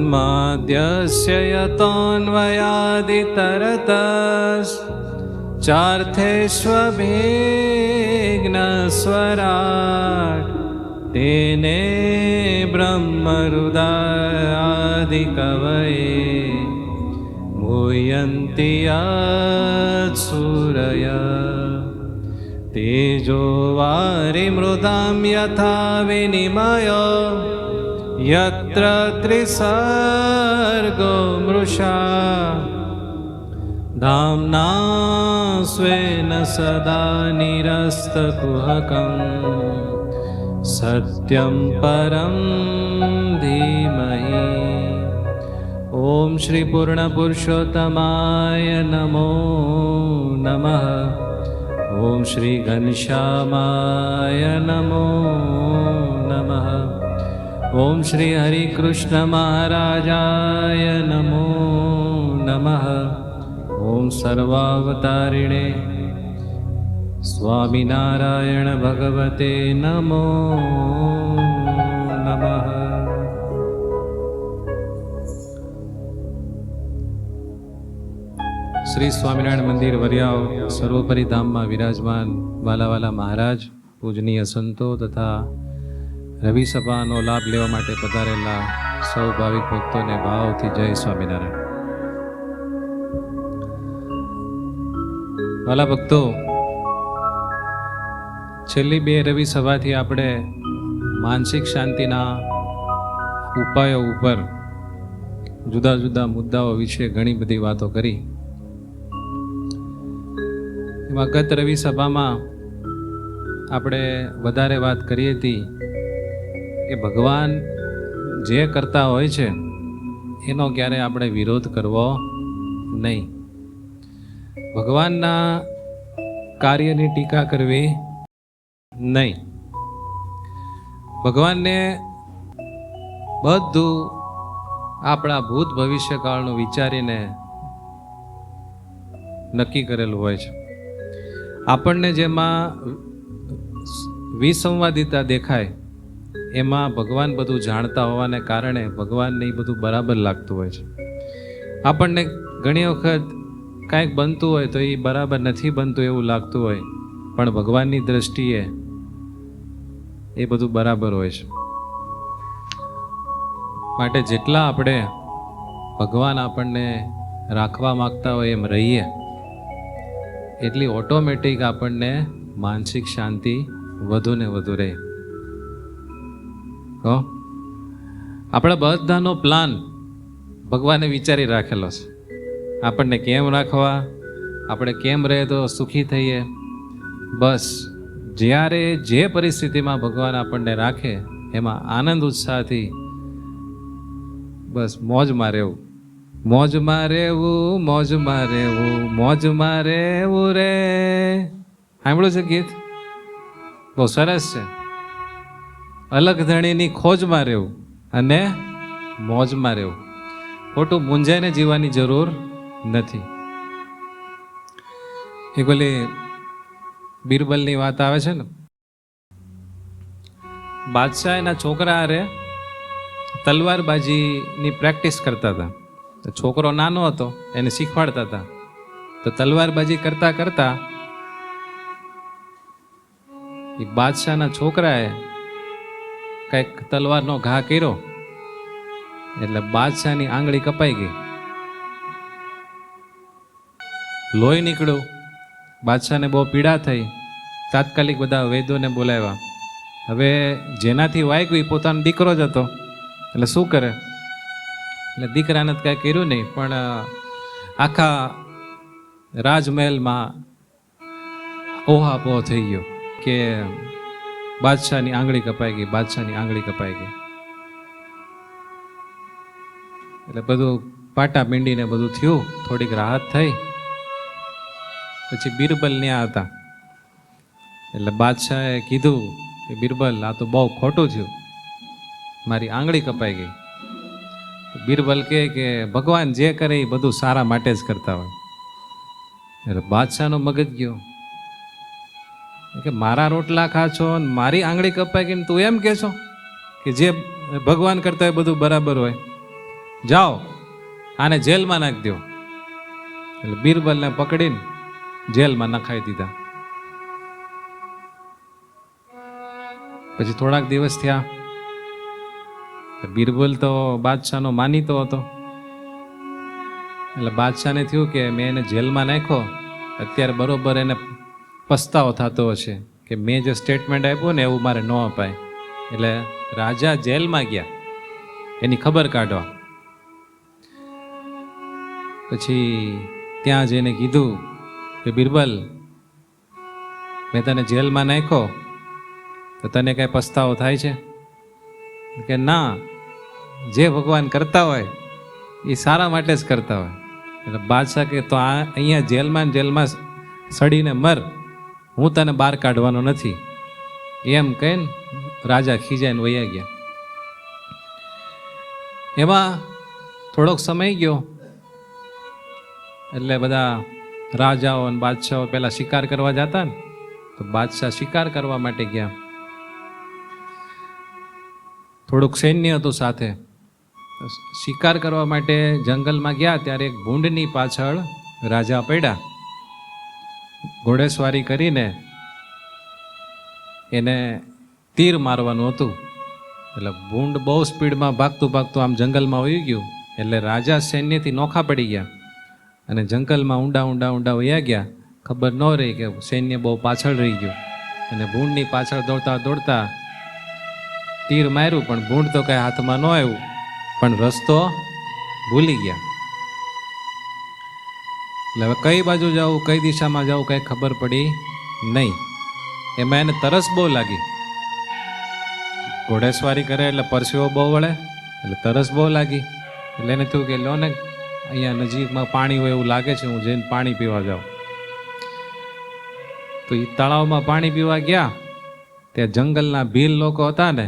जन्माद्यस्य यतोऽन्वयादितरतश्चार्थेष्वभिघ्नस्वराट् तेने ब्रह्महृदायादिकवये मुह्यन्ति यत्सूरयः तेजो वारिमृदां यथा विनिमयो यत्र त्रिसर्गो मृषा धाम्ना स्वेन सदा निरस्तकुहकं सत्यं परं धीमहि। ओम श्री पूर्णपुरुषोत्तमाय नमो नमः। ओम श्री घनश्यामाय नमो नमः। ओम श्री हरिकृष्ण महाराजाय नमो नमः। ओम सर्वावतारिणे स्वामिनारायण भगवते नमो नमः। श्री स्वामिनारायण मंदिर वरियाव सर्वोपरि धाम में विराजमान वाला महाराज, पूजनीय संतो तथा रवि सभाનો લાભ લેવા માટે પધારેલા સૌ ભાવિક ભક્તોને ભાવથી જય સ્વામિનારાયણ। વાલા ભક્તો, છેલ્લી 2 રવિ સભાથી આપણે માનસિક શાંતિના ઉપાયો ઉપર જુદા જુદા મુદ્દાઓ વિશે ઘણી બધી વાતો કરી। એમાં ગત રવિ સભામાં આપણે વધારે વાત કરી હતી કે ભગવાન જે કરતા હોય છે એનો ક્યારે આપણે વિરોધ કરવો નહીં, ભગવાનના કાર્યની ટીકા કરવી નહીં। ભગવાનને બધું આપણા ભૂત ભવિષ્યકાળનું વિચારીને નક્કી કરેલું હોય છે। આપણને જેમાં વિસંવાદિતા દેખાય એમાં ભગવાન બધું જાણતા હોવાને કારણે ભગવાનને એ બધું બરાબર લાગતું હોય છે। આપણને ઘણી વખત કાંઈક બનતું હોય તો એ બરાબર નથી બનતું એવું લાગતું હોય, પણ ભગવાનની દ્રષ્ટિએ એ બધું બરાબર હોય છે। માટે જેટલા આપણે ભગવાન આપણને રાખવા માગતા હોય એમ રહીએ એટલી ઓટોમેટિક આપણને માનસિક શાંતિ વધુ ને વધુ રહે। આપણા બધાનો પ્લાન ભગવાને વિચારી રાખેલો છે, આપણને કેમ રાખવા, આપણે કેમ રહે તો સુખી થઈએ। બસ જ્યારે જે પરિસ્થિતિમાં ભગવાન આપણને રાખે એમાં આનંદ ઉત્સાહથી બસ મોજમાં રહેવું, મોજમાં રહેવું, મોજમાં રહેવું, મોજમાં રહેવું રે। સાંભળ્યું છે ગીત? બહુ સરસ છે। અલગ ધણીની ખોજમાં રહેવું અને મોજમાં રહેવું, ખોટું મૂંઝાઈને જીવવાની જરૂર નથી। એ પેલી બિરબલની વાત આવે છે ને, બાદશાહ એના છોકરા હારે તલવારબાજીની પ્રેક્ટિસ કરતા હતા। છોકરો નાનો હતો, એને શીખવાડતા હતા। તો તલવારબાજી કરતા કરતા એ બાદશાહના છોકરાએ કંઈક તલવારનો ઘા કર્યો એટલે બાદશાહની આંગળી કપાઈ ગઈ, લોહી નીકળ્યું। બાદશાહને બહુ પીડા થઈ, તાત્કાલિક બધા વૈદ્યોને બોલાવ્યા। હવે જેનાથી વાગ્યું એ પોતાનો દીકરો જ હતો, એટલે શું કરે? એટલે દીકરાને તો કાંઈ કર્યું નહીં, પણ આખા રાજમહેલમાં ઓહાપોહ થઈ ગયો કે બાદશાહની આંગળી કપાઈ ગઈ, બાદશાહની આંગળી કપાઈ ગઈ। એટલે બધું પાટા મીંડીને બધું થયું, થોડીક રાહત થઈ। પછી બિરબલ ત્યાં હતા, એટલે બાદશાહે કીધું કે બિરબલ, આ તો બહુ ખોટું થયું, મારી આંગળી કપાઈ ગઈ। બિરબલ કહે કે ભગવાન જે કરે એ બધું સારા માટે જ કરતા હોય। એટલે બાદશાહનો મગજ ગયો કે મારા રોટલા ખા છો અને મારી આંગળી કપાઈ ગઈ, તું એમ કહે છો કે જે ભગવાન કરતા હોય બધું બરાબર હોય? જાઓ આને જેલમાં નાખી દો. એટલે બિરબલને પકડીને જેલમાં નખાઈ દીધા. પછી થોડાક દિવસ થયા. બિરબલ તો બાદશાહનો માનીતો હતો. એટલે બાદશાહને થયું કે મેં એને જેલમાં નાખ્યો, અત્યારે બરોબર એને પસ્તાવો થતો હશે કે મેં જે સ્ટેટમેન્ટ આપ્યું ને એવું મારે ન અપાય. એટલે રાજા જેલમાં ગયા એની ખબર કાઢવા. પછી ત્યાં જઈને કીધું કે બિરબલ, મેં તને જેલમાં નાખ્યો તો તને કાંઈ પસ્તાવો થાય છે? કે ના, જે ભગવાન કરતા હોય એ સારા માટે જ કરતા હોય. એટલે બાદશાહ કે તો આ અહીંયા જેલમાં સડીને મર, હું તને બહાર કાઢવાનો નથી. એમ કહીને રાજા ખીજાઈને વયા ગયા. એમાં થોડોક સમય ગયો એટલે બધા રાજાઓ અને બાદશાહો પહેલાં શિકાર કરવા જતા ને, તો બાદશાહ શિકાર કરવા માટે ગયા. થોડુંક સૈન્ય હતું સાથે. શિકાર કરવા માટે જંગલમાં ગયા ત્યારે એક ભૂંડની પાછળ રાજા પડ્યા. ઘોડેસવારી કરીને એને તીર મારવાનું હતું. એટલે ભૂંડ બહુ સ્પીડમાં ભાગતું ભાગતું આમ જંગલમાં વહી ગયું. એટલે રાજા સૈન્યથી નોખા પડી ગયા અને જંગલમાં ઊંડા ઊંડા ઊંડા વયા ગયા. ખબર ન રહી કે સૈન્ય બહુ પાછળ રહી ગયું. અને ભૂંડની પાછળ દોડતા દોડતા તીર માર્યું, પણ ભૂંડ તો કાંઈ હાથમાં ન આવ્યું, પણ રસ્તો ભૂલી ગયા. એટલે હવે કઈ બાજુ જવું, કઈ દિશામાં જવું કંઈ ખબર પડી નહીં. એમાં એને તરસ બહુ લાગી. ઘોડેસવારી કરે એટલે પરસેવો બહુ વળે, એટલે તરસ બહુ લાગી. એટલે એને થયું કે લો ને અહીંયા નજીકમાં પાણી હોય એવું લાગે છે, હું જઈને પાણી પીવા જાઉં. તો એ તળાવમાં પાણી પીવા ગયા. ત્યાં જંગલના ભીલ લોકો હતા ને,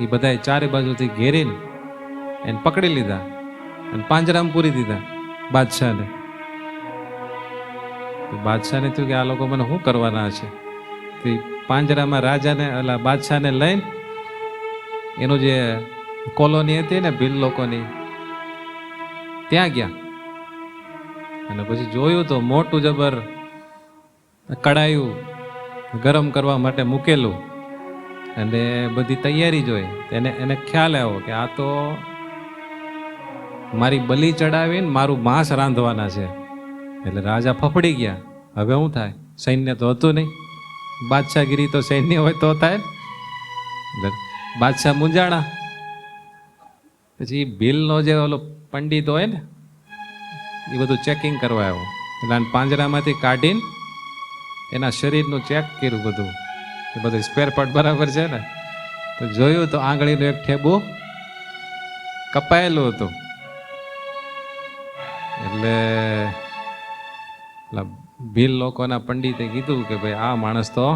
એ બધાએ ચારે બાજુથી ઘેરીને એને પકડી લીધા અને પાંજરામાં પૂરી દીધા બાદશાહને. બાદશાહને થયું કે આ લોકો મને શું કરવાના છે. તો પાંજરામાં રાજાને એટલે બાદશાહને લઈને એનું જે કોલોની હતી ને ભીલ લોકોની, ત્યાં ગયા. અને પછી જોયું તો મોટું જબર કડાયું ગરમ કરવા માટે મૂકેલું અને બધી તૈયારી જોઈ. એને ખ્યાલ આવ્યો કે આ તો મારી બલી ચડાવીને મારું માંસ રાંધવાના છે. એટલે રાજા ફફડી ગયા. હવે શું થાય? સૈન્ય તો હતું નહીં. બાદશાહગીરી તો સૈન્ય હોય તો થાય. એટલે બાદશાહ મૂંઝાણા. પછી ભીલનો જે ઓલો પંડિત હોય ને, એ બધું ચેકિંગ કરવા આવ્યો. એટલે પાંજરામાંથી કાઢીને એના શરીરનું ચેક કર્યું બધું, એ બધું સ્પેર પાર્ટ બરાબર છે ને. તો જોયું તો આંગળીનું એક ઠેબું કપાયેલું હતું. એટલે ભીલ લોકોના પંડિતે કીધું કે ભાઈ આ માણસ તો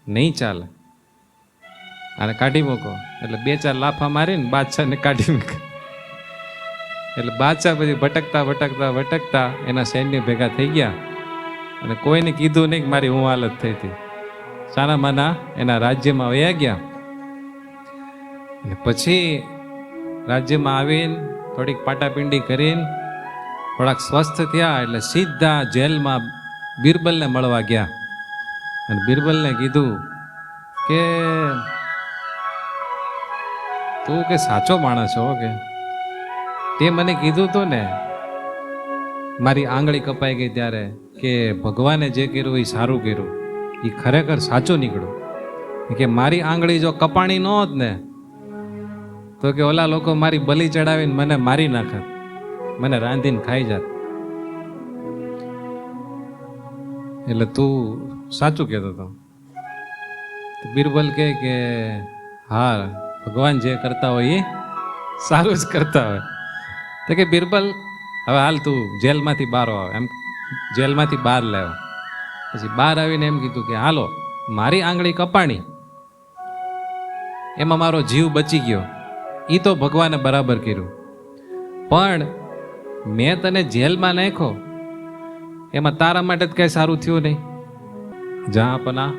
નહીં ચાલે, આને કાઢી મૂકો. એટલે 2-4 લાફા મારીને બાદશાહને કાઢી મૂકે. એટલે બાદશાહ પછી ભટકતા ભટકતા ભટકતા એના સૈન્ય ભેગા થઈ ગયા અને કોઈને કીધું નહીં કે મારી હું હાલત થઈ હતી. સાના માના એના રાજ્યમાં વયા ગયા. અને પછી રાજ્યમાં આવીને થોડીક પાટાપિંડી કરીને થોડાક સ્વસ્થ થયા. એટલે સીધા જેલમાં બિરબલને મળવા ગયા અને બિરબલને કીધું કે તું કે સાચો માણસ છો, કે તે મને કીધું તો ને મારી આંગળી કપાઈ ગઈ ત્યારે કે ભગવાને જે કર્યું એ સારું કર્યું, એ ખરેખર સાચું નીકળ્યું. કે મારી આંગળી જો કપાણી ન હોત ને તો કે ઓલા લોકો મારી બલી ચડાવીને મને મારી નાખત, મને રાંધીને ખાઈ જાત. એટલે તું સાચું કહેતો હતો. બિરબલ કે હા, ભગવાન જે કરતા હોય એ સારું જ કરતા હોય. તો કે બિરબલ હવે હાલ તું જેલમાંથી બહાર આવ. એમ જેલમાંથી બહાર લાવ્યો. પછી બહાર આવીને એમ કીધું કે હાલો મારી આંગળી કપાણી, એમાં મારો જીવ બચી ગયો, એ તો ભગવાને બરાબર કર્યું. પણ મેં તને જેલમાં નાખ્યો એમાં તારા માટે જ કઈ સારું થયું નહીં. જા પના,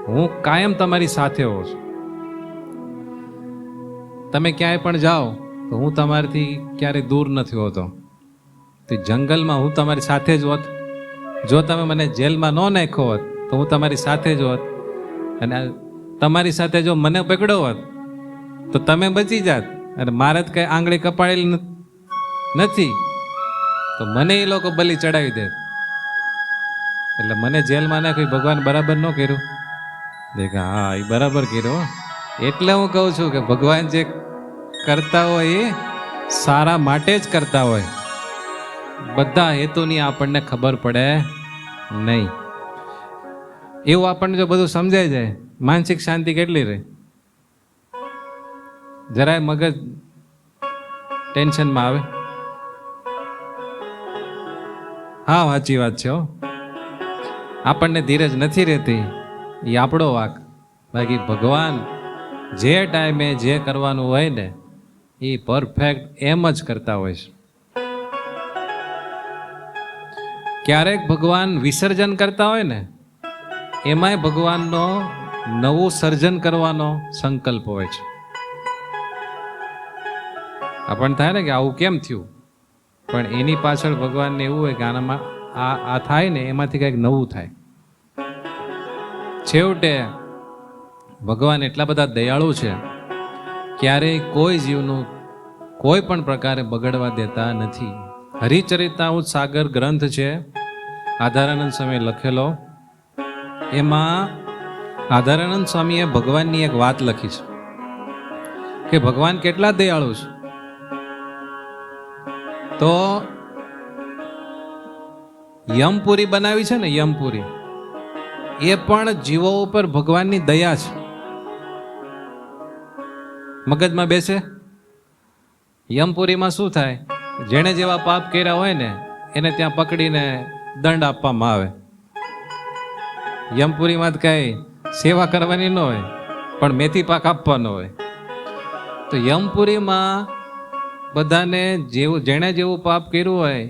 હું કાયમ તમારી સાથે હોઉં છું. તમે ક્યાંય પણ જાઓ તો હું તમારાથી ક્યારેય દૂર નથી હોતો. તો જંગલમાં હું તમારી સાથે જ હોત. જો તમે મને જેલમાં ન નાખ્યો હોત તો હું તમારી સાથે જ હોત. અને તમારી સાથે જો મને પકડ્યો હોત તો તમે બચી જાત. અને મારે જ કઈ આંગળી કપાડેલી નથી તો મને એ લોકો બલી ચડાવી દે. એટલે મને જેલમાં નાખ્યું ભગવાન બરાબર ન કર્યું. દેખા હા એ બરાબર કર્યો. એટલે હું કહું છું કે ભગવાન જે કરતા હોય એ સારા માટે જ કરતા હોય. બધા હેતુની આપણને ખબર પડે નહીં. એવું આપણને જો બધું સમજાઈ જાય, માનસિક શાંતિ કેટલી રહે. જરાય મગજ ટેન્શનમાં આવે. હા સાચી વાત છે. આપણને ધીરજ નથી રહેતી એ આપણો વાંક. બાકી ભગવાન જે ટાઈમે જે કરવાનું હોય ને એ પરફેક્ટ એમ જ કરતા હોય છે. ક્યારેક ભગવાન વિસર્જન કરતા હોય ને એમાંય ભગવાનનો નવું સર્જન કરવાનો સંકલ્પ હોય છે. આપણને થાય ને કે આવું કેમ થયું, પણ એની પાછળ ભગવાનને એવું હોય કે આનામાં આ થાય ને એમાંથી કંઈક નવું થાય. છેવટે ભગવાન એટલા બધા દયાળુ છે, ક્યારેય કોઈ જીવનું કોઈ પણ પ્રકારે બગડવા દેતા નથી. હરિચરિતામૃત સાગર ગ્રંથ છે, આધારાનંદ સ્વામીએ લખેલો. એમાં આધારાનંદ સ્વામીએ ભગવાનની એક વાત લખી છે કે ભગવાન કેટલા દયાળુ છે. તો યમપુરી બનાવી છે ને, યમપુરી એ પણ જીવો ઉપર ભગવાનની દયા છે. મગજમાં બેસે. યમપુરીમાં શું થાય, જેણે જેવા પાપ કર્યા હોય ને એને ત્યાં પકડીને દંડ આપવામાં આવે. યમપુરીમાં તો કઈ સેવા કરવાની ન હોય, પણ મેથી પાક આપવાનો હોય. તો યમપુરીમાં બધાને જેણે જેવું પાપ કર્યું હોય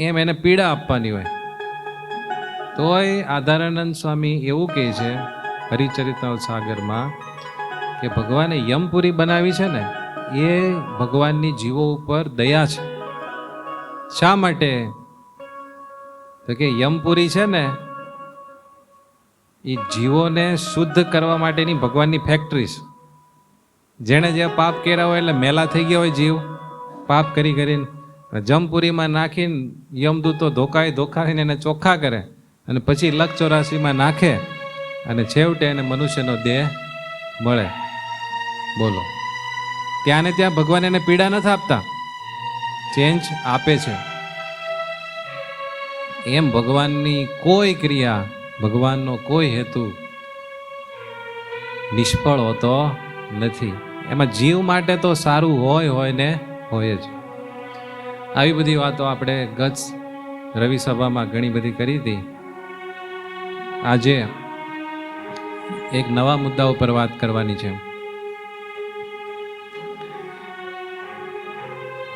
એમ એને પીડા આપવાની હોય. તોય આધારાનંદ સ્વામી એવું કહે છે હરિચરિતામૃત સાગરમાં કે ભગવાને યમપુરી બનાવી છે ને એ ભગવાનની જીવો ઉપર દયા છે. શા માટે? તો કે યમપુરી છે ને એ જીવોને શુદ્ધ કરવા માટેની ભગવાનની ફેક્ટરી છે. જેણે જે પાપ કર્યા હોય એટલે મેલા થઈ ગયા હોય જીવ પાપ કરી કરીને જમપુરીમાં નાખીને યમદૂતો ધોકાવીને એને ચોખ્ખા કરે અને પછી લખ 84માં નાખે અને છેવટે એને મનુષ્યનો દેહ મળે. બોલો, ત્યાં ને ત્યાં ભગવાન એને પીડા નથી આપતા, ચેન્જ આપે છે. એમ ભગવાનની કોઈ ક્રિયા, ભગવાનનો કોઈ હેતુ નિષ્ફળ હોતો નથી. એમાં જીવ માટે તો સારું હોય ને હોય જ. આવી બધી વાતો આપણે ગત રવિ સભામાં ઘણી બધી કરી હતી. આજે એક નવા મુદ્દા ઉપર વાત કરવાની છે.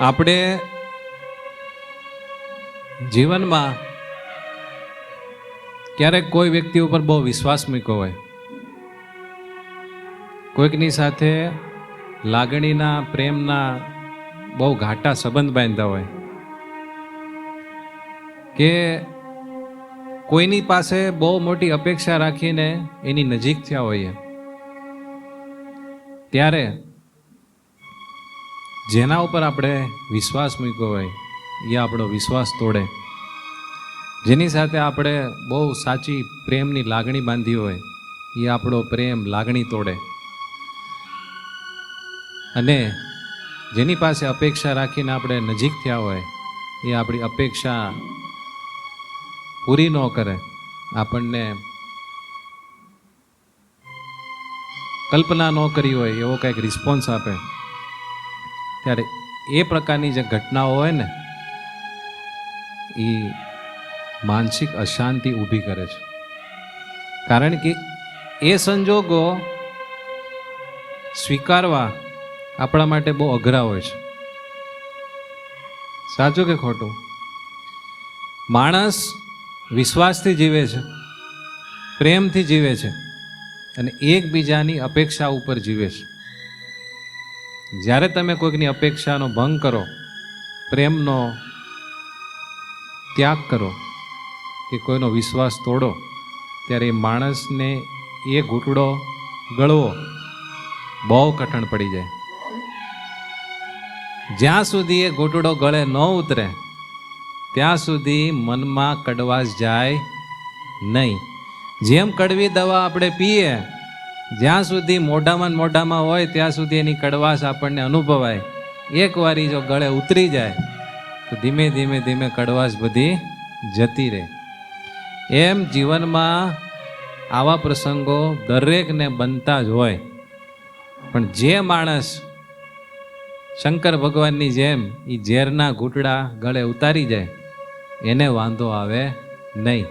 આપણે જીવનમાં ક્યારેક કોઈ વ્યક્તિ ઉપર બહુ વિશ્વાસ મૂક્યો હોય, કોઈકની સાથે લાગણીના પ્રેમના બહુ ઘાટા સંબંધ બાંધ્યા હોય, કે કોઈની પાસે બહુ મોટી અપેક્ષા રાખીને એની નજીક થયા હોઈએ, ત્યારે જેના ઉપર આપણે વિશ્વાસ મૂક્યો હોય એ આપણો વિશ્વાસ તોડે. જેની સાથે આપણે બહુ સાચી પ્રેમની લાગણી બાંધી હોય એ આપણો પ્રેમ લાગણી તોડે. અને જેની પાસે અપેક્ષા રાખીને આપણે નજીક થયા હોય એ આપણી અપેક્ષા પૂરી ન કરે, આપણને કલ્પના ન કરી હોય એવો કંઈક રિસ્પોન્સ આપે, ત્યારે એ પ્રકારની જે ઘટનાઓ હોય ને એ માનસિક અશાંતિ ઊભી કરે છે. કારણ કે એ સંજોગો સ્વીકારવા આપણા માટે બહુ અઘરા હોય છે. સાચું કે ખોટું? માણસ વિશ્વાસથી જીવે છે, પ્રેમથી જીવે છે અને એકબીજાની અપેક્ષા ઉપર જીવે છે. જ્યારે તમે કોઈકની અપેક્ષાનો ભંગ કરો, પ્રેમનો ત્યાગ કરો કે કોઈનો વિશ્વાસ તોડો, ત્યારે એ માણસને એ ઘૂંટડો ગળવો બહુ કઠણ પડી જાય. જ્યાં સુધી એ ઘૂંટડો ગળે ન ઉતરે ત્યાં સુધી મનમાં કડવાશ જાય નહીં. જેમ કડવી દવા આપણે પીએ, જ્યાં સુધી મોઢામાં હોય ત્યાં સુધી એની કડવાશ આપણને અનુભવાય. એકવાર જો ગળે ઉતરી જાય તો ધીમે ધીમે ધીમે કડવાશ બધી જતી રહે. એમ જીવનમાં આવા પ્રસંગો દરેકને બનતા જ હોય. પણ જે માણસ શંકર ભગવાનની જેમ એ ઝેરના ઘૂંટડા ગળે ઉતારી જાય એને વાંધો આવે નહીં.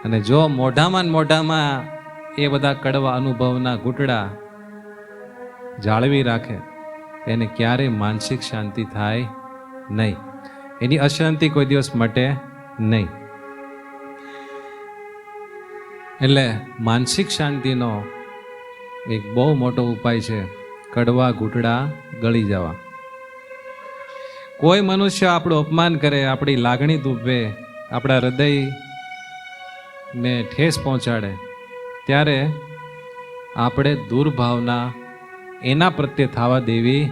અને જો મોઢામાં એ બધા કડવા અનુભવના ઘૂંટડા જાળવી રાખે એને ક્યારેય માનસિક શાંતિ થાય નહીં. એની અશાંતિ કોઈ દિવસ મટે નહીં. એટલે માનસિક શાંતિનો એક બહુ મોટો ઉપાય છે કડવા ઘૂંટડા ગળી જવા. કોઈ મનુષ્ય આપણું અપમાન કરે, આપણી લાગણી દુભે, આપણા હૃદયને ઠેસ પહોંચાડે, ત્યારે આપણે દુર્ભાવના એના પ્રત્યે થવા દેવી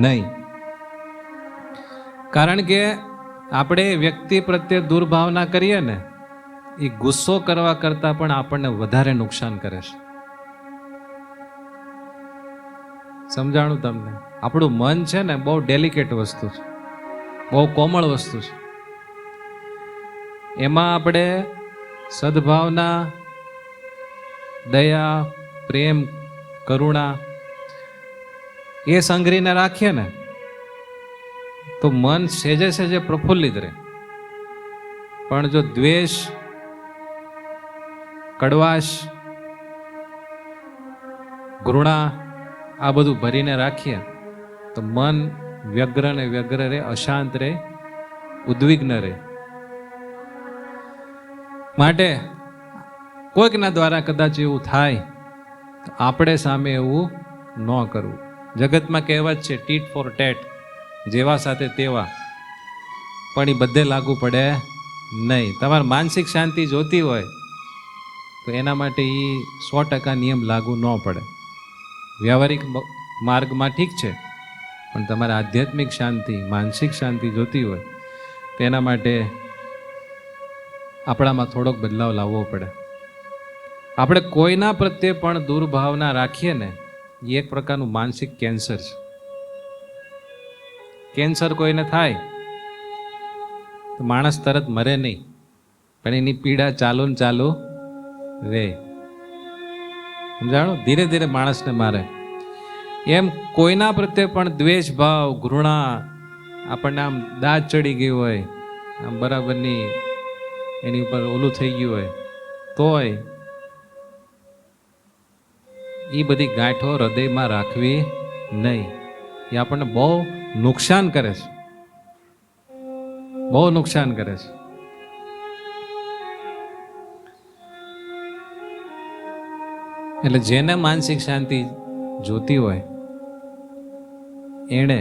નહીં. કારણ કે આપણે વ્યક્તિ પ્રત્યે દુર્ભાવના કરીએ ને, એ ગુસ્સો કરવા કરતાં પણ આપણને વધારે નુકસાન કરે છે. સમજાણું તમને? આપણું મન છે ને બહુ ડેલિકેટ વસ્તુ છે, બહુ કોમળ વસ્તુ છે. એમાં આપણે સદભાવના, દયા, પ્રેમ, કરુણા એ સંગ્રહીને રાખીએ ને તો મન સહેજે સહેજે પ્રફુલ્લિત રહે. પણ જો દ્વેષ, કડવાશ, ઘૃણા આ બધું ભરીને રાખીએ તો મન વ્યગ્ર ને વ્યગ્ર રહે, અશાંત રહે, ઉદ્વિગ્ન રહે. માટે કોઈકના દ્વારા કદાચ એવું થાય તો આપણે સામે એવું ન કરવું. જગતમાં કહેવત છે ટીટ ફોર ટેટ, જેવા સાથે તેવા. પણ એ બધે લાગુ પડે નહીં. તમારે માનસિક શાંતિ જોતી હોય તો એના માટે એ 100% નિયમ લાગુ ન પડે. વ્યવહારિક માર્ગમાં ઠીક છે, પણ તમારે આધ્યાત્મિક શાંતિ, માનસિક શાંતિ જોતી હોય તો એના માટે આપણામાં થોડોક બદલાવ લાવવો પડે. આપણે કોઈના પ્રત્યે પણ દુર્ભાવના રાખીએ ને એ એક પ્રકારનું માનસિક કેન્સર છે. કેન્સર કોઈને થાય તો માણસ તરત મરે નહીં, પણ એની પીડા ચાલુ ને ચાલુ રહે. સમજાણું? ધીરે ધીરે માણસને મારે. એમ કોઈના પ્રત્યે પણ દ્વેષ ભાવ, ઘૃણા આપણને આમ દાજ ચડી ગઈ હોય, આમ બરાબરની એની ઉપર ઓલું થઈ ગયું હોય તોય એ બધી ગાંઠો હૃદયમાં રાખવી નહીં. એ આપણને બહુ નુકસાન કરે છે, બહુ નુકસાન કરે છે. એટલે જેને માનસિક શાંતિ જોતી હોય એણે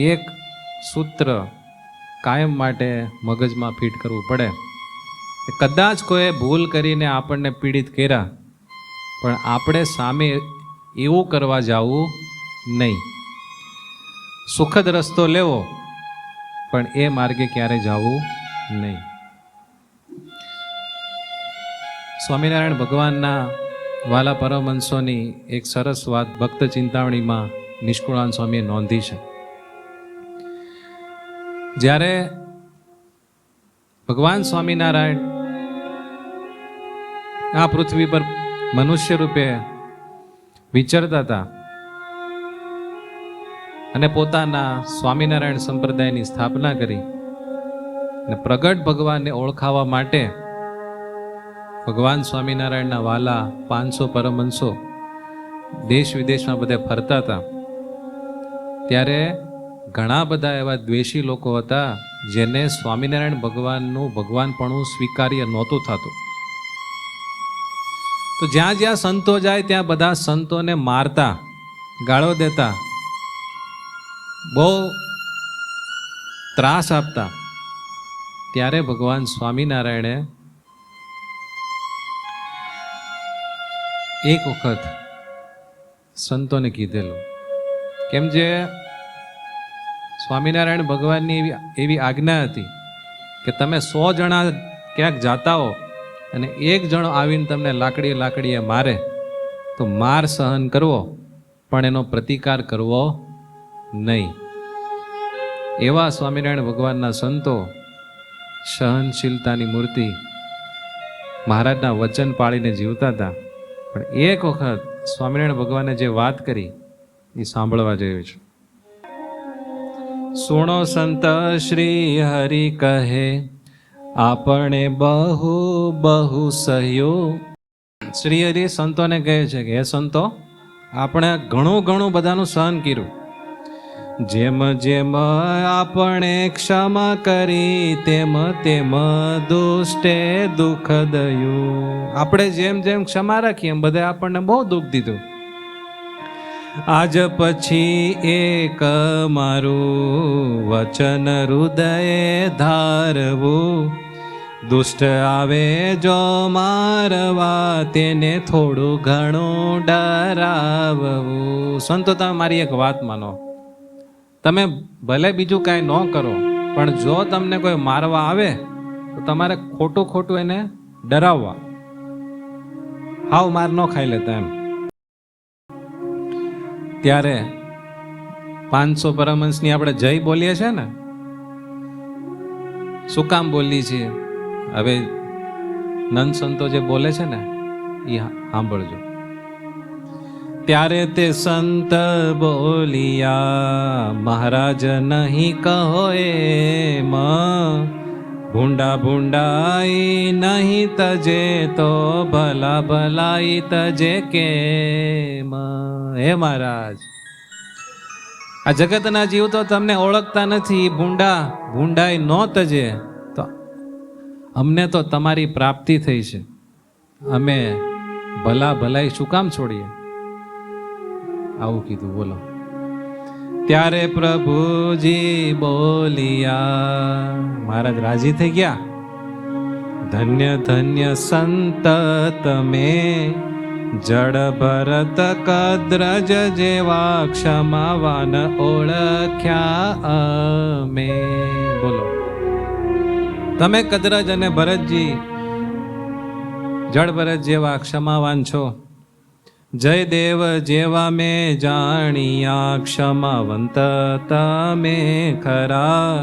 એક સૂત્ર કાયમ માટે મગજમાં ફિટ કરવું પડે. કદાચ કોઈ ભૂલ કરીને આપણને પીડિત કર્યા, પણ આપણે સામે એવું કરવા જવું નહીં. સુખદ રસ્તો લેવો, પણ એ માર્ગે ક્યારે જવું નહીં. સ્વામિનારાયણ ભગવાનના વાલા પરમહંસોની એક સરસ વાત ભક્ત ચિંતામણીમાં નિષ્કુળાન સ્વામીએ નોંધી છે. જ્યારે ભગવાન સ્વામિનારાયણ આ પૃથ્વી પર મનુષ્ય રૂપે વિચરતા હતા અને પોતાના સ્વામિનારાયણ સંપ્રદાયની સ્થાપના કરી અને પ્રગટ ભગવાનને ઓળખાવા માટે ભગવાન સ્વામિનારાયણના વાલા 500 પરમહંસો દેશ વિદેશમાં બધે ફરતા હતા. ત્યારે ઘણા બધા એવા દ્વેષી લોકો હતા જેને સ્વામિનારાયણ ભગવાનનું ભગવાનપણું સ્વીકાર્ય નહોતું થતું. તો જ્યાં જ્યાં સંતો જાય ત્યાં બધા સંતોને મારતા. ગાળો દેતા, બહુ ત્રાસ આપતા, ત્યારે ભગવાન સ્વામિનારાયણે એક વખત સંતોને કીધેલું. કેમ જે સ્વામિનારાયણ ભગવાનની એવી આજ્ઞા હતી કે તમે 100 જણા ક્યાંક જાતા હો અને એક જણો આવીને તમને લાકડીએ મારે તો માર સહન કરવો, પણ એનો પ્રતિકાર કરવો નહીં. એવા સ્વામિનારાયણ ભગવાનના સંતો, સહનશીલતાની મૂર્તિ, મહારાજના વચન પાળીને જીવતા હતા. પણ એક વખત સ્વામિનારાયણ ભગવાને જે વાત કરી એ સાંભળવા જેવી છે. સુણો સંત શ્રી હરિ કહે, આપણે બહુ બહુ સહ્યો. શ્રી હરિ સંતોને કહે છે કે હે સંતો, આપણે ઘણું બધાનું સહન કર્યું. જેમ જેમ આપણે ક્ષમા કરી તેમ તેમ દુષ્ટે દુઃખ દયું. આપણે જેમ જેમ ક્ષમા રાખી એમ બધા આપણને બહુ દુઃખ દીધું. આજ પછી એક મારું વચન હૃદયે ધારવું, દુષ્ટ આવે જો મારવા તેને થોડું ઘણું ડરાવવું. સંતો, તમે મારી એક વાત માનો, તમે ભલે બીજું કાંઈ ન કરો, પણ જો તમને કોઈ મારવા આવે તો તમારે ખોટું એને ડરાવવા, હાવ માર ન ખાઈ લેતા એમ. ત્યારે 500 પરમહંસની આપણે જય બોલીએ છે ને, શું કામ બોલીએ છીએ? હવે નંદ સંતો જે બોલે છે ને એ સાંભળજો. ત્યારે તે સંત બોલિયા, મહારાજ નહીં કહો એમ, ભૂંડા ભૂંડાઈ નહીં તજે તો ભલા ભલાઈ તજે કેમ. હે મહારાજ, આ જગતના જીવ તો તમને ઓળખતા નથી, ભૂંડાઈ ન તજે તો અમને તો તમારી પ્રાપ્તિ થઈ છે, અમે ભલા ભલાઈ શું કામ છોડીએ? આવું કીધું. બોલો. ત્યારે પ્રભુજી બોલિયા, મહારાજ રાજી થઈ ગયા. ધન્ય ધન્ય સંત તમે, જડ ભરત કદ્રજ જેવા ક્ષમાવાન ઓળખ્યા અમે. બોલો. તમે કદ્રજ અને ભરતજી જડ ભરત જેવા ક્ષમાવાન છો. જયદેવ જેવા મેં જાણ્યા, ક્ષમાવંત તમે ખરા.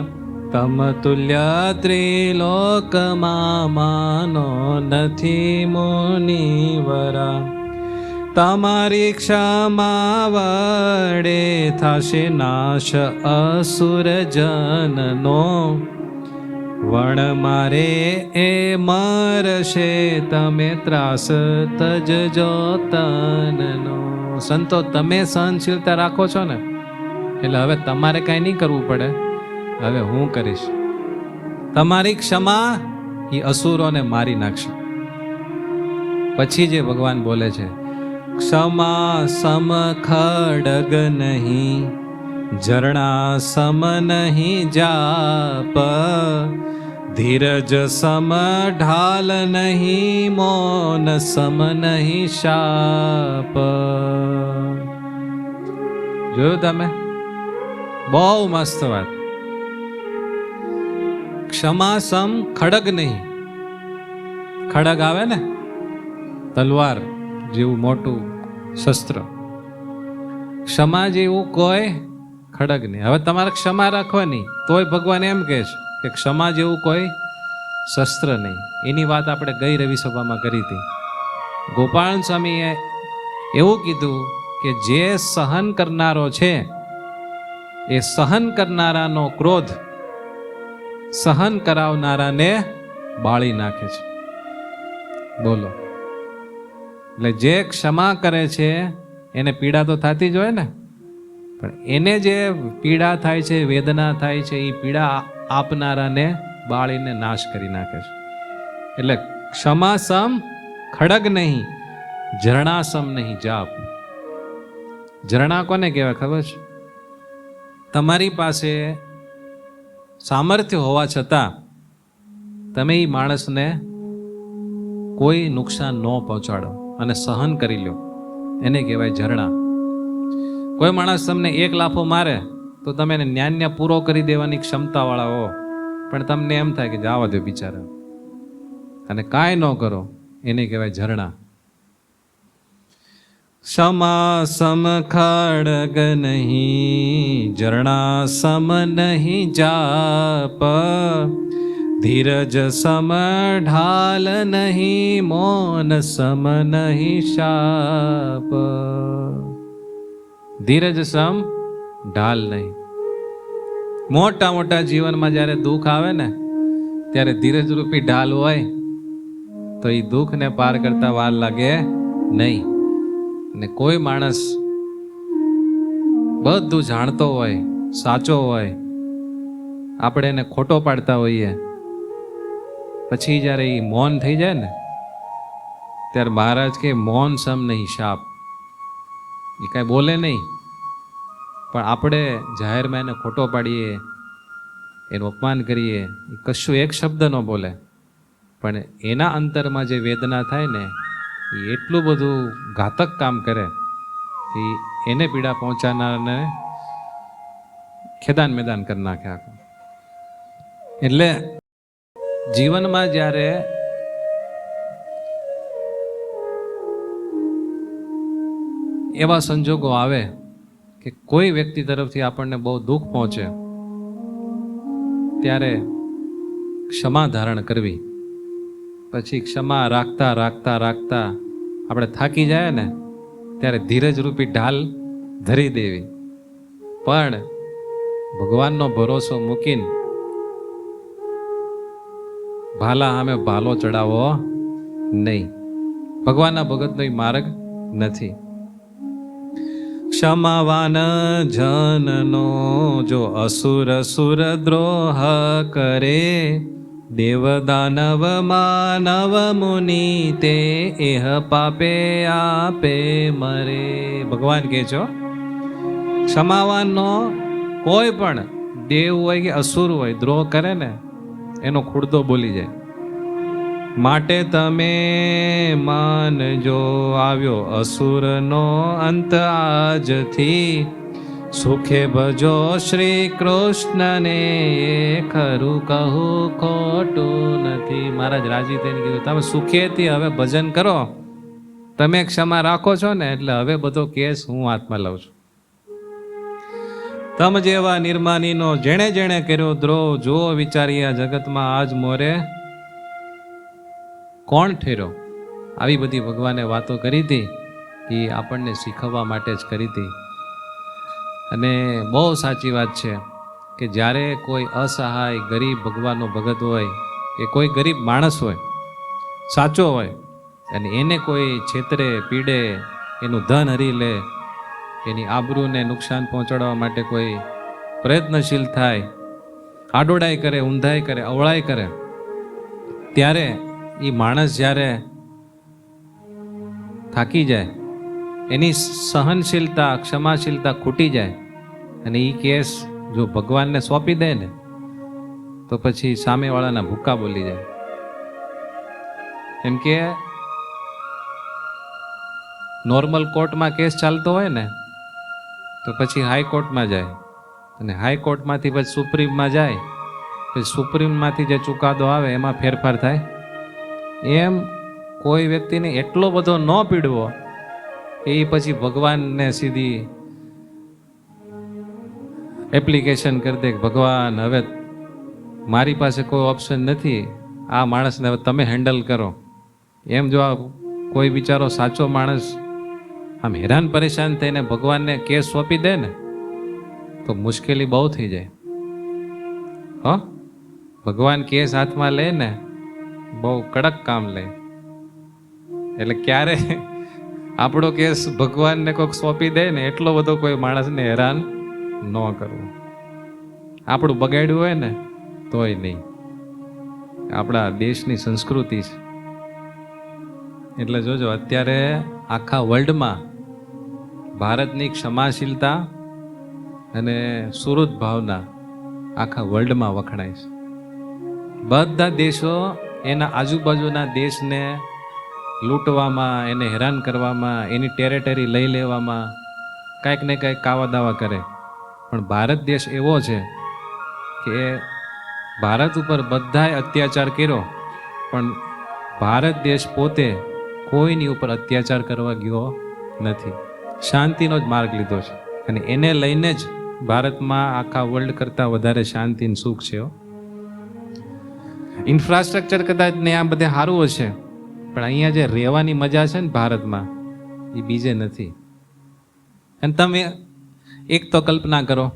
તમ તુલ્ય ત્રિલોકમાં માનો નથી મુનિવરા. તમારી ક્ષમા વડે થશે નાશ અસુર જનનો, વણ મારે એ મરશે તમે ત્રાસ તજજો તનનો. સંતો, તમે સહનશીલતા રાખો છો ને, એટલે હવે તમારે કાંઈ નહીં કરવું પડે, હવે હું કરીશ. તમારી ક્ષમા એ અસુરોને મારી નાખશે. પછી જે ભગવાન બોલે છે, ક્ષમા સમ ખડગ નહીં, ઝરણા સમ નહીં જાપ, ધીરજ સમ ઢાલ નહીં, મૌન સમ નહીં શાપ. જોયું તમે? બહુ મસ્ત વાત. ક્ષમા સમ ખડગ નહીં. ખડગ આવે ને, તલવાર જેવું મોટું શસ્ત્ર, ક્ષમા જેવું કોઈ ખડગ નહીં. હવે તમારે ક્ષમા રાખવાની, તોય ભગવાન એમ કહે છે કે ક્ષમા જેવું કોઈ શસ્ત્ર નહીં. એની વાત આપણે ગઈ રવિ સભામાં કરી હતી. ગોપાલ સ્વામીએ એવું કીધું કે જે સહન કરનારો છે એ સહન કરનારાનો ક્રોધ સહન કરાવનારાને બાળી નાખે છે. બોલો. એટલે જે ક્ષમા કરે છે એને પીડા તો થતી જ હોય ને, પણ એને જે પીડા થાય છે, વેદના થાય છે, એ પીડા આપનારાને બાળીને નાશ કરી નાખે છે. એટલે ક્ષમા સમ ખડગ નહીં, ઝરણા સમ નહીં જાપ. ઝરણા કોને કહેવાય ખબર છે? તમારી પાસે સામર્થ્ય હોવા છતાં તમે એ માણસને કોઈ નુકસાન ન પહોંચાડો અને સહન કરી લો, એને કહેવાય ઝરણા. કોઈ માણસ તમને એક લાફો મારે તો તમે એને ન્યાન્ય પૂરો કરી દેવાની ક્ષમતાવાળા હો, પણ તમને એમ થાય કે જવા દો બિચારા, અને કાંઈ ન કરો, એને કહેવાય ઝરણા. ક્ષમા સમ ખડગ નહીં, ઝરણા સમ નહીં જાપ, ધીરજ સમ ઢાલ નહીં, મૌન સમ નહીં શાપ. ધીરજ સમ ઢાલ નહીં. મોટા મોટા જીવનમાં જ્યારે દુઃખ આવે ને ત્યારે ધીરજ રૂપી ઢાલ હોય તો એ દુઃખને પાર કરતા વાર લાગે નહીં. ને કોઈ માણસ બધું જાણતો હોય, સાચો હોય, આપણે એને ખોટો પાડતા હોઈએ, પછી જ્યારે એ મૌન થઈ જાય ને ત્યારે મહારાજ કે મૌન સમ નહીં શાપ. એ કાંઈ બોલે નહીં, પણ આપણે જાહેરમાં એને ખોટો પાડીએ, એનું અપમાન કરીએ, એ કશું એક શબ્દ ન બોલે, પણ એના અંતરમાં જે વેદના થાય ને એ એટલું બધું ઘાતક કામ કરે કે એને પીડા પહોંચાડનારને ખેદાન મેદાન કરી નાખે આખું. એટલે જીવનમાં જ્યારે એવા સંજોગો આવે કે કોઈ વ્યક્તિ તરફથી આપણને બહુ દુઃખ પહોંચે ત્યારે ક્ષમા ધારણ કરવી, પછી ક્ષમા રાખતા રાખતા રાખતા આપણે થાકી જાય ને ત્યારે ધીરજ રૂપી ઢાલ ધરી દેવી, પણ ભગવાનનો ભરોસો મૂકીને ભાલા સામે ભાલો ચડાવો નહીં. ભગવાનના ભગતનો એ માર્ગ નથી. ક્ષમાવાન જનનો જો અસુર સુર દ્રોહ કરે, દેવ દાનવ માનવ મુનિ તે એહ પાપે આપે મરે. ભગવાન કહે છો ક્ષમાવાનનો કોઈ પણ દેવ હોય કે અસુર હોય દ્રોહ કરે ને એનો ખુડદો બોલી જાય. માટે તમે માનજો આવ્યો અસુરનો અંત આજથી, સુખે ભજો શ્રી કૃષ્ણને ખરું કહું ખોટું નથી. મહારાજ રાજી થઈને કીધું તમે સુખેથી હવે ભજન કરો, તમે ક્ષમા રાખો છો ને એટલે હવે બધો કેસ હું હાથમાં લઉં છું. તમ જેવા નિર્માનીનો જેણે જેણે કર્યો દ્રોહ, જો વિચારી આ જગતમાં આજ મોરે કોણ ઠેરો. આવી બધી ભગવાને વાતો કરી હતી કે આપણને શીખવવા માટે જ કરી હતી. અને બહુ સાચી વાત છે કે જ્યારે કોઈ અસહાય ગરીબ ભગવાનનો ભગત હોય કે કોઈ ગરીબ માણસ હોય, સાચો હોય, અને એને કોઈ છેતરે પીડે, એનું ધન હરી લે, એની આબરૂને નુકસાન પહોંચાડવા માટે કોઈ પ્રયત્નશીલ થાય, આડોડાઈ કરે, ઊંધાઈ કરે, અવળાઈ કરે, ત્યારે એ માણસ જ્યારે થાકી જાય, એની સહનશીલતા ક્ષમાશીલતા ખૂટી જાય અને એ કેસ જો ભગવાનને સોંપી દે ને તો પછી સામેવાળાના ભૂકા બોલી જાય. એમ કે નોર્મલ કોર્ટમાં કેસ ચાલતો હોય ને તો પછી હાઈકોર્ટમાં જાય, અને હાઈકોર્ટમાંથી પછી સુપ્રીમમાં જાય, પછી સુપ્રીમમાંથી જે ચુકાદો આવે એમાં ફેરફાર થાય. એમ કોઈ વ્યક્તિને એટલો બધો ન પીડવો એ પછી ભગવાનને સીધી એપ્લિકેશન કરી દે કે ભગવાન હવે મારી પાસે કોઈ ઓપ્શન નથી, આ માણસને હવે તમે હેન્ડલ કરો. એમ જો આ કોઈ બિચારો સાચો માણસ આમ હેરાન પરેશાન થઈને ભગવાનને કેસ સોંપી દે ને તો મુશ્કેલી બહુ થઈ જાય. હો, ભગવાન કેસ હાથમાં લે ને બહુ કડક કામ લે. એટલે ક્યારે આપણો કેસ ભગવાનને કોઈક સોંપી દે ને એટલો બધો કોઈ માણસને હેરાન ન કરવું. આપણું બગાડ્યું હોય ને તોય નહીં. આપણા દેશની સંસ્કૃતિ છે. એટલે જોજો અત્યારે આખા વર્લ્ડમાં ભારતની ક્ષમાશીલતા અને સુહૃદ ભાવના આખા વર્લ્ડમાં વખણાય છે. બધા દેશો એના આજુબાજુના દેશને લૂંટવામાં, એને હેરાન કરવામાં, એની ટેરેટરી લઈ લેવામાં કાંઈક ને કાંઈક કાવા દાવા કરે. પણ ભારત દેશ એવો છે કે ભારત ઉપર બધાએ અત્યાચાર કર્યો, પણ ભારત દેશ પોતે કોઈની ઉપર અત્યાચાર કરવા ગયો નથી. શાંતિનો જ માર્ગ લીધો છે અને એને લઈને જ ભારતમાં આખા વર્લ્ડ કરતાં વધારે શાંતિ અને સુખ છે. ઇન્ફ્રાસ્ટ્રક્ચર કદાચ ને આ બધે સારું હશે, પણ અહીંયા જે રહેવાની મજા છે ને ભારતમાં, એ બીજે નથી. અને તમે એક તો કલ્પના કરો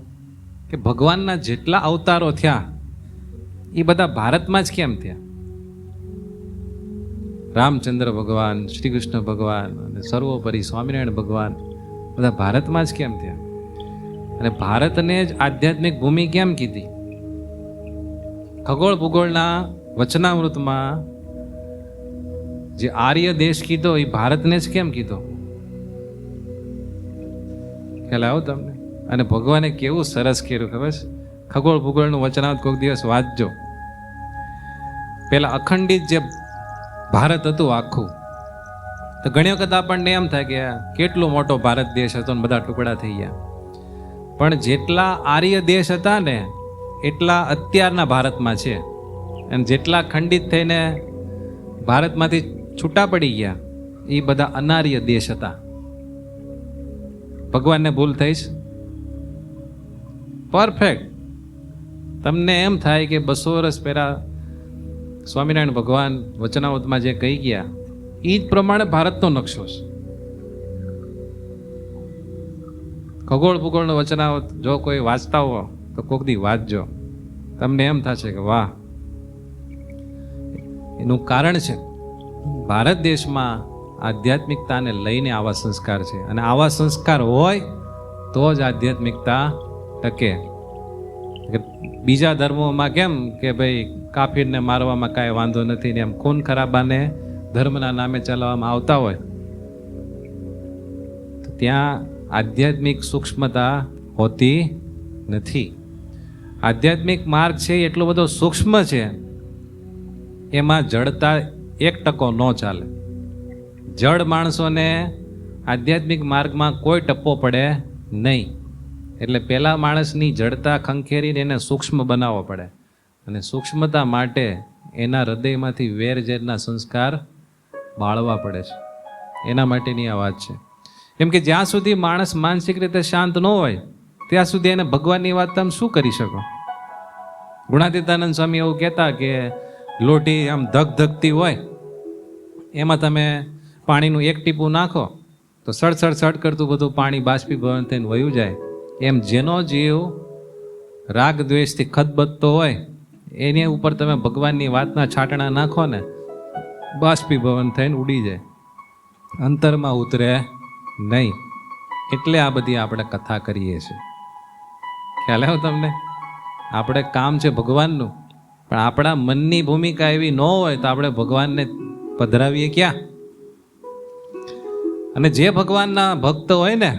કે ભગવાનના જેટલા અવતારો થયા એ બધા ભારતમાં જ કેમ થયા? રામચંદ્ર ભગવાન, શ્રી કૃષ્ણ ભગવાન અને સર્વોપરી સ્વામિનારાયણ ભગવાન બધા ભારતમાં જ કેમ થયા? અને ભારતને જ આધ્યાત્મિક ભૂમિ કેમ કીધી? ખગોળ ભૂગોળના વચનામૃતમાં જે આર્ય દેશ કીધો એ ભારતને જ કેમ કીધો? ખ્યાલ આવ્યો તમને? અને ભગવાને કેવું સરસ કર્યું ખબર છે? ખગોળ ભૂગોળનું વચનામૃત કોઈક દિવસ વાંચજો. પેલા અખંડિત જે ભારત હતું આખું, તો ઘણી વખત આપણને એમ થાય કે કેટલો મોટો ભારત દેશ હતો ને બધા ટુકડા થઈ ગયા. પણ જેટલા આર્ય દેશ હતા ને એટલા અત્યારના ભારતમાં છે, અને જેટલા ખંડિત થઈને ભારતમાંથી છૂટા પડી ગયા એ બધા અનાર્ય દેશ હતા. ભગવાનને ભૂલ થઈ છે? પરફેક્ટ. તમને એમ થાય કે 200 વર્ષ પહેલા સ્વામિનારાયણ ભગવાન વચનામૃતમાં જે કહી ગયા એ જ પ્રમાણે ભારતનો નકશો છે. ખગોળ ભૂગોળનો વચનામૃત જો કોઈ વાંચતા હો તો કોક દી વાંચજો, તમને એમ થશે કે વાહ. એનું કારણ છે ભારત દેશમાં આધ્યાત્મિકતાને લઈને આવા સંસ્કાર છે, અને આવા સંસ્કાર હોય તો જ આધ્યાત્મિકતા ટકે. બીજા ધર્મોમાં કેમ કે ભાઈ કાફીરને મારવામાં કાંઈ વાંધો નથી ને એમ ખૂન ખરાબાને ધર્મના નામે ચલાવવામાં આવતા હોય, તો ત્યાં આધ્યાત્મિક સૂક્ષ્મતા હોતી નથી. આધ્યાત્મિક માર્ગ છે એટલો બધો સૂક્ષ્મ છે, એમાં જડતા 1% ન ચાલે. જડ માણસોને આધ્યાત્મિક માર્ગમાં કોઈ ટપ્પો પડે નહીં. એટલે પહેલા માણસની જડતા ખંખેરીને એને સૂક્ષ્મ બનાવવો પડે, અને સૂક્ષ્મતા માટે એના હૃદયમાંથી વેરઝેરના સંસ્કાર બાળવા પડે છે. એના માટેની આ વાત છે. કેમ કે જ્યાં સુધી માણસ માનસિક રીતે શાંત ન હોય ત્યાં સુધી એને ભગવાનની વાત તમે શું કરી શકો? ગુણાતીતાનંદ સ્વામી એવું કહેતા કે લોટી આમ ધગધગતી હોય, એમાં તમે પાણીનું એક ટીપું નાખો તો સડ કરતું બધું પાણી બાષ્પીભવન થઈને વયું જાય. એમ જેનો જીવ રાગ દ્વેષથી ખદબદતો હોય એની ઉપર તમે ભગવાનની વાતના છાંટણા નાખો ને, બાષ્પીભવન થઈને ઉડી જાય, અંતરમાં ઉતરે નહીં. એટલે આ બધી આપણે કથા કરીએ છીએ. ખ્યાલ આવ્યો તમને? આપણે કામ છે ભગવાનનું, પણ આપણા મનની ભૂમિકા એવી ન હોય તો આપણે ભગવાનને પધરાવીએ ક્યાં? અને જે ભગવાનના ભક્ત હોય ને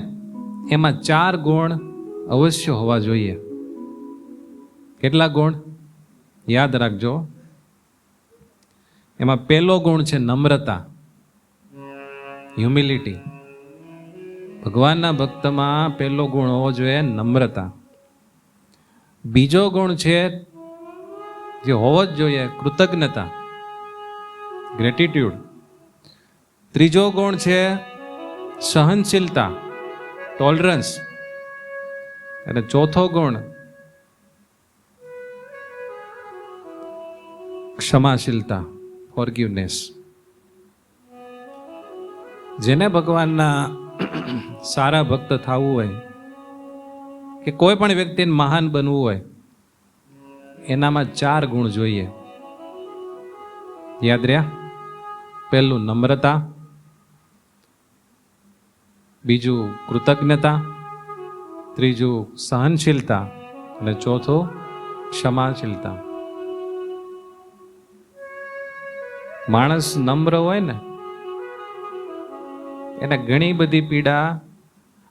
એમાં 4 ગુણ અવશ્ય હોવા જોઈએ. કેટલા ગુણ? યાદ રાખજો. એમાં પહેલો ગુણ છે નમ્રતા, હ્યુમિલિટી. ભગવાનના ભક્તમાં પહેલો ગુણ હોવો જોઈએ નમ્રતા. બીજો ગુણ છે જે હોવો જ જોઈએ કૃતજ્ઞતા, ગ્રેટિટ્યુડ. ત્રીજો ગુણ છે સહનશીલતા, ટોલરન્સ. અને ચોથો ગુણ ક્ષમાશીલતા, ફોરગિવનેસ. જેને ભગવાનના સારા ભક્ત થવું હોય કે કોઈ પણ વ્યક્તિને મહાન બનવું હોય, એનામાં 4 ગુણ જોઈએ. યાદ રહ્યા? પહેલું નમ્રતા, બીજું કૃતજ્ઞતા, ત્રીજું સહનશીલતા અને ચોથું ક્ષમાશીલતા. માણસ નમ્ર હોય ને એને ઘણી બધી પીડા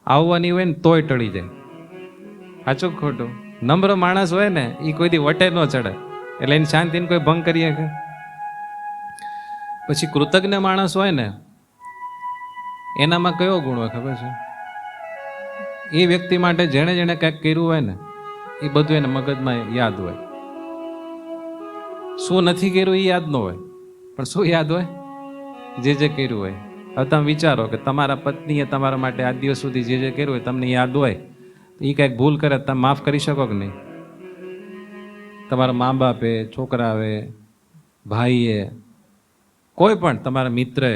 આવવાની હોય ને તોય ટળી જાય. સાચું ખોટું? નમ્ર માણસ હોય ને એ કોઈ દી વટે ન ચડે, એટલે એની શાંતિને કોઈ ભંગ કરીએ કે. પછી કૃતજ્ઞ માણસ હોય ને એનામાં કયો ગુણ હોય ખબર છે? એ વ્યક્તિ માટે જેણે જેણે કંઈક કર્યું હોય ને એ બધું એને મગજમાં યાદ હોય. શું નથી કર્યું એ યાદ ન હોય, પણ શું યાદ હોય? જે જે કર્યું હોય. હવે તમે વિચારો કે તમારા પત્નીએ તમારા માટે આજ દિવસ સુધી જે જે કર્યું હોય તમને યાદ હોય, એ કંઈક ભૂલ કરે તમે માફ કરી શકો કે નહીં? તમારા મા બાપે, છોકરાએ, ભાઈએ, કોઈ પણ તમારા મિત્રએ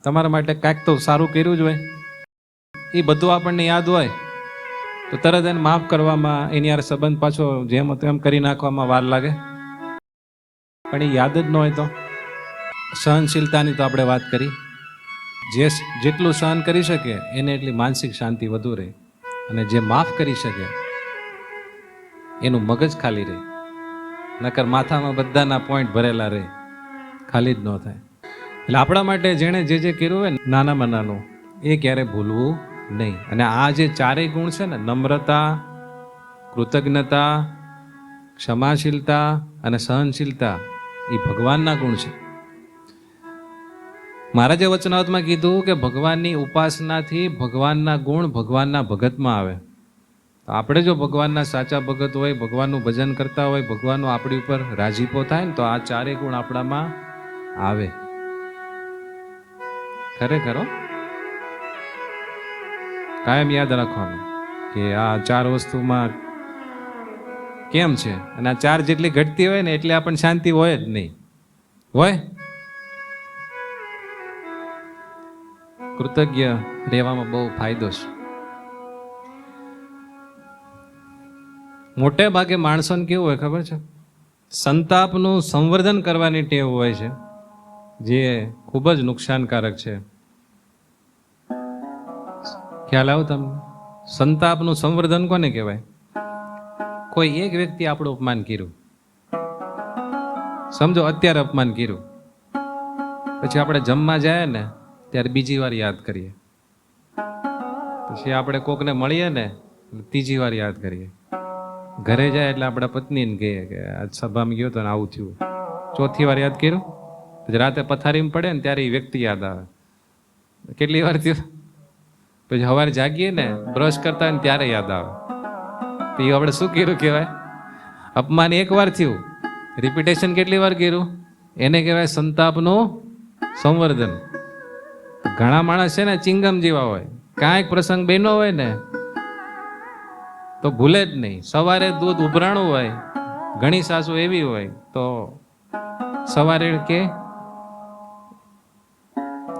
તમારા માટે કાંઈક તો સારું કર્યું જ હોય. એ બધું આપણને યાદ હોય તો તરત એને માફ કરવામાં, એની યાર સંબંધ પાછો જેમ હતો એમ કરી નાખવામાં વાર લાગે. પણ એ યાદ જ ન હોય તો. સહનશીલતાની તો આપણે વાત કરી. જેટલું સહન કરી શકે એને એટલી માનસિક શાંતિ વધુ રહે, અને જે માફ કરી શકે એનું મગજ ખાલી રહે. નકર માથામાં બધાના પોઈન્ટ ભરેલા રહે, ખાલી જ ન થાય. એટલે આપણા માટે જેણે જે જે કર્યું હોય ને નાનામાં નાનું એ ક્યારે ભૂલવું નહીં. અને આ જે ચારેય ગુણ છે ને, નમ્રતા, કૃતજ્ઞતા, ક્ષમાશીલતા અને સહનશીલતા, એ ભગવાનના ગુણ છે. મહારાજે વચનાવતમાં કીધું કે ભગવાનની ઉપાસનાથી ભગવાનના ગુણ ભગવાનના ભગતમાં આવે. તો આપણે જો ભગવાનના સાચા ભગત હોય, ભગવાનનું ભજન કરતા હોય, ભગવાનનો આપણી ઉપર રાજીપો થાય ને તો આ ચારેય ગુણ આપણામાં આવે. ખરેખર કાયમ યાદ રાખવાનું કે આ ચાર વસ્તુમાં કેમ છે, અને આ ચાર જેટલી ઘટતી હોય ને એટલે આપણને શાંતિ હોય જ નહીં. હોય કૃતજ્ઞ રહેવામાં બહુ ફાયદો છે. મોટે ભાગે માણસોને કેવું હોય ખબર છે? સંતાપનું સંવર્ધન કરવાની ટેવ હોય છે, જે ખૂબ જ નુકસાનકારક છે. ખ્યાલ આવો તમને? સંતાપનું સંવર્ધન કોને કહેવાય? કોઈ એક વ્યક્તિ આપણું અપમાન કર્યું, સમજો અત્યારે અપમાન કર્યું, પછી આપણે જમવા જાય ને ત્યારે બીજી વાર યાદ કરીએ, પછી આપણે કોકને મળીએ ને ત્રીજી વાર યાદ કરીએ, ઘરે જાય એટલે આપણા પત્નીને કહીએ કે આજ સભામાં ગયો તો ને આવું થયું, ચોથી વાર યાદ કર્યું, પછી રાતે પથારીમાં પડે ને ત્યારે એ વ્યક્તિ યાદ આવે. કેટલી વાર થયું? પછી સવારે જાગીએ ને બ્રશ કરતા ને ત્યારે યાદ આવે. તો એ આપણે શું કર્યું કહેવાય? અપમાન એક વાર થયું, રિપીટેશન કેટલી વાર કર્યું એને કહેવાય સંતાપનું સંવર્ધન. ઘણા માણસ છે ને ચિંગમ જેવા હોય, કાંઈક પ્રસંગ બન્યો હોય ને તો ભૂલે જ નહીં. સવારે દૂધ ઉભરાણું હોય, ઘણી સાસુ એવી હોય તો સવારે કે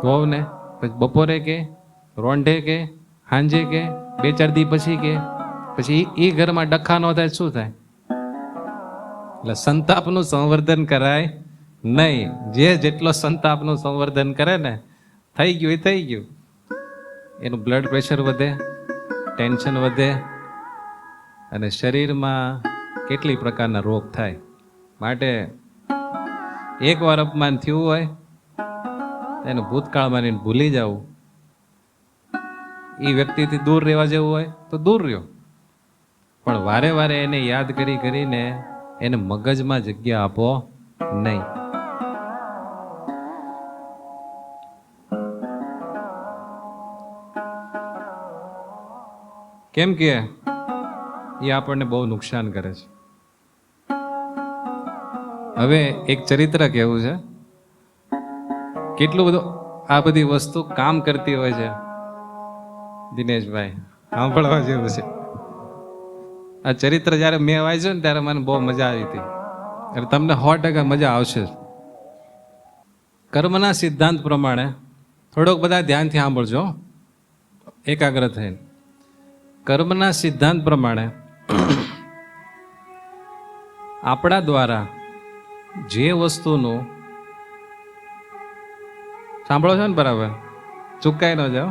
વહુને, પછી બપોરે કે, રોંઢે કે, સાંજે કે, 2-4 દી પછી કે, પછી એ ઘરમાં ડખા ન થાય શું થાય? એટલે સંતાપનું સંવર્ધન કરાય નહીં. જે જેટલો સંતાપનું સંવર્ધન કરે ને થઈ ગયું એ થઈ ગયું. એનું બ્લડ પ્રેશર વધે, ટેન્શન વધે, અને શરીરમાં કેટલી પ્રકારના રોગ થાય. માટે એકવાર અપમાન થયું હોય એનું ભૂતકાળમાં એને ભૂલી જવું. એ વ્યક્તિથી દૂર રહેવા જેવું હોય તો દૂર રહ્યો, પણ વારે વારે એને યાદ કરીને એને મગજમાં જગ્યા આપો નહીં. કેમ કે એ આપણને બહુ નુકસાન કરે છે. હવે એક ચરિત્ર કેવું છે, કેટલું બધું આ બધી વસ્તુ કામ કરતી હોય છે. દિનેશભાઈ સાંભળવા જેવું છે. આ ચરિત્ર જ્યારે મેં વાંચ્યું ને ત્યારે મને બહુ મજા આવી હતી, એટલે તમને 100% મજા આવશે. કર્મના સિદ્ધાંત પ્રમાણે થોડોક બધા ધ્યાનથી સાંભળજો, એકાગ્ર થઈને. કર્મના સિદ્ધાંત પ્રમાણે આપણા દ્વારા જે વસ્તુનું, સાંભળો છો ને બરાબર, ચૂકાઈ ન જાઓ.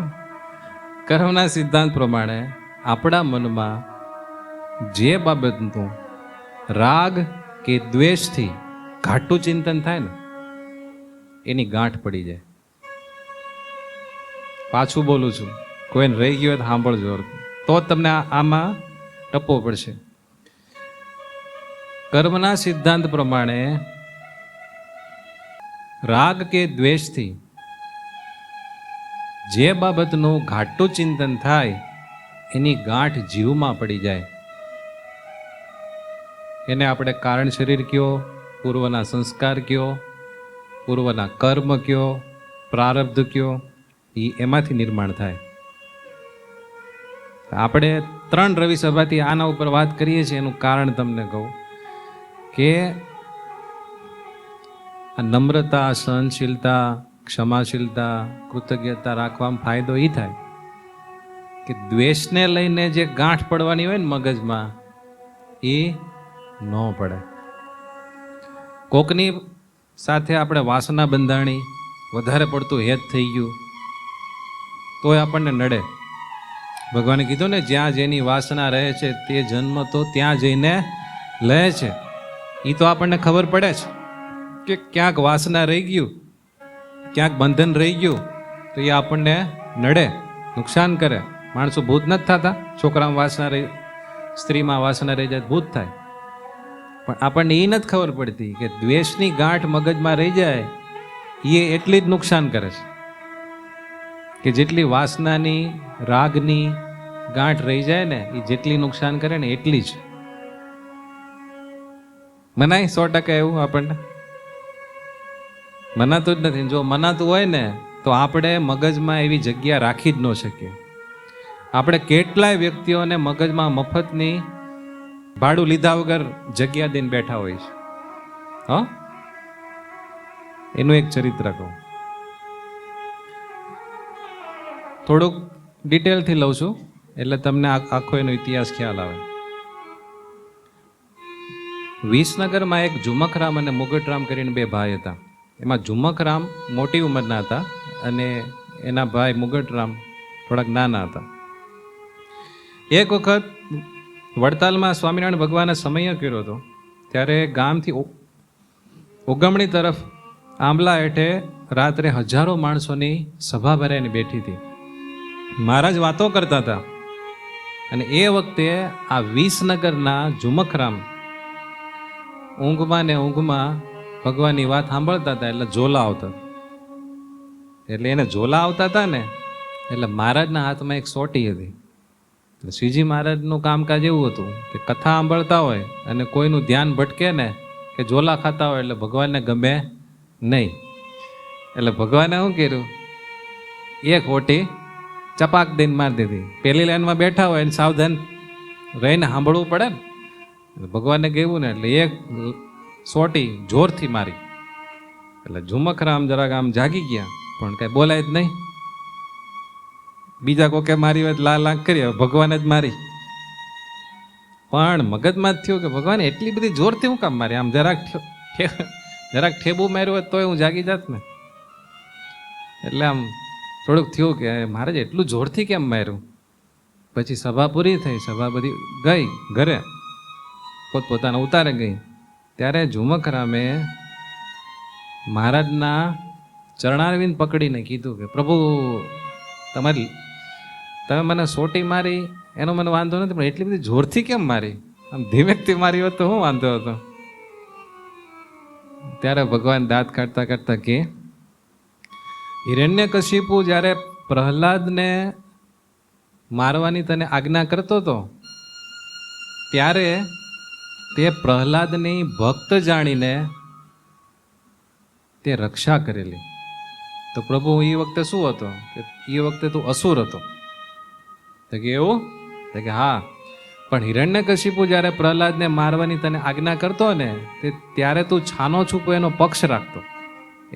કર્મના સિદ્ધાંત પ્રમાણે આપણા મનમાં જે બાબતનું રાગ કે દ્વેષથી ઘાટું ચિંતન થાય ને એની ગાંઠ પડી જાય. પાછું બોલું છું, કોઈને રહી ગયો હોય તો સાંભળજો, તો તમને આમાં ટપવો પડશે. કર્મના સિદ્ધાંત પ્રમાણે રાગ કે દ્વેષથી જે બાબતનું ઘાટું ચિંતન થાય એની ગાંઠ જીવમાં પડી જાય. એને આપણે કારણ શરીર કયો, પૂર્વના સંસ્કાર કયો, પૂર્વના કર્મ કયો, પ્રારબ્ધ કયો, એમાંથી નિર્માણ થાય. આપણે 3 રવિ સભાથી આના ઉપર વાત કરીએ છીએ. એનું કારણ તમને કહું કે આ નમ્રતા, સહનશીલતા, ક્ષમાશીલતા, કૃતજ્ઞતા રાખવામાં ફાયદો એ થાય કે દ્વેષને લઈને જે ગાંઠ પડવાની હોય ને મગજમાં એ ન પડે. કોકની સાથે આપણે વાસના બંધાણી, વધારે પડતું હેત થઈ ગયું તોય આપણને નડે. ભગવાને કીધું ને, જ્યાં જેની વાસના રહે છે તે જન્મ તો ત્યાં જઈને લે છે. એ તો આપણને ખબર પડે છે કે ક્યાંક વાસના રહી ગયું, ક્યાંક બંધન રહી ગયું તો એ આપણને નડે, નુકસાન કરે. માણસો ભૂત નથી થતા? છોકરામાં વાસના રહી, સ્ત્રીમાં વાસના રહી જાય ભૂત થાય. પણ આપણને એ નથી ખબર પડતી કે દ્વેષની ગાંઠ મગજમાં રહી જાય એ એટલી જ નુકસાન કરે છે કે જેટલી વાસનાની, રાગની ગાંઠ રહી જાય ને એ જેટલી નુકસાન કરે ને એટલી જ. મનાય 100% એવું આપણને મનાતું જ નથી. જો મનાતું હોય ને તો આપણે મગજમાં એવી જગ્યા રાખી જ ન શકીએ. આપણે કેટલાય વ્યક્તિઓને મગજમાં મફતની ભાડું લીધા વગર જગ્યા દઈને બેઠા હોય છે. હા, એનું એક ચરિત્ર કહું, થોડુંક ડિટેલથી લઉં છું એટલે તમને આખો એનો ઇતિહાસ ખ્યાલ આવે. વિસનગરમાં એક ઝુમખરામ અને મુગટરામ કરીને 2 ભાઈ હતા. એમાં ઝુમખરામ મોટી ઉંમરના હતા અને એના ભાઈ મુગટરામ થોડાક નાના હતા. એક વખત વડતાલમાં સ્વામિનારાયણ ભગવાને સમય કર્યો હતો ત્યારે ગામથી ઉગમણી તરફ આંબલા હેઠે રાત્રે હજારો માણસોની સભા ભરાઈને બેઠી હતી. મહારાજ વાતો કરતા હતા અને એ વખતે આ વિસનગરના ઝુમખરામ ઊંઘમાં ને ઊંઘમાં ભગવાનની વાત સાંભળતા હતા એટલે ઝોલા આવતા. એટલે એને ઝોલા આવતા હતા ને એટલે મહારાજના હાથમાં એક સોટી હતી. શ્રીજી મહારાજનું કામકાજ એવું હતું કે કથા સાંભળતા હોય અને કોઈનું ધ્યાન ભટકે ને કે ઝોલા ખાતા હોય એટલે ભગવાનને ગમે નહીં. એટલે ભગવાને શું કર્યું, એક હોટી ચપાક દઈને મારી દીધી. પેલી લાઈનમાં બેઠા હોય ને સાવધાન રહીને સાંભળવું પડે ને. ભગવાનને કહેવું ને એટલે એક સોટી જોરથી મારી. એટલે ઝુમખરામ જરાક આમ જાગી ગયા પણ કઈ બોલાય જ નહીં. બીજા કોકે મારી હોય લાખ કરી, ભગવાને જ મારી. પણ મગજમાં જ થયું કે ભગવાન એટલી બધી જોરથી હું કામ મારી? આમ જરાક ઠેબું માર્યું હોત તોય હું જાગી જાત ને. એટલે આમ થોડુંક થયું કે મારે એટલું જોરથી કેમ માર્યું. પછી સભા પૂરી થઈ, સભા બધી ગઈ ઘરે, પોતપોતાના ઉતારે ગઈ. ત્યારે ઝુમખરામે મહારાજના ચરણારવિંદ પકડીને કીધું કે પ્રભુ તમે મને સોટી મારી એનો મને વાંધો નથી, પણ એટલી બધી જોરથી કેમ મારી? આમ ધીમેકથી મારી હોત તો શું વાંધો હતો? ત્યારે ભગવાન દાંત કાઢતા કાઢતા કે હિરણ્યકશિપુ જ્યારે પ્રહલાદને મારવાની તને આજ્ઞા કરતો હતો ત્યારે તે પ્રહલાદની ભક્ત જાણીને તે રક્ષા કરેલી. તો પ્રભુ એ વખતે શું હતો કે એ વખતે તું અસુર હતો? તો કે એવું? તો કે હા, પણ હિરણ્યકશિપુ જ્યારે પ્રહલાદને મારવાની તને આજ્ઞા કરતો ને ત્યારે તું છાનો છૂપો એનો પક્ષ રાખતો,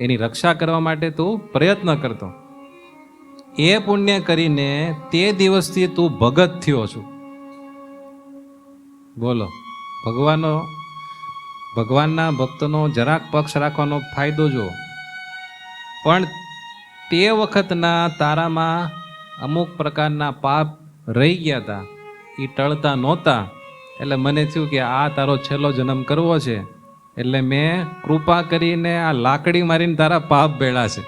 એની રક્ષા કરવા માટે તું પ્રયત્ન કરતો. એ પુણ્ય કરીને તે દિવસથી તું ભગત થયો છું. બોલો, ભગવાનના ભક્તનો જરાક પક્ષ રાખવાનો ફાયદો જો. પણ તે વખતના તારામાં અમુક પ્રકારના પાપ રહી ગયા હતા, એ ટળતા નહોતા. એટલે મને થયું કે આ તારો છેલ્લો જન્મ કરવો છે, એટલે મેં કૃપા કરીને આ લાકડી મારીને તારા પાપ ભેળા છે.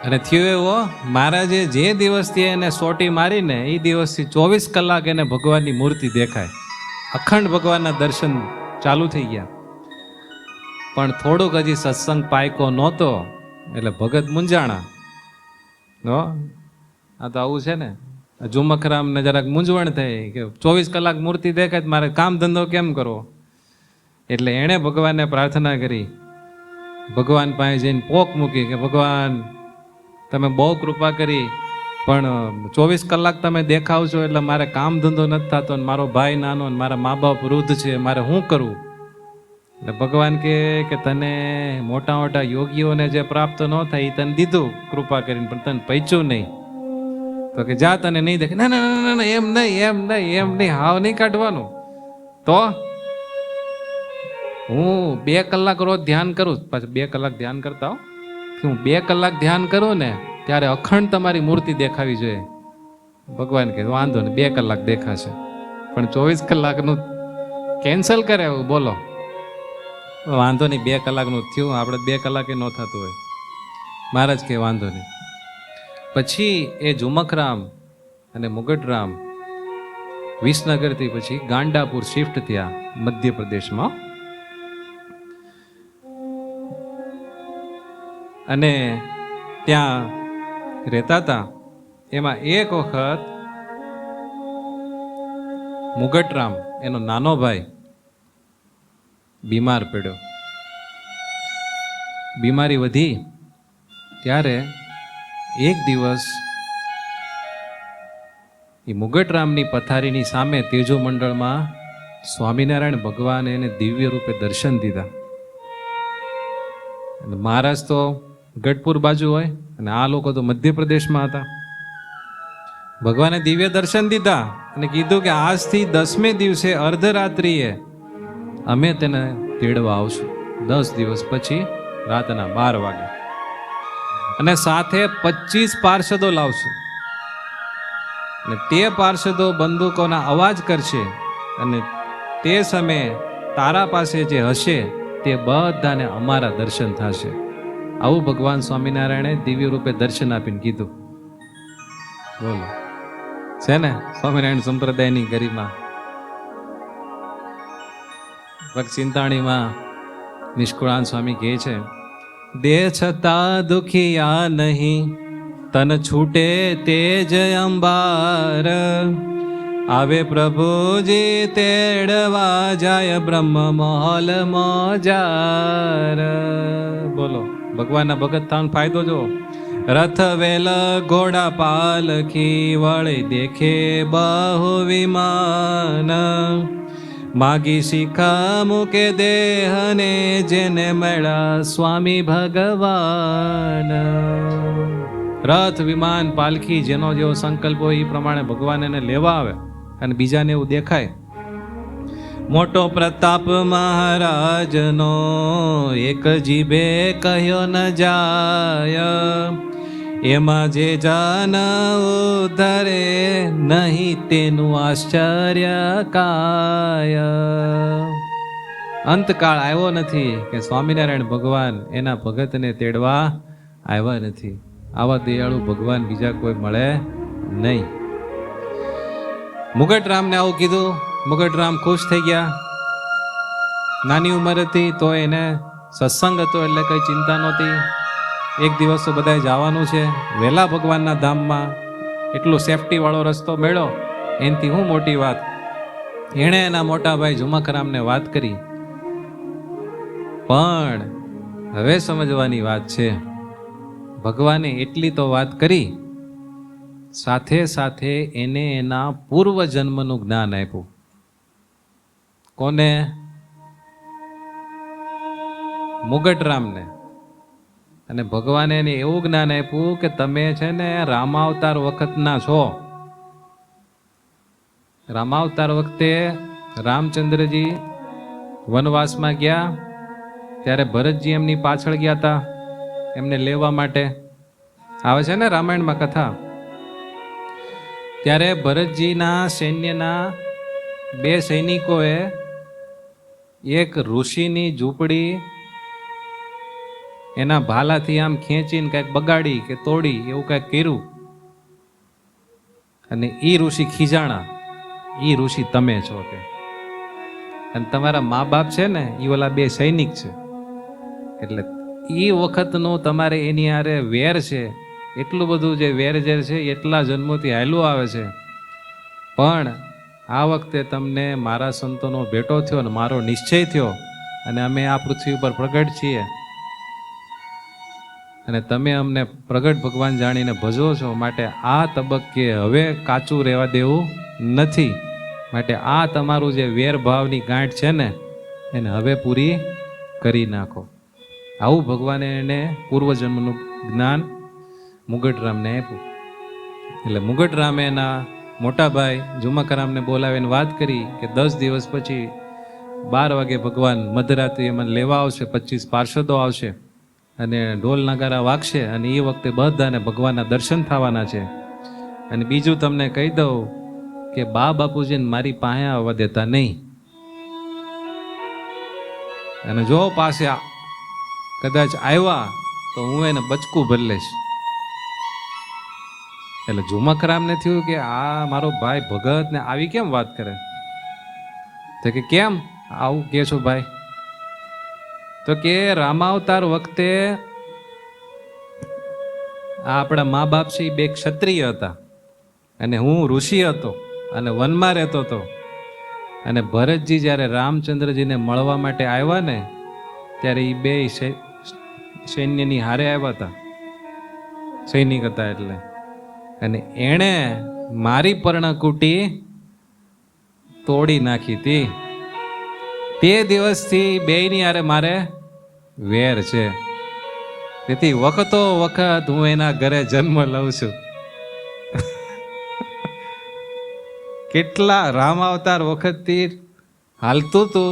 અને થયું એવો, મહારાજે જે દિવસથી એને સોટી મારીને એ દિવસથી 24 કલાક એને ભગવાનની મૂર્તિ દેખાય, અખંડ ભગવાનના દર્શન ચાલુ થઈ ગયા. પણ થોડુંક હજી સત્સંગ પાયકો નહોતો એટલે ભગત મૂંઝાણા. આ તો આવું છે ને, ઝુમખરામને જરાક મૂંઝવણ થઈ કે 24 કલાક મૂર્તિ દેખાય, મારે કામ ધંધો કેમ કરવો? એટલે એણે ભગવાનને પ્રાર્થના કરી, ભગવાન પાસે જઈને પોક મૂકી કે ભગવાન તમે બહુ કૃપા કરી, પણ 24 કલાક તમે દેખાવ છો એટલે મારે કામ ધંધો નથી થતો, ને મારો ભાઈ નાનો, ને મારા મા બાપ વૃદ્ધ છે, મારે શું કરવું? એટલે ભગવાન કે તને મોટા મોટા યોગીઓને જે પ્રાપ્ત ન થાય એ તને દીધું કૃપા કરીને, પણ તને પૈચ્યું નહીં. તો કે જા, તને નહીં દેખે. ના ના ના ના, એમ નહીં, હાવ નહીં કાઢવાનું. તો હું 2 કલાક રોજ ધ્યાન કરું, પાછું 2 કલાક ધ્યાન કરતા હો, હું 2 કલાક ધ્યાન કરું ને ત્યારે અખંડ તમારી મૂર્તિ દેખાવી જોઈએ. ભગવાન કે વાંધો ને 2 કલાક દેખાશે, પણ 24 કલાકનું કેન્સલ કરે એવું બોલો. વાંધો નહીં, 2 કલાકનું થયું, આપણે 2 કલાકે ન થતું હોય. મહારાજ કે વાંધો નહીં. પછી એ ઝુમખરામ અને મુગટરામ વિસનગરથી પછી ગાંડાપુર શિફ્ટ થયા, મધ્યપ્રદેશમાં. અને ત્યાં રહેતા હતા. એમાં એક વખત મુગટરામ એનો નાનો ભાઈ બીમાર પડ્યો. બીમારી વધી ત્યારે એક દિવસ એ મુગટરામની પથારીની સામે તેજો મંડળમાં સ્વામિનારાયણ ભગવાને એને દિવ્ય રૂપે દર્શન દીધા. અને મહારાજ તો ગઢપુર બાજુ હોય અને આ લોકો તો મધ્યપ્રદેશમાં હતા. ભગવાને દિવ્ય દર્શન દીધા અને કીધું કે આજથી 10મે દિવસે અર્ધરાત્રિએ અમે તેને તેડવા આવશું. 10 દિવસ પછી રાતના 12 વાગે, અને સાથે 25 પાર્ષદો લાવશું. અને તે પાર્ષદો બંદૂકોના અવાજ કરશે, અને તે સમયે તારા પાસે જે હશે તે બધાને અમારા દર્શન થશે. આવું ભગવાન સ્વામિનારાયણે દિવ્ય રૂપે દર્શન આપીને કીધું. બોલો, છે ને સ્વામિનારાયણ સંપ્રદાયની ગરિમા. ભક્ત ચિંતાણીમાં નિષ્કુળાન સ્વામી કહે છે, દેહ છતાં દુખિયા નહીં, તન છૂટે તેજ અંબાર, આવે પ્રભુજી તેડવા જાય બ્રહ્મ મહોલ મોજાર. બોલો, ભગવાનના ભગત થાન ફાયદો જો. રથ વેલ ઘોડા પાલખી વળી દેખે બહુ વિમાન, માગી શિખા મૂકે દેહને જેને મળ્યા સ્વામી ભગવાન. રથ વિમાન પાલખી જેનો જેવો સંકલ્પ હોય એ પ્રમાણે ભગવાન એને લેવા આવે અને બીજાને એવું દેખાય. મોટો પ્રતાપ મહારાજનો એક જીભે કહ્યો ન જાય, એમાં જે જાન ઉધરે નહીં તેનું આશ્ચર્ય કાય. અંતકાળ આવ્યો નથી કે સ્વામિનારાયણ ભગવાન એના ભગતને તેડવા આવ્યા નથી. આવા દયાળુ ભગવાન બીજા કોઈ મળે નહીં. મુગટરામને આવું કીધું, મુગટરામ ખુશ થઈ ગયા. નાની ઉંમર હતી તો એને સત્સંગ હતો એટલે કઈ ચિંતા નહોતી. એક દિવસ તો બધાએ જવાનું છે વહેલા ભગવાનના ધામમાં, એટલો સેફટી વાળો રસ્તો મળ્યો, એનાથી હું મોટી વાત. એણે એના મોટા ભાઈ ઝુમખરામને વાત કરી. પણ હવે સમજવાની વાત છે, ભગવાને એટલી તો વાત કરી, સાથે સાથે એને એના પૂર્વ જન્મનું જ્ઞાન આપ્યું. કોને? મુગટરામને. અને ભગવાને એને એવું જ્ઞાન આપ્યું કે તમે છે ને રામાવતાર વખતના છો. રામાવતાર વખતે રામચંદ્રજી વનવાસમાં ગયા ત્યારે ભરતજી એમની પાછળ ગયા હતા એમને લેવા માટે. આવે છે ને રામાયણમાં કથા. ત્યારે ભરતજીના સૈન્યના 2 સૈનિકોએ એક ઋષિની ઝૂંપડી એના ભાલાથી આમ ખેંચીને કંઈક બગાડી કે તોડી એવું કંઈક કર્યું, અને એ ઋષિ ખીજાણા, એ ઋષિ તમે છો કે, અને તમારા મા બાપ છે ને એ ઓલા બે સૈનિક છે, એટલે એ વખતનું તમારે એની હારે વેર છે, એટલું બધું જે વેર ઝેર છે એટલા જન્મોથી હાલ્યું આવે છે, પણ આ વખતે તમને મારા સંતોનો ભેટો થયો ને મારો નિશ્ચય થયો, અને અમે આ પૃથ્વી ઉપર પ્રગટ છીએ, અને તમે અમને પ્રગટ ભગવાન જાણીને ભજો છો, માટે આ તબક્કે હવે કાચું રહેવા દેવું નથી, માટે આ તમારું જે વેરભાવની ગાંઠ છે ને એને હવે પૂરી કરી નાખો. આવું ભગવાને એને પૂર્વજન્મનું જ્ઞાન મુગટરામને આપ્યું. એટલે મુગટરામે એના મોટા ભાઈ ઝુમકરામને બોલાવીને વાત કરી કે 10 દિવસ પછી 12 વાગે ભગવાન મધરાત્રિએ મને લેવા આવશે, 25 પાર્ષદો આવશે અને ઢોલ નગારા વાગશે, અને એ વખતે બધાને ભગવાનના દર્શન થવાના છે. અને બીજું તમને કહી દઉં કે બા બાપુજીને મારી પાસે આવવા દેતા નહીં, અને જો પાસે કદાચ આવ્યા તો હું એને બચકું ભરી લઈશ. એટલે ઝુમકરામને થયું કે આ મારો ભાઈ ભગત ને આવી કેમ વાત કરે, તો કે કેમ આવું કે છો ભાઈ, તો કે રામાવતાર વખતે આ આપણા મા બાપ છે એ બે ક્ષત્રિય હતા, અને હું ઋષિ હતો અને વનમાં રહેતો હતો, અને ભરતજી જ્યારે રામચંદ્રજીને મળવા માટે આવ્યા ને ત્યારે એ બે સૈન્યની હારે આવ્યા હતા, સૈનિક હતા એટલે, અને એણે મારી પર્ણકુટી તોડી નાખી હતી. તે દિવસથી બેયની હારે મારે વેર છે, તેથી વખતો વખત હું એના ઘરે જન્મ લઉં છું. કેટલા રામ અવતાર વખતથી હાલતું હતું,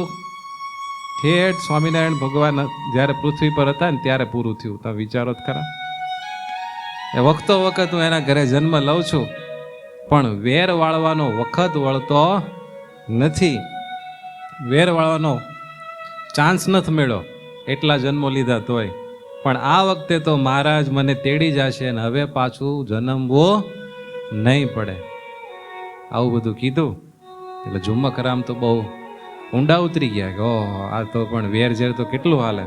ઠેઠ સ્વામિનારાયણ ભગવાન જ્યારે પૃથ્વી પર હતા ને ત્યારે પૂરું થયું. તમે વિચારો જ ખરા, એ વખતો વખત હું એના ઘરે જન્મ લઉં છું, પણ વેર વાળવાનો વખત વળતો નથી, વેર વાળવાનો ચાન્સ નથી મળ્યો, એટલા જન્મો લીધા તોય. પણ આ વખતે તો મહારાજ મને તેડી જશે અને હવે પાછું જન્મવો નહીં પડે. આવું બધું કીધું એટલે ઝુમકરામ તો બહુ ઊંડા ઉતરી ગયા કે ઓહ આ તો પણ વેર ઝેર તો કેટલું હાલે.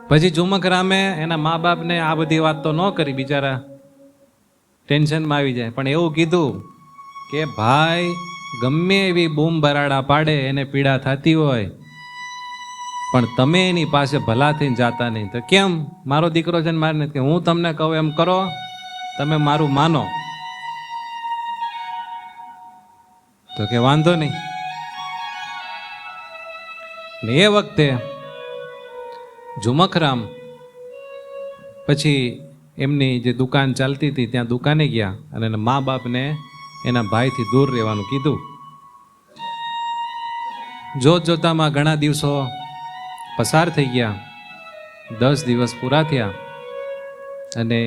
પછી ઝુમકરામે એના મા બાપને આ બધી વાત તો ન કરી, બિચારા ટેન્શનમાં આવી જાય, પણ એવું કીધું કે ભાઈ ગમે એવી બૂમ બરાડા પાડે એને પીડા થતી હોય, પણ તમે એની પાસે ભલા થઈને જાતા નહીં. તો કેમ મારો દીકરો છે ને મારે નથી, કે હું તમને કહું એમ કરો, તમે મારું માનો. તો કે વાંધો નહીં. ને એ વખતે ઝુમકરામ પછી એમની જે દુકાન ચાલતી હતી ત્યાં દુકાને ગયા અને એના મા બાપને એના ભાઈથી દૂર રહેવાનું કીધું. જોત જોતામાં ઘણા દિવસો પસાર થઈ ગયા, 10 દિવસ પૂરા થયા, અને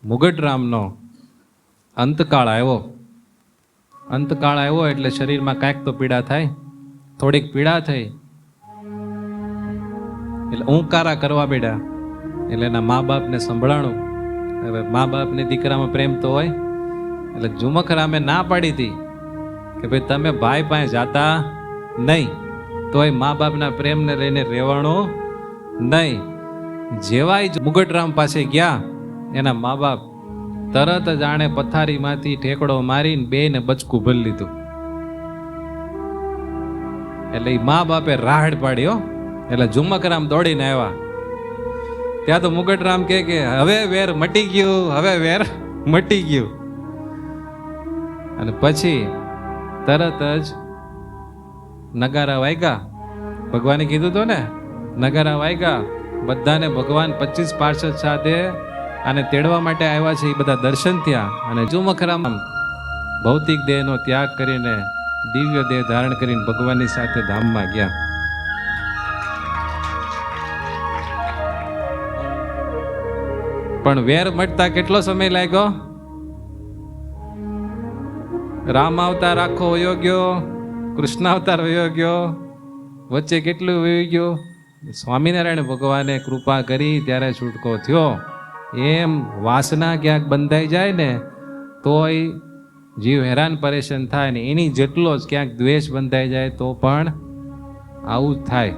મુગટરામનો અંતકાળ આવ્યો. અંતકાળ આવ્યો એટલે શરીરમાં કાંઈક તો પીડા થાય, થોડીક પીડા થઈ એટલે ઊંકારા કરવા બેડા. એટલે એના મા બાપને સંભળાણું. હવે મા બાપને દીકરામાં પ્રેમ તો હોય, એટલે ઝુમકરામે ના પાડી હતી કે ભાઈ તમે ભાઈ પાસે જાતા નહીં, તોય મા બાપના પ્રેમને લઈને રહેવાનું નહીં. જેવાય મુગટરામ પાસે ગયા એના મા બાપ તરત જાણે પથારીમાંથી ઠેકડો મારીને બેને બચકું ભરી લીધું. એટલે એ મા બાપે રાહડ પાડ્યો. એટલે ઝુમકરામ દોડીને આવ્યા. ત્યાં તો મુગટરામ કે હવે વેર મટી ગયું, હવે વેર મટી ગયું. અને પછી તરત જ નગારા વાગ્યા. ભગવાને કીધું તો ને નગારા વાગ્યા, બધાને ભગવાન 25 પાર્ષદ સાથે આને તેડવા માટે આવ્યા છે, એ બધા દર્શન થયા. અને ઝુમકરામ ભૌતિક દેહનો ત્યાગ કરીને દિવ્ય દેહ ધારણ કરીને ભગવાનની સાથે ધામમાં ગયા. પણ વેર મટતા કેટલો સમય લાગ્યો? રામ અવતાર આખો વયો ગયો, કૃષ્ણ અવતાર વયો ગયો, વચ્ચે કેટલું વયો ગયો? સ્વામિનારાયણ ભગવાને કૃપા કરી ત્યારે છૂટકો થયો. એમ વાસના ક્યાંક બંધાઈ જાય ને તોય જીવ હેરાન પરેશાન થાય ને એની જેટલો જ ક્યાંક દ્વેષ બંધાઈ જાય તો પણ આવું જ થાય.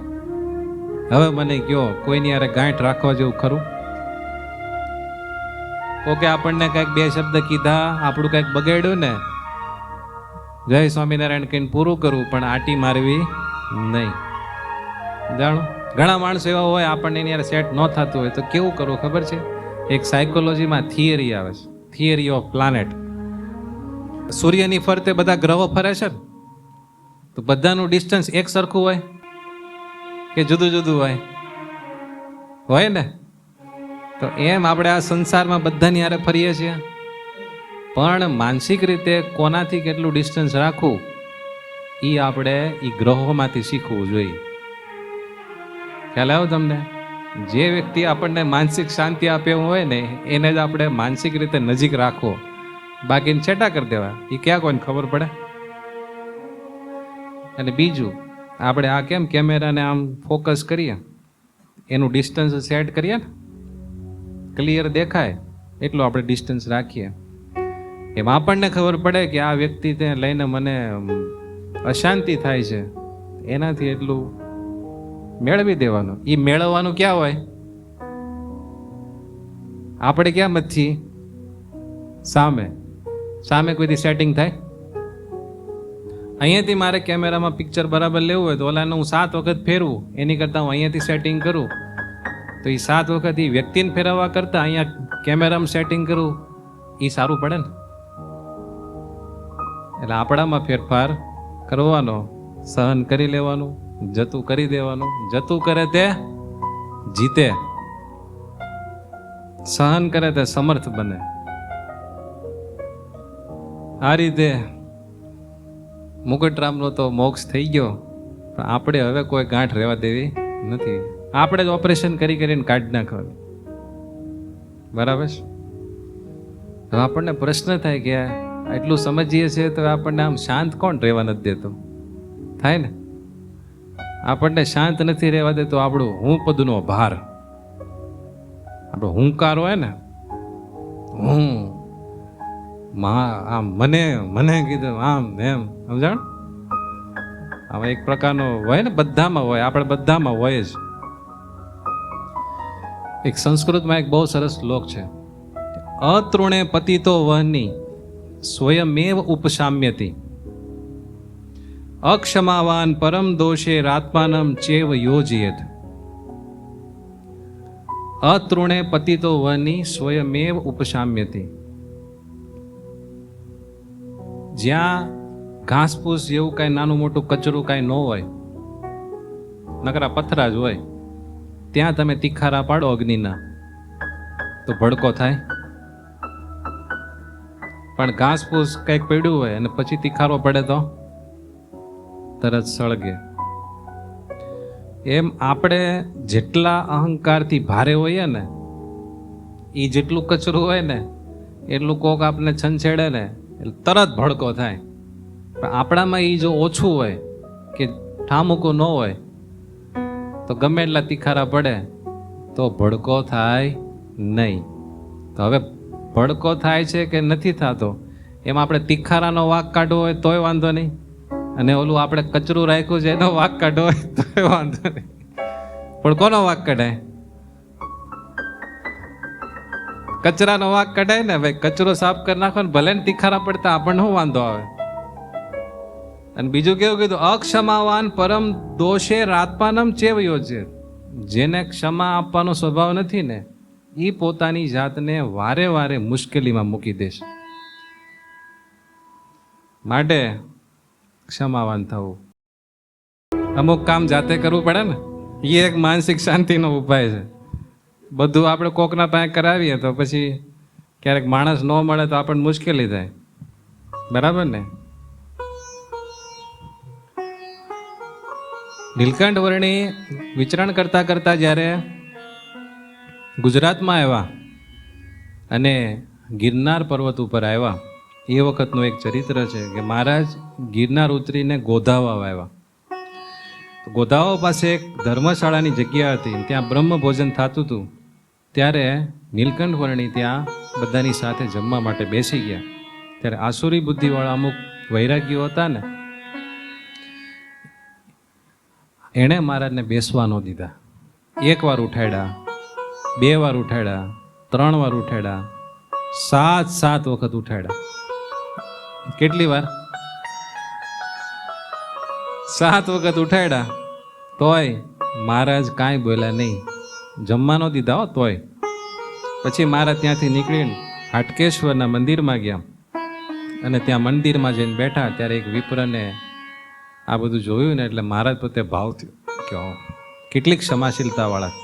હવે મને કયો, કોઈની યારે ગાંઠ રાખવા જેવું ખરું? કોકે આપણને કંઈક બે શબ્દ કીધા, આપણું કંઈક બગાડ્યું ને, જય સ્વામિનારાયણ કહીને પૂરું કરવું, પણ આટી મારવી નહીં. જાણો ઘણા માણસો એવા હોય આપણને એની યારે સેટ ન થતું હોય તો કેવું કરવું ખબર છે? એક સાયકોલોજીમાં થિયરી આવે છે, થિયરી ઓફ પ્લાનેટ. સૂર્યની ફરતે બધા ગ્રહો ફરે છે તો બધાનું ડિસ્ટન્સ એક સરખું હોય કે જુદું જુદું હોય ને? તો એમ આપણે આ સંસારમાં બધાની હારે ફરીએ છીએ, પણ માનસિક રીતે કોનાથી કેટલું ડિસ્ટન્સ રાખવું એ આપણે એ ગ્રહોમાંથી શીખવું જોઈએ. ખ્યાલ આવ્યો તમને? જે વ્યક્તિ આપણને માનસિક શાંતિ આપે એવું હોય ને એને જ આપણે માનસિક રીતે નજીક રાખવો, બાકીને છેટા કરી દેવા એ ક્યાં કોઈને ખબર પડે. અને બીજું, આપણે આ કેમ કેમેરાને આમ ફોકસ કરીએ, એનું ડિસ્ટન્સ સેટ કરીએ ને, ક્લિયર દેખાય એટલું આપણે ડિસ્ટન્સ રાખીએ. એમ આપણને ખબર પડે કે આ વ્યક્તિને લઈને મને અશાંતિ થાય છે, એનાથી એટલું મેળવી દેવાનું. એ મેળવવાનું ક્યાં હોય? આપણે ક્યાં મતથી? સામે. સામે કોઈથી સેટિંગ થાય? અહીંયાથી મારે કેમેરામાં પિક્ચર બરાબર લેવું હોય તો ઓલાને હું 7 વખત ફેરવું, એની કરતાં હું અહીંયાથી સેટિંગ કરું તો એ 7 વખત એ વ્યક્તિને ફેરવવા કરતાં અહીંયા કેમેરામાં સેટિંગ કરું એ સારું પડે ને? એટલે આપણામાં ફેરફાર કરવાનો, સહન કરી લેવાનું, જતું કરી દેવાનું. જતું કરે તે જીતે, સહન કરે તે સમર્થ બને. આ રીતે મુકટરામનો તો મોક્ષ થઈ ગયો, પણ આપણે હવે કોઈ ગાંઠ રહેવા દેવી નથી. આપણે જ ઓપરેશન કરીને કાઢી નાખવાનું. બરાબર છે? તો આપણને પ્રશ્ન થાય કે એટલું સમજીએ છીએ તો આપણને આમ શાંત કોણ રહેવા નથી દેતો? થાય ને? આપણને શાંત નથી રહેવા દેતો આપણું હું પદનો ભાર, આપણો હુંકાર હોય ને, હું આમ મને કીધું આમ એમ, સમજાણ? આમાં એક પ્રકારનો હોય ને, બધામાં હોય, આપણે બધામાં હોય જ. એક સંસ્કૃતમાં એક બહુ સરસ શ્લોક છે, અતૃણે પતિતો વહની સ્વયમેવ ઉપશામ્યતિ અક્ષમાવાન પરમ દોષે રાત્માનમ ચેવ યોજયેત. અતૃણે પતિતો વહની સ્વયમેવ ઉપશામ્યતિ. જ્યાં ઘાસપૂસ જેવું કાંઈ નાનું મોટું કચરું કાંઈ ન હોય, નકરા પથરા જ હોય, ત્યાં તમે તિખારા પાડો અગ્નિના તો ભડકો થાય. પણ ઘાસપૂસ કંઈક પડ્યું હોય અને પછી તિખારો પડે તો તરત સળગે. એમ આપણે જેટલા અહંકારથી ભારે હોઈએ ને, એ જેટલું કચરું હોય ને એટલું કોક આપણે છંછેડે ને એટલે તરત ભડકો થાય. પણ આપણામાં એ જો ઓછું હોય કે ઠામુકું ન હોય તો ગમે એટલા તિખારા પડે તો ભડકો થાય નહીં. તો હવે ભડકો થાય છે કે નથી થતો, એમ આપણે તિખારાનો વાંક કાઢવો હોય તોય વાંધો નહીં, અને ઓલું આપણે કચરું રાખ્યું છે એનો વાંક કાઢવો હોય તોય વાંધો નહીં. પણ કોનો વાંક કઢાય? કચરાનો વાંક કઢાય ને ભાઈ. કચરો સાફ કરી નાખો ને, ભલે ને તિખારા પડતા આપણને શું વાંધો આવે? અને બીજું કેવું કીધું, અક્ષમાવાન પરમ દોષે રાત્માનમ ચેવ યોજ્ય. જેને ક્ષમા આપવાનો સ્વભાવ નથી ને એ પોતાની જાતને વારે વારે મુશ્કેલીમાં મૂકી દેશે. માટે ક્ષમાવાન થવું. અમુક કામ જાતે કરવું પડે ને, એ એક માનસિક શાંતિનો ઉપાય છે. બધું આપણે કોકના પાસે કરાવીએ તો પછી ક્યારેક માણસ ન મળે તો આપણને મુશ્કેલી થાય. બરાબર ને? નીલકંઠ વર્ણી વિચરણ કરતા કરતા જ્યારે ગુજરાતમાં આવ્યા અને ગિરનાર પર્વત ઉપર આવ્યા, એ વખતનું એક ચરિત્ર છે કે મહારાજ ગિરનાર ઉતરીને ગોધાવા આવ્યા. તો ગોધાઓ પાસે એક ધર્મશાળાની જગ્યા હતી, ત્યાં બ્રહ્મ ભોજન થતું હતું. ત્યારે નીલકંઠ વર્ણી ત્યાં બધાની સાથે જમવા માટે બેસી ગયા. ત્યારે આસુરી બુદ્ધિવાળા અમુક વૈરાગીઓ હતા ને, એણે મહારાજને બેસવા ન દીધા. એક વાર ઉઠાડ્યા, 2 વાર ઉઠાડ્યા, 3 વાર ઉઠાડ્યા, 7 વખત ઉઠાડ્યા. કેટલી વાર? 7 વખત ઉઠાડ્યા. તોય મહારાજ કાંઈ બોલ્યા નહીં, જમવા ન દીધા હો. તોય પછી મહારાજ ત્યાંથી નીકળીને હાટકેશ્વરના મંદિરમાં ગયા અને ત્યાં મંદિરમાં જઈને બેઠા. ત્યારે એક વિપ્રને આ બધું જોયું ને એટલે મહારાજ પોતે ભાવ થયો કે કેટલીક ક્ષમાશીલતાવાળા.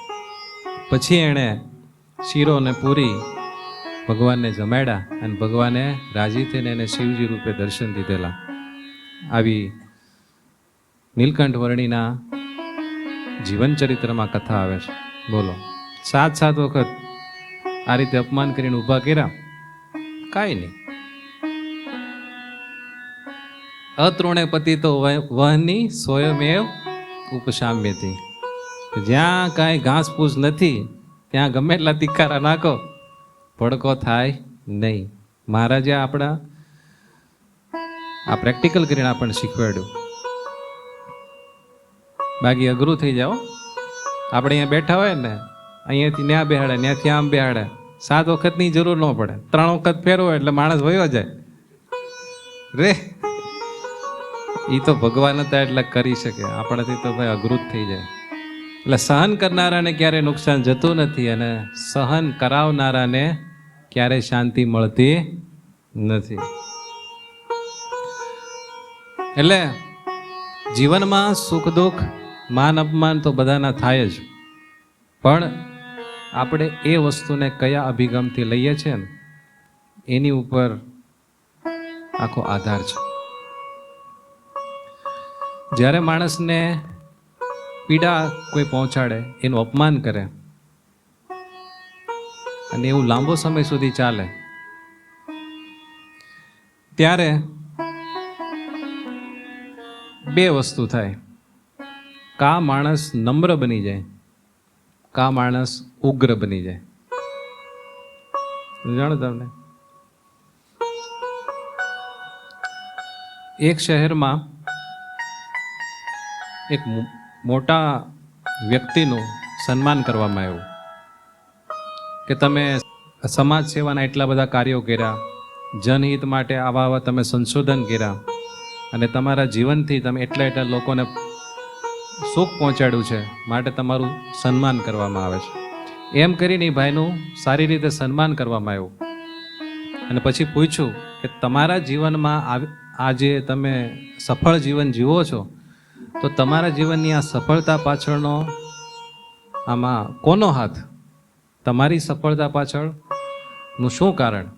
પછી એણે શીરો અને પૂરી ભગવાનને જમાડ્યા અને ભગવાને રાજી થઈને એને શિવજી રૂપે દર્શન દીધેલા. આવી નીલકંઠ વર્ણીના જીવન ચરિત્રમાં કથા આવે છે. બોલો, 7 વખત આ રીતે અપમાન કરીને ઊભા કર્યા, કાંઈ નહીં. અતૃણે પતિ તો વહની સ્વયમેવ ઉપશામ્યતી. જ્યાં કાંઈ ઘાસ ફૂસ નથી ત્યાં ગમે એટલા તિકારા નાખો, ભડકો થાય નહીં. મહારાજે આપણા આ પ્રેક્ટિકલ કરીને આપણને શીખવાડ્યું. બાકી અઘરું થઈ જાઓ. આપણે અહીંયા બેઠા હોય ને, અહીંયાથી ત્યાં બેહાડે, ત્યાંથી આમ બેહાડે. 7 વખતની જરૂર ન પડે, 3 વખત ફેરવો એટલે માણસ વયો જાય રે. એ તો ભગવાન હતા એટલે કરી શકે, આપણાથી તો ભાઈ અઘરું જ થઈ જાય. એટલે સહન કરનારાને ક્યારે નુકસાન જતું નથી અને સહન કરાવનારાને ક્યારે શાંતિ મળતી નથી. એટલે જીવનમાં સુખ દુઃખ, માન અપમાન તો બધાના થાય જ, પણ આપણે એ વસ્તુને કયા અભિગમથી લઈએ છીએ ને એની ઉપર આખો આધાર છે. જ્યારે માણસને પીડા કોઈ પહોંચાડે, એનું અપમાન કરે અને એવું લાંબો સમય સુધી ચાલે, ત્યારે 2 વસ્તુ થાય. કા માણસ નમ્ર બની જાય, કા માણસ ઉગ્ર બની જાય. જાણો તમને, એક શહેરમાં એક મોટા વ્યક્તિનું સન્માન કરવામાં આવ્યું કે તમે સમાજ સેવાના એટલા બધા કાર્યો કર્યા, જનહિત માટે આવા તમે સંશોધન કર્યા અને તમારા જીવનથી તમે એટલા લોકોને સુખ પહોંચાડ્યું છે, માટે તમારું સન્માન કરવામાં આવે છે. એમ કરીને એ ભાઈનું સારી રીતે સન્માન કરવામાં આવ્યું. અને પછી પૂછ્યું કે તમારા જીવનમાં આજે તમે સફળ જીવન જીવો છો, તો તમારા જીવનની આ સફળતા પાછળનો આમાં કોનો હાથ? તમારી સફળતા પાછળનું શું કારણ?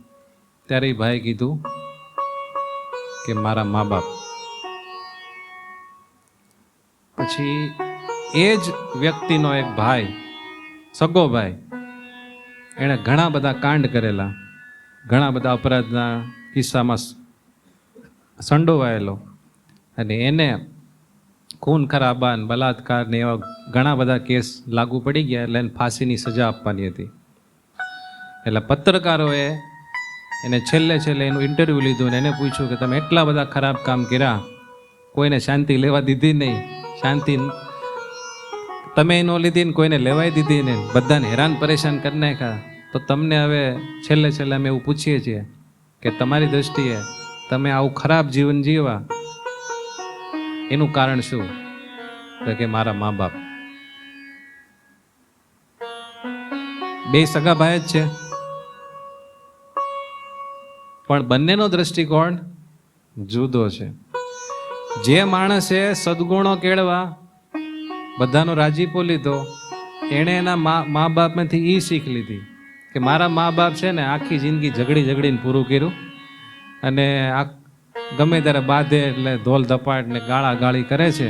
ત્યારે એ ભાઈ કીધું કે મારા મા બાપ. પછી એ જ વ્યક્તિનો એક ભાઈ, સગો ભાઈ, એણે ઘણા બધા કાંડ કરેલા, ઘણા બધા અપરાધના કિસ્સામાં સંડોવાયેલો અને એને ખૂન ખરાબા, બલાત્કાર ને એવા ઘણા બધા કેસ લાગુ પડી ગયા એટલે એને ફાંસીની સજા આપવાની હતી. એટલે પત્રકારોએ એને છેલ્લે એનું ઇન્ટરવ્યૂ લીધું ને એને પૂછ્યું કે તમે એટલા બધા ખરાબ કામ કર્યા, કોઈને શાંતિ લેવા દીધી નહીં, શાંતિ તમે ન લીધી ને કોઈને લેવાય દીધી ને, બધાને હેરાન પરેશાન કરી નાખ્યા, તો તમને હવે છેલ્લે અમે એવું પૂછીએ છીએ કે તમારી દ્રષ્ટિએ તમે આવું ખરાબ જીવન જીવવા એનું કારણ શું? તો કે મારા મા બાપ. 2 સગા ભાઈ જ છે, પણ બંનેનો દ્રષ્ટિકોણ જુદો છે. જે માણસે સદગુણો કેળવા બધાનો રાજીપો લીધો, એણે એના મા બાપમાંથી એ શીખ લીધી કે મારા મા બાપ છે ને આખી જિંદગી ઝઘડીને પૂરું કર્યું અને આ ગમે ત્યારે બાંધે એટલે ધોલ ધપાટ ને ગાળા ગાળી કરે છે,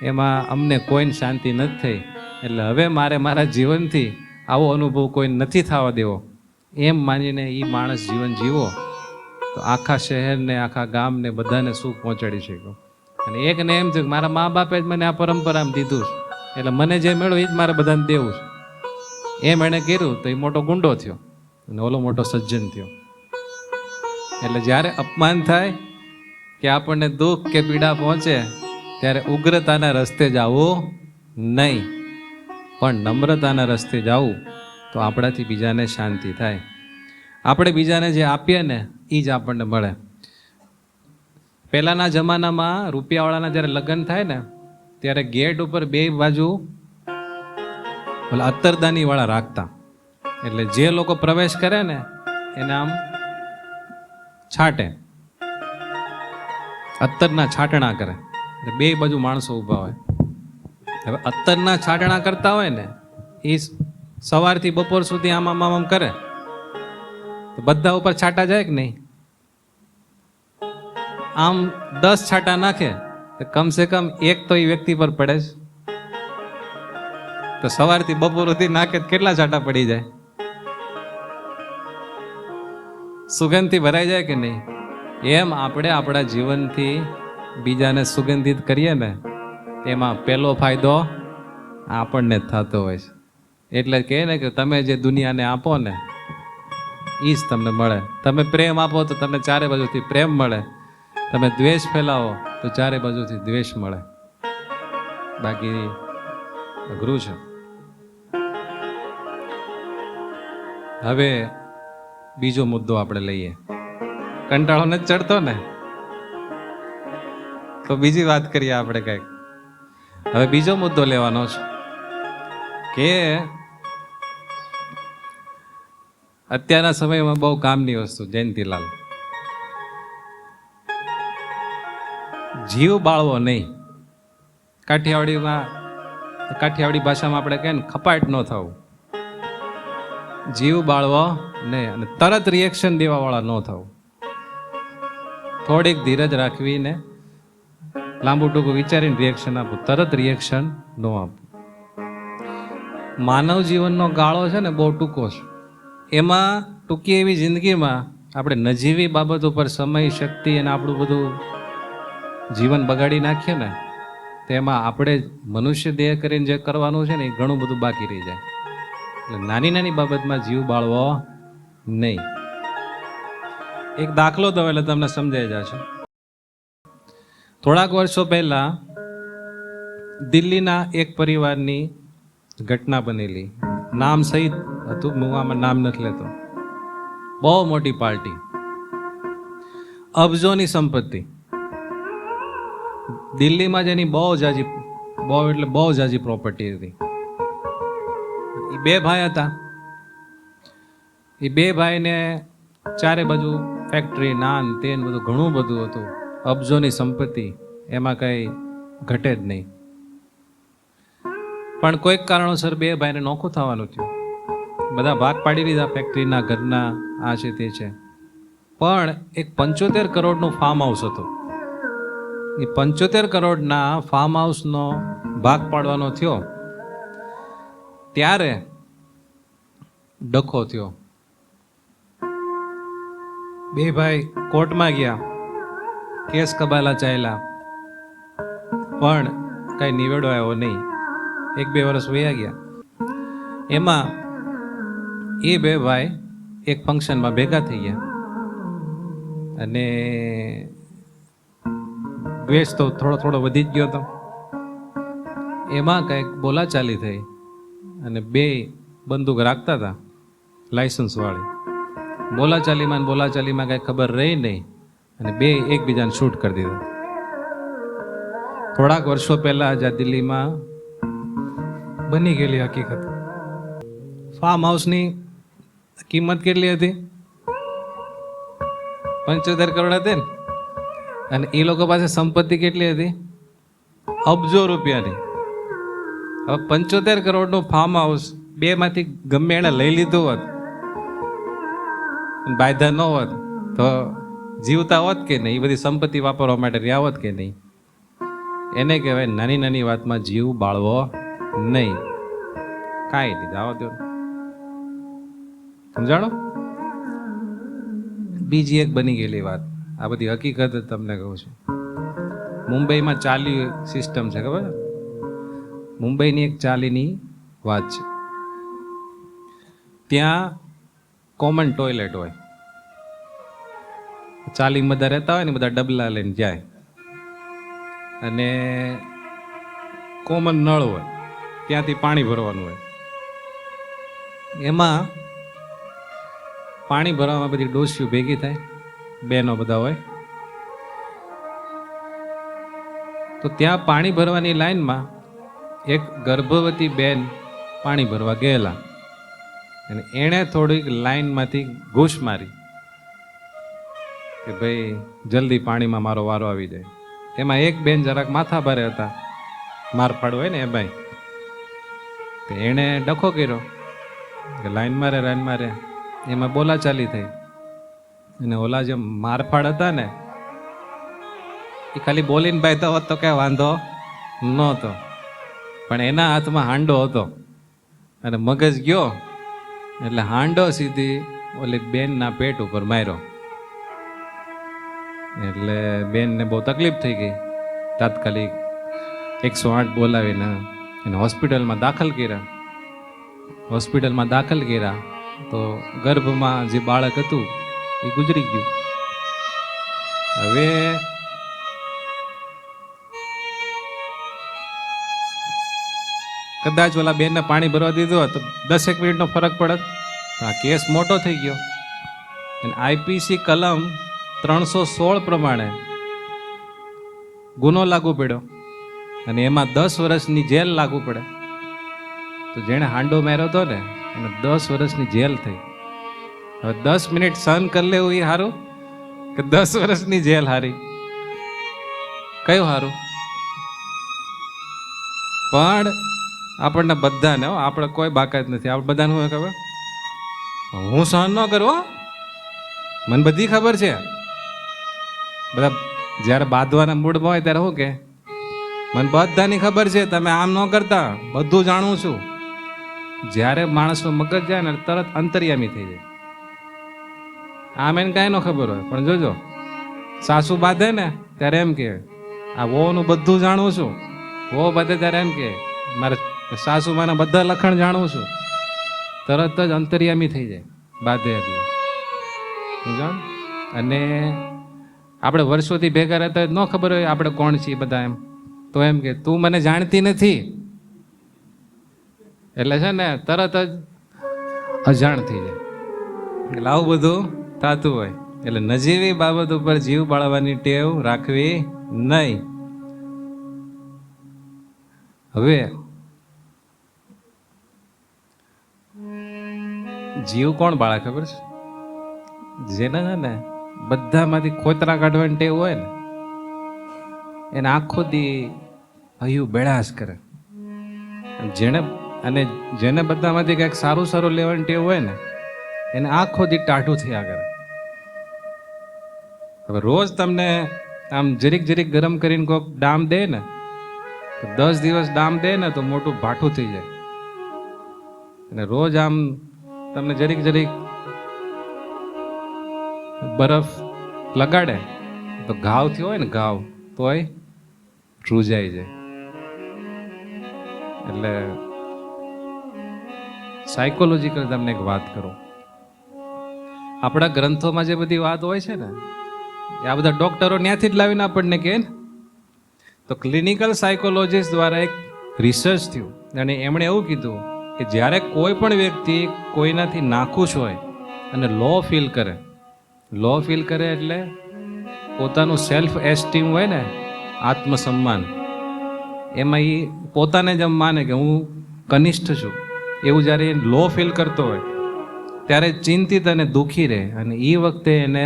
એમાં અમને કોઈને શાંતિ નથી થઈ, એટલે હવે મારે મારા જીવનથી આવો અનુભવ કોઈ નથી થવા દેવો, એમ માનીને એ માણસ જીવન જીવો તો આખા શહેરને, આખા ગામને, બધાને સુખ પહોંચાડી શક્યો. અને એકને એમ થયું કે મારા મા બાપે જ મને આ પરંપરામાં દીધું છે, એટલે મને જે મળ્યું એ જ મારે બધાને દેવું છે. એમ એણે કર્યું તો એ મોટો ગુંડો થયો અને ઓલો મોટો સજ્જન થયો. એટલે જ્યારે અપમાન થાય કે આપણને દુઃખ કે પીડા પહોંચે ત્યારે ઉગ્રતાના રસ્તે જવું નહીં, પણ નમ્રતાના રસ્તે જવું તો આપણાથી બીજાને શાંતિ થાય. આપણે બીજાને જે આપીએ ને એ જ આપણને મળે. પહેલાના જમાનામાં રૂપિયાવાળાના જ્યારે લગ્ન થાય ને ત્યારે ગેટ ઉપર બે બાજુ અત્તરદાની વાળા રાખતા, એટલે જે લોકો પ્રવેશ કરે ને એને આમ છાંટે, અત્તરના છાંટણા કરે, બે બાજુ માણસો ઊભા હોય. હવે અત્તરના છાંટણા કરતા હોય ને એ સવારથી બપોર સુધી આમ કરે તો બધા ઉપર છાંટા જાય કે નહીં? આમ 10 છાંટા નાખે તો કમસે કમ એક તો એ વ્યક્તિ પર પડે જ. તો સવારથી બપોર સુધી નાખે કેટલા છાંટા પડી જાય? સુગંધથી ભરાઈ જાય કે નહીં? એમ આપણે આપણા જીવનથી બીજાને સુગંધિત કરીએ ને એમાં પહેલો ફાયદો આપણને જ થતો હોય છે. એટલે કહે ને કે તમે જે દુનિયાને આપો ને એ જ તમને મળે. તમે પ્રેમ આપો તો તમને ચારે બાજુથી પ્રેમ મળે, તમે દ્વેષ ફેલાવો તો ચારે બાજુથી દ્વેષ મળે. બાકી અઘરું છે. હવે બીજો મુદ્દો આપણે લઈએ. કંટાળો નથી ચડતો ને તો બીજી વાત કરીએ આપણે કંઈક. હવે બીજો મુદ્દો લેવાનો છે કે અત્યારના સમયમાં બહુ કામની વસ્તુ જયંતીલાલ, જીવ બાળવો નહીં. કાઠિયાવાડી ભાષામાં આપણે કહીએ ને ખપાટ ન થવું. જીવ બાળવો નહીં અને તરત રિએક્શન દેવા વાળા ન થવું. થોડીક ધીરજ રાખવીને લાંબુ ટૂંકું વિચારીને રિએક્શન આપવું, તરત રિએક્શન ન આપવું. માનવ જીવનનો ગાળો છે ને બહુ ટૂંકો છે. એમાં ટૂંકી એવી જિંદગીમાં આપણે નજીવી બાબત ઉપર સમય, શક્તિ અને આપણું બધું જીવન બગાડી નાખીએ ને તેમાં આપણે મનુષ્ય દેહ કરીને જે કરવાનું છે ને એ ઘણું બધું બાકી રહી જાય. એટલે નાની નાની બાબતમાં જીવ બાળવો નહીં. એક દાખલો દો એટલે તમને સમજાઈ જશે. થોડાક વર્ષો પહેલા દિલ્હીના એક પરિવારની ઘટના બનેલી. નામ સહિત હતું, હું આમાં નામ નથી લેતો. બહુ મોટી પાર્ટી, અબજોની સંપત્તિ. દિલ્હીમાં જેની બહુ જાજી પ્રોપર્ટી હતી. એ બે ભાઈ હતા. એ બે ભાઈને ચારે બાજુ ફેક્ટરી, નાન, તેન બધું ઘણું બધું હતું. અબજોની સંપત્તિ, એમાં કંઈ ઘટે જ નહીં. પણ કોઈક કારણોસર બે ભાઈને નોખું થવાનું થયું. બધા ભાગ પાડી લીધા, ફેક્ટરીના, ઘરના, આ છે તે છે. પણ એક 75 કરોડનું ફાર્મ હાઉસ હતું. એ 75 કરોડના ફાર્મ હાઉસનો ભાગ પાડવાનો થયો ત્યારે ડખો થયો. બે ભાઈ કોર્ટમાં ગયા, કેસ કબાલા ચાલ્યા, પણ કઈ નિવેડો આવ્યો નહીં. 1-2 વર્ષ વયા ગયા. એમાં એ બે ભાઈ એક ફંક્શનમાં ભેગા થઈ ગયા અને દ્વેષ તો થોડો વધી જ ગયો હતો. એમાં કંઈક બોલાચાલી થઈ અને બે બંદૂક રાખતા હતા લાયસન્સ વાળી. બોલાચાલીમાં કંઈ ખબર રહી નહીં અને બે એકબીજાને શૂટ કરી દીધા. થોડાક વર્ષો પહેલા જ દિલ્હીમાં બની ગયેલી હકીકત. ફાર્મ હાઉસની કિંમત કેટલી હતી? 75 કરોડ હતી ને. અને એ લોકો પાસે સંપત્તિ કેટલી હતી? અબજો રૂપિયાની. હવે 75 કરોડનું ફાર્મ હાઉસ બે માંથી ગમે એને લઈ લીધું હોત, બાયધા ન હોત તો જીવતા હોત કે નહીં? એ બધી સંપત્તિ વાપરવા માટે રહ્યા હોત કે નહીં? એને કહેવાય નાની નાની વાતમાં જીવ બાળવો નહીં. કાંઈ નહીં, જવા દો. સમજાણો? બીજી એક બની ગયેલી વાત, આ બધી હકીકત તમને કહું છું. મુંબઈમાં ચાલી સિસ્ટમ છે, ખબર છે? મુંબઈની એક ચાલીની વાત છે. ત્યાં કોમન ટોયલેટ હોય. ચાલીમાં બધા રહેતા હોય ને બધા ડબલા લઈને જાય અને કોમન નળ હોય, ત્યાંથી પાણી ભરવાનું હોય. એમાં પાણી ભરવામાં બધી ડોસીઓ ભેગી થાય, બહેનો બધા હોય. તો ત્યાં પાણી ભરવાની લાઈનમાં એક ગર્ભવતી બેન પાણી ભરવા ગયેલા અને એણે થોડીક લાઈનમાંથી ઘૂસ મારી કે ભાઈ જલ્દી પાણીમાં મારો વારો આવી જાય. એમાં એક બેન જરાક માથા ભારે હતા, મારફાડ હોય ને એ ભાઈ, તો એણે ડખો કર્યો કે લાઈન મારે. એમાં બોલાચાલી થઈ અને ઓલા જે મારફાડ હતા ને એ ખાલી બોલીને ભાઈ તો હોત તો કઈ વાંધો નહોતો, પણ એના હાથમાં હાંડો હતો અને મગજ ગયો એટલે હાંડો સીધી ઓલી બેનના પેટ ઉપર માર્યો. એટલે બેનને બહુ તકલીફ થઈ ગઈ. તાત્કાલિક 108 બોલાવીને એને હોસ્પિટલમાં દાખલ કર્યા. તો ગર્ભમાં જે બાળક હતું એ ગુજરી ગયું. હવે કદાચ ઓલા બેનને પાણી ભરવા દીધું તો 10 મિનિટનો ફરક પડત. આ કેસ મોટો થઈ ગયો અને આઈપીસી કલમ 316 પ્રમાણે ગુનો લાગુ પડ્યો અને એમાં 10 વર્ષની જેલ લાગુ પડે. તો જેણે હાંડો માર્યો હતો ને એને 10 વર્ષની જેલ થઈ. હવે 10 મિનિટ સહન કરી લેવું એ સારું કે 10 વર્ષની જેલ હારી? કયું સારું? પણ આપણને બધાને, આપણે કોઈ બાકાત નથી, આપણે બધાને શું ખબર, હું સહન ન કરું, મને બધી ખબર છે. બધા જ્યારે બાંધવાના મૂડમાં હોય ત્યારે શું કે, મને બધાની ખબર છે, તમે આમ ન કરતા, બધું જાણું છું. જ્યારે માણસનો મગજ જાય ને તરત અંતર્યામી થઈ જાય. આમ એને કાંઈ ન ખબર હોય, પણ જોજો સાસુ બાંધે ને ત્યારે એમ કે આ વહુનું બધું જાણું છું. વહુ બાંધે ત્યારે એમ કે મારે સાસુમાના બધા લખણ જાણું છું. તરત જ અંતર્યામી થઈ જાય બાંધે એટલે. અને આપણે વર્ષોથી ભેગા રહેતા ન ખબર હોય આપણે કોણ છીએ બધા, એમ તો એમ કે તું મને જાણતી નથી, એટલે છે ને તરત જ અજાણ થઈ જાય. એટલે આવું બધું થતું હોય. એટલે નજીવી બાબત ઉપર જીવ બાળવાની ટેવ રાખવી નહીં. હવે જીવ કોણ બાળે ખબર છે? જેને છે ને બધામાંથી ખોતરા કાઢવાની ટેવ હોય ને એને આખો દી હૈયું બેડાશ કરે. જેને બધામાંથી કંઈક સારું લેવાની ટેવ હોય ને એને આખો દી ટાઢું થયા કરે. હવે રોજ તમને આમ જરીક ગરમ કરીને કોઈક ડામ દે ને તો 10 દિવસ ડામ દે ને તો મોટું ભાઠું થઈ જાય. અને રોજ આમ તમને જરીક બરફ લગાડે તો ઘાવ થયો હોય ને ઘાવ તોય રૂજાઈ જાય. એટલે સાયકોલોજીકલ તમને એક વાત કરું. આપણા ગ્રંથોમાં જે બધી વાત હોય છે ને એ આ બધા ડોક્ટરો ત્યાંથી જ લાવીને આપણને કહે ને. તો ક્લિનિકલ સાયકોલોજીસ્ટ દ્વારા એક રિસર્ચ થયું અને એમણે એવું કીધું કે જ્યારે કોઈ પણ વ્યક્તિ કોઈનાથી નાખુશ હોય અને લો ફીલ કરે એટલે પોતાનું સેલ્ફ એસ્ટીમ હોય ને, આત્મસન્માન, એમાં એ પોતાને જ માને કે હું કનિષ્ઠ છું, એવું જ્યારે લો ફીલ કરતો હોય ત્યારે ચિંતિત અને દુઃખી રહે. અને એ વખતે એને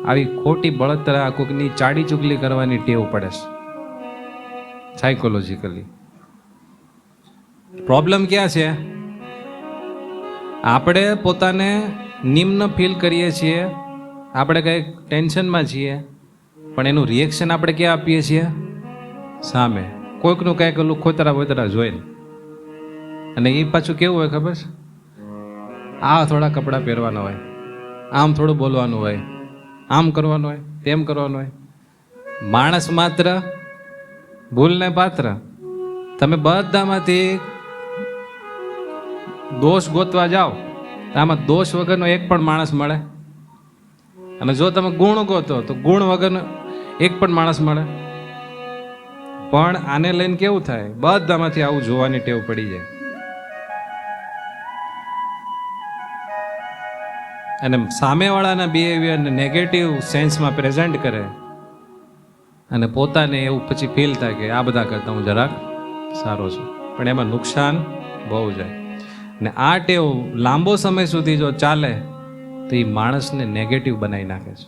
આવી ખોટી બળતરા કોઈકની ચાડી ચુગલી કરવાની ટેવ પડે છે. સાયકોલોજીકલી પ્રોબ્લેમ ક્યાં છે? આપણે પોતાને નિમ્ન ફીલ કરીએ છીએ, આપણે કંઈક ટેન્શનમાં છીએ, પણ એનું રિએક્શન આપણે ક્યાં આપીએ છીએ? સામે કોઈકનું કંઈક ઓલું ખોતરા જોઈને. અને એ પાછું કેવું હોય ખબર છે? આ થોડા કપડાં પહેરવાના હોય, આમ થોડું બોલવાનું હોય, આમ કરવાનું હોય, તેમ કરવાનું હોય. માણસ માત્ર ભૂલને પાત્ર. તમે બધામાંથી દોષ ગોતવા જાઓ તો આમાં દોષ વગરનો એક પણ માણસ મળે, અને જો તમે ગુણ ગોતો તો ગુણ વગરનો એક પણ માણસ મળે. પણ આને લઈને કેવું થાય, બધામાંથી આવું જોવાની ટેવ પડી જાય. અને સામેવાળાના બિહેવિયરને નેગેટિવ સેન્સમાં પ્રેઝન્ટ કરે અને પોતાને એવું પછી ફીલ થાય કે આ બધા કરતાં હું જરાક સારો છું, પણ એમાં નુકસાન બહુ જાય. ને આ ટેવ લાંબો સમય સુધી જો ચાલે તો એ માણસને નેગેટિવ બનાવી નાખે છે.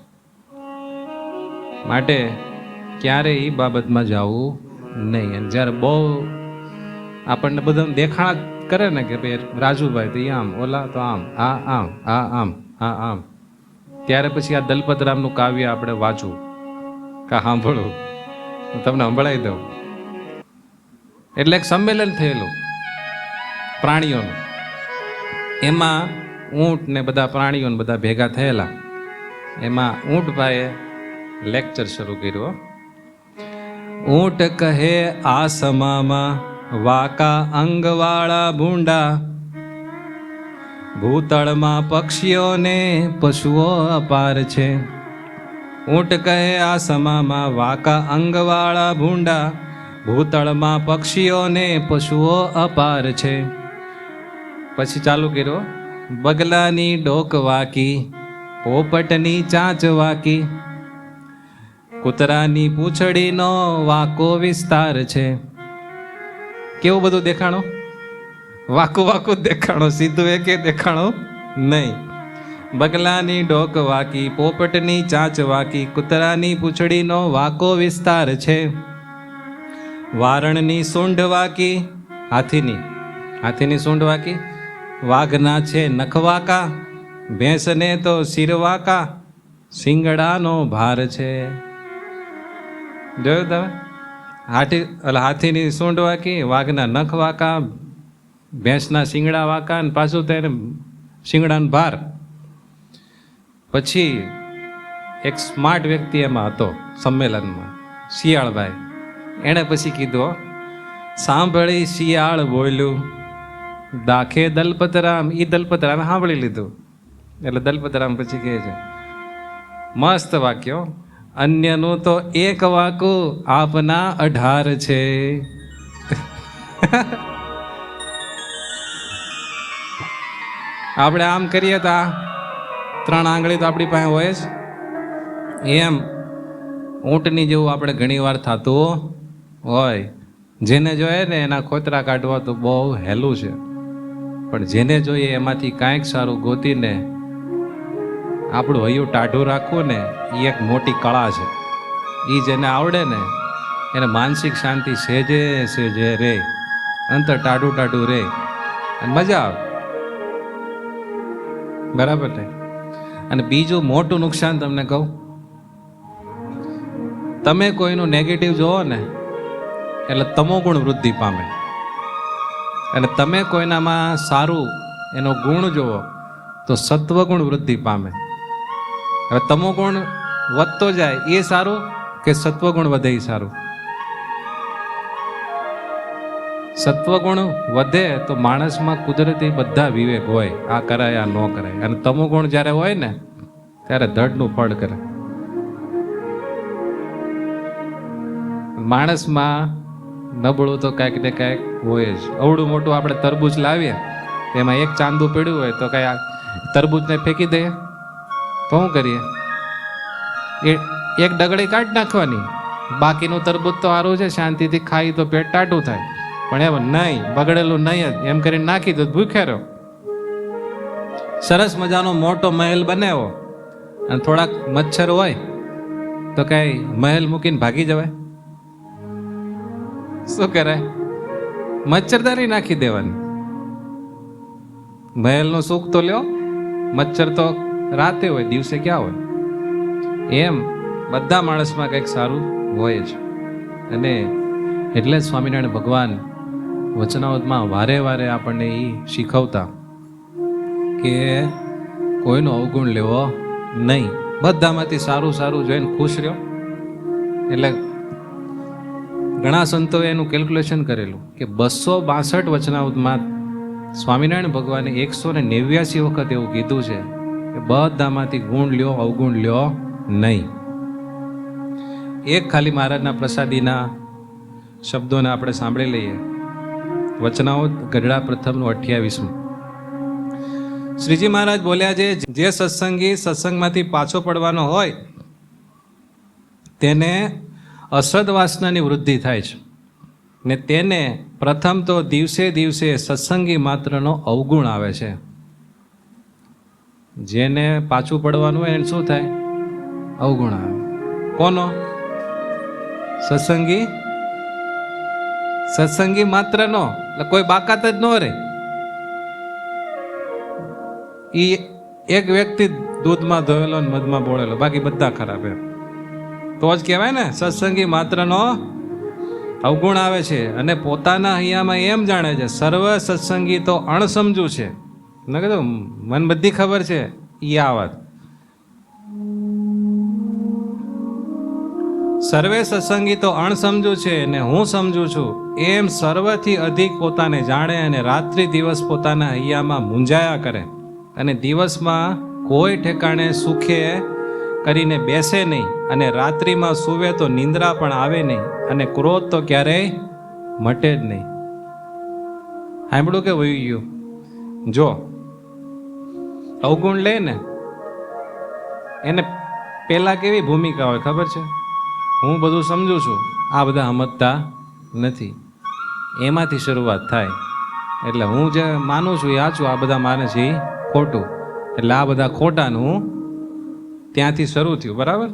માટે ક્યારેય એ બાબતમાં જવું નહીં. અને જ્યારે બહુ આપણને બધા દેખાણ કરે ને કે ભાઈ રાજુભાઈ તો આમ, ઓલા તો આમ, આ આમ, આ આમ, આ આમ, ત્યારે પછી આ દલપતરામનું કાવ્ય આપણે વાંચવું કા સાંભળવું. હું તમને સંભળાવી દઉં. એટલે એક સંમેલન થયેલું પ્રાણીઓનું, એમાં ઊંટ ને બધા પ્રાણીઓને બધા ભેગા થયેલા. એમાં ઊંટભાઈએ લેક્ચર શરૂ કર્યો. ઊંટ કહે આસમામાં વાકા અંગવાળા ભૂંડા, ભૂતળમાં પક્ષીઓને પશુઓ અપાર છે. ઊંટ કહે આસમામાં વાકા અંગવાળા ભૂંડા, ભૂતળમાં પક્ષીઓને પશુઓ અપાર છે. પછી ચાલુ કર્યો. બગલાની ડોક વાકી, પોપટની ચાંચ વાકી, કૂતરાની પૂંછડીનો વાકો વિસ્તાર છે. કેવું બધું દેખાણો, વાકું વાકું દેખાણો, સીધું એકે દેખાણો નહીં. બગલાની ડોક વાકી, પોપટની ચાંચ વાકી, કૂતરાની પૂંછડીનો વાકો વિસ્તાર છે. વારણની સૂંઢ વાકી, હાથીની સૂંઢ વાકી, વાઘના છે નખવાકા, ભેંસને તો શિરવાકા, શિંગડાનો ભાર છે. જોયું તમે? હાથીની સૂંઢ વાકી, વાઘના નખ વાકા, ભેંસના શિંગડા વાકા, અને પાછું તેને શિંગડાનો ભાર. પછી એક સ્માર્ટ વ્યક્તિ એમાં હતો સંમેલનમાં, શિયાળભાઈ. એણે પછી કીધું, સાંભળી શિયાળ બોલ્યું, દાખે દલપતરામ. એ દલપતરામે સાંભળી લીધું. એટલે દલપતરામ પછી કહે છે, મસ્ત વાક્યો, અન્યનું તો એક વાકું આપના 18 છે. આપણે આમ કરીએ તો 3 આંગળી તો આપણી પાસે હોય જ. એમ ઊંટની જેવું આપણે ઘણી વાર થતું હોય. જેને જોઈએ ને એના ખોતરા કાઢવા તો બહુ હેલું છે, પણ જેને જોઈએ એમાંથી કાંઈક સારું ગોતીને આપણું હૈયું ટાઢું રાખવું ને, એ એક મોટી કળા છે. એ જેને આવડે ને એને માનસિક શાંતિ સહેજે સહેજે રે, અંતર ટાઢું ટાઢું રે અને મજા આવે. બરાબર ને? અને બીજું મોટું નુકસાન તમને કહું, તમે કોઈનું નેગેટિવ જોવો ને એટલે તમોગુણ વૃદ્ધિ પામે, અને તમે કોઈનામાં સારું એનો ગુણ જોવો તો સત્વગુણ વૃદ્ધિ પામે. હવે તમોગુણ વધતો જાય એ સારું કે સત્વગુણ વધે એ સારું? સત્વગુણ વધે તો માણસમાં કુદરતી બધા વિવેક હોય, આ કરાય આ ન કરાય. અને તમોગુણ જ્યારે હોય ને ત્યારે ધડનું ફળ કરે. માણસમાં નબળું તો કાંઈક ને કાંઈક હોય જ. અવડું મોટું આપણે તરબૂચ લાવીએ એમાં એક ચાંદું પડ્યું હોય તો કઈ તરબૂચને ફેંકી દઈએ તો શું કરીએ? એક ડગડી કાઢી નાખવાની, બાકીનું તરબૂચ તો સારું છે, શાંતિથી ખાઈ તો પેટ ટાટું થાય. પણ એમ નહીં, બગડેલું નહીં જ એમ કરીને નાખી દો, ભૂખ્યા રહ્યો. સરસ મજાનો મોટો મહેલ બનાવ્યો અને થોડાક મચ્છર હોય તો કઈ મહેલ મૂકીને ભાગી જવાય? શું કરે? મચ્છરદારી નાખી દેવાની. મહેલનો સુખ તો લ્યો, મચ્છર તો રાતે હોય, દિવસે ક્યાં હોય? એમ બધા માણસમાં કંઈક સારું હોય જ. અને એટલે જ સ્વામિનારાયણ ભગવાન વચનાવતમાં વારે વારે આપણને એ શીખવતા કે કોઈનો અવગુણ લેવો નહીં, બધામાંથી સારું સારું જોઈને ખુશ રહ્યો. એટલે ઘણા સંતોએ એનું કેલ્ક્યુલેશન કરેલું કે 262 વચનામૃતમાં સ્વામિનારાયણ ભગવાને 189 વખત એવું કીધું છે કે બધામાંથી ગુણ લ્યો, અવગુણ લ્યો નહીં. એક ખાલી મહારાજના પ્રસાદીના શબ્દોને આપણે સાંભળી લઈએ. વચનામૃત ગઢડા પ્રથમનું 28. શ્રીજી મહારાજ બોલ્યા છે, જે સત્સંગી સત્સંગમાંથી પાછો પડવાનો હોય તેને અસદ વાસનાની વૃદ્ધિ થાય છે ને તેને પ્રથમ તો દિવસે દિવસે સત્સંગી માત્રનો અવગુણ આવે છે. જેને પાછું પડવાનું હોય એને શું થાય? અવગુણ આવે. કોનો? સત્સંગી માત્રનો, એટલે કોઈ બાકાત જ ન રહે. એ એક વ્યક્તિ દૂધમાં ધોયેલો ને મધમાં બોળેલો, બાકી બધા ખરાબ. એમ તો જ કહેવાય ને સત્સંગી માત્રનો અવગુણ આવે છે. અને પોતાના હૈયામાં એમ જાણે છે સર્વ સત્સંગી તો અણસમજુ છે. મેં કીધું મને બધી ખબર છે. એ આ વાત સર્વે સત્સંગી તો અણસમજુ છે ને હું સમજુ છું એમ સર્વથી અધિક પોતાને જાણે અને રાત્રિ દિવસ પોતાના હૈયામાં મૂંઝાયા કરે અને દિવસમાં કોઈ ઠેકાણે સુખે કરીને બેસે નહીં અને રાત્રિમાં સૂવે તો નિંદ્રા પણ આવે નહીં અને ક્રોધ તો ક્યારેય મટે જ નહીં. સાંભળું કે વહી ગયું? જો અવગુણ લે ને એને પેલા કેવી ભૂમિકા હોય ખબર છે? હું બધું સમજુ છું, આ બધા સમજતા નથી. એમાંથી શરૂઆત થાય. એટલે હું જે માનું છું એ સાચું, આ બધા માને છે એ ખોટું. એટલે આ બધા ખોટાનું ત્યાંથી શરૂ થયું. બરાબર?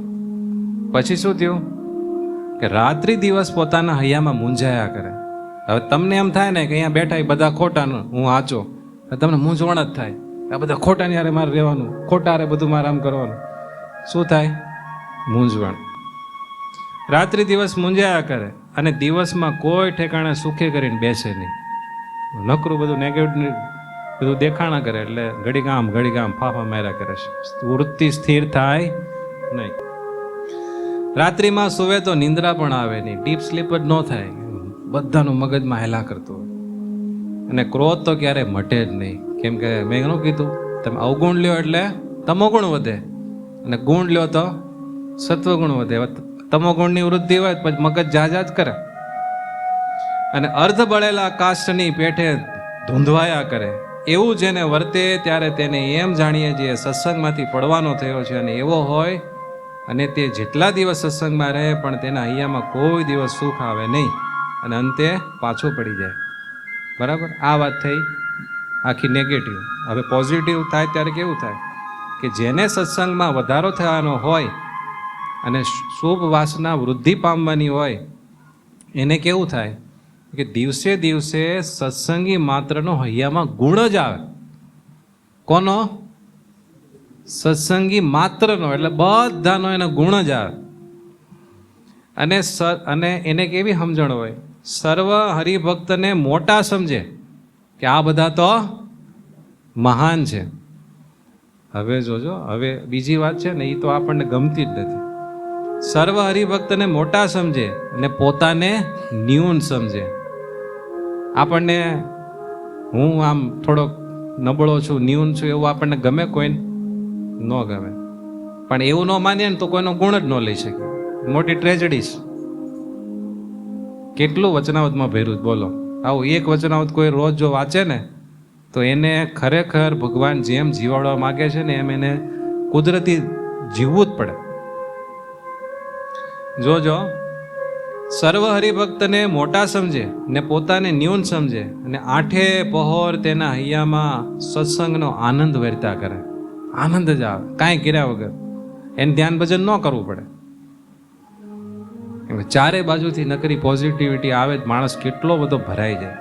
પછી શું થયું કે રાત્રિ દિવસ પોતાના હૈયામાં મૂંઝાયા કરે. હવે તમને એમ થાય ને કે અહીંયા બેઠા એ બધા ખોટાનું, હું સાચો. તમને મૂંઝવણ જ થાય. આ બધા ખોટાની હારે મારે રહેવાનું, ખોટા હારે બધું મારે આમ કરવાનું. શું થાય? મૂંઝવણ. રાત્રિ દિવસ મૂંઝાયા કરે અને દિવસમાં કોઈ ઠેકાણે સુખે કરીને બેસે નહીં. નકરું બધું નેગેટિવ બધું દેખાણા કરે. એટલે ઘડી ગામ ફાફા માર્યા કરે છે. વૃત્તિ સ્થિર થાય નહીં. રાત્રિમાં સુવે તો નિંદ્રા પણ આવે નહીં. ડીપ સ્લીપ જ ન થાય. બધાનું મગજમાં હેલા કરતો હોય. અને ક્રોધ તો ક્યારે મટે જ નહીં. કેમ કે મેં એનું કીધું, તમે અવગુણ લ્યો એટલે તમોગુણ વધે અને ગુણ લ્યો તો સત્વગુણ વધે. તમોગુણની વૃદ્ધિ હોય પછી મગજ જાજ કરે અને અર્ધ બળેલા કાષ્ઠની પેઠે ધૂંધવાયા કરે. એવું જેને વર્તે ત્યારે તેને એમ જાણીએ જે સત્સંગમાંથી પડવાનો થયો છે અને એવો હોય અને તે જેટલા દિવસ સત્સંગમાં રહે પણ તેના હૈયામાં કોઈ દિવસ સુખ આવે નહીં અને અંતે પાછો પડી જાય. બરાબર? આ વાત થઈ આખી નેગેટિવ. હવે પોઝિટિવ થાય ત્યારે કેવું થાય કે જેને સત્સંગમાં વધારો થવાનો હોય અને શુભ વાસના વૃદ્ધિ પામવાની હોય એને કેવું થાય કે દિવસે દિવસે સત્સંગી માત્રનો હૈયામાં ગુણ જ આવે. કોનો? સત્સંગી માત્રનો, એટલે બધાનો એનો ગુણ જ આવે. અને એને કેવી સમજણ હોય? સર્વ હરિભક્તને મોટા સમજે કે આ બધા તો મહાન છે. હવે જોજો, હવે બીજી વાત છે ને, એ તો આપણને ગમતી જ નથી. સર્વ હરિભક્તને મોટા સમજે અને પોતાને ન્યૂન સમજે. આપણને હું આમ થોડોક નબળો છું, ન્યૂન છું એવું આપણને ગમે? કોઈને ન ગમે. પણ એવું ન માનીએ ને તો કોઈનો ગુણ જ ન લઈ શકે. મોટી ટ્રેજડી છે. કેટલું વચનાવતમાં ભર્યું બોલો. આવું એક વચનાવત કોઈ રોજ જો વાંચે ને તો એને ખરેખર ભગવાન જેમ જીવાડવા માગે છે ને એમ એને કુદરતી જીવવું જ પડે. જોજો, સર્વ હરિભક્તને મોટા સમજે ને પોતાને ન્યૂન સમજે અને આઠે પહોર તેના હૈયામાં સત્સંગનો આનંદ વેરતા કરે. આનંદ જ આવે કાંઈ કર્યા વગર. એને ધ્યાન ભજન ન કરવું પડે. ચારે બાજુથી નકરી પોઝિટિવિટી આવે જ માણસ કેટલો બધો ભરાઈ જાય.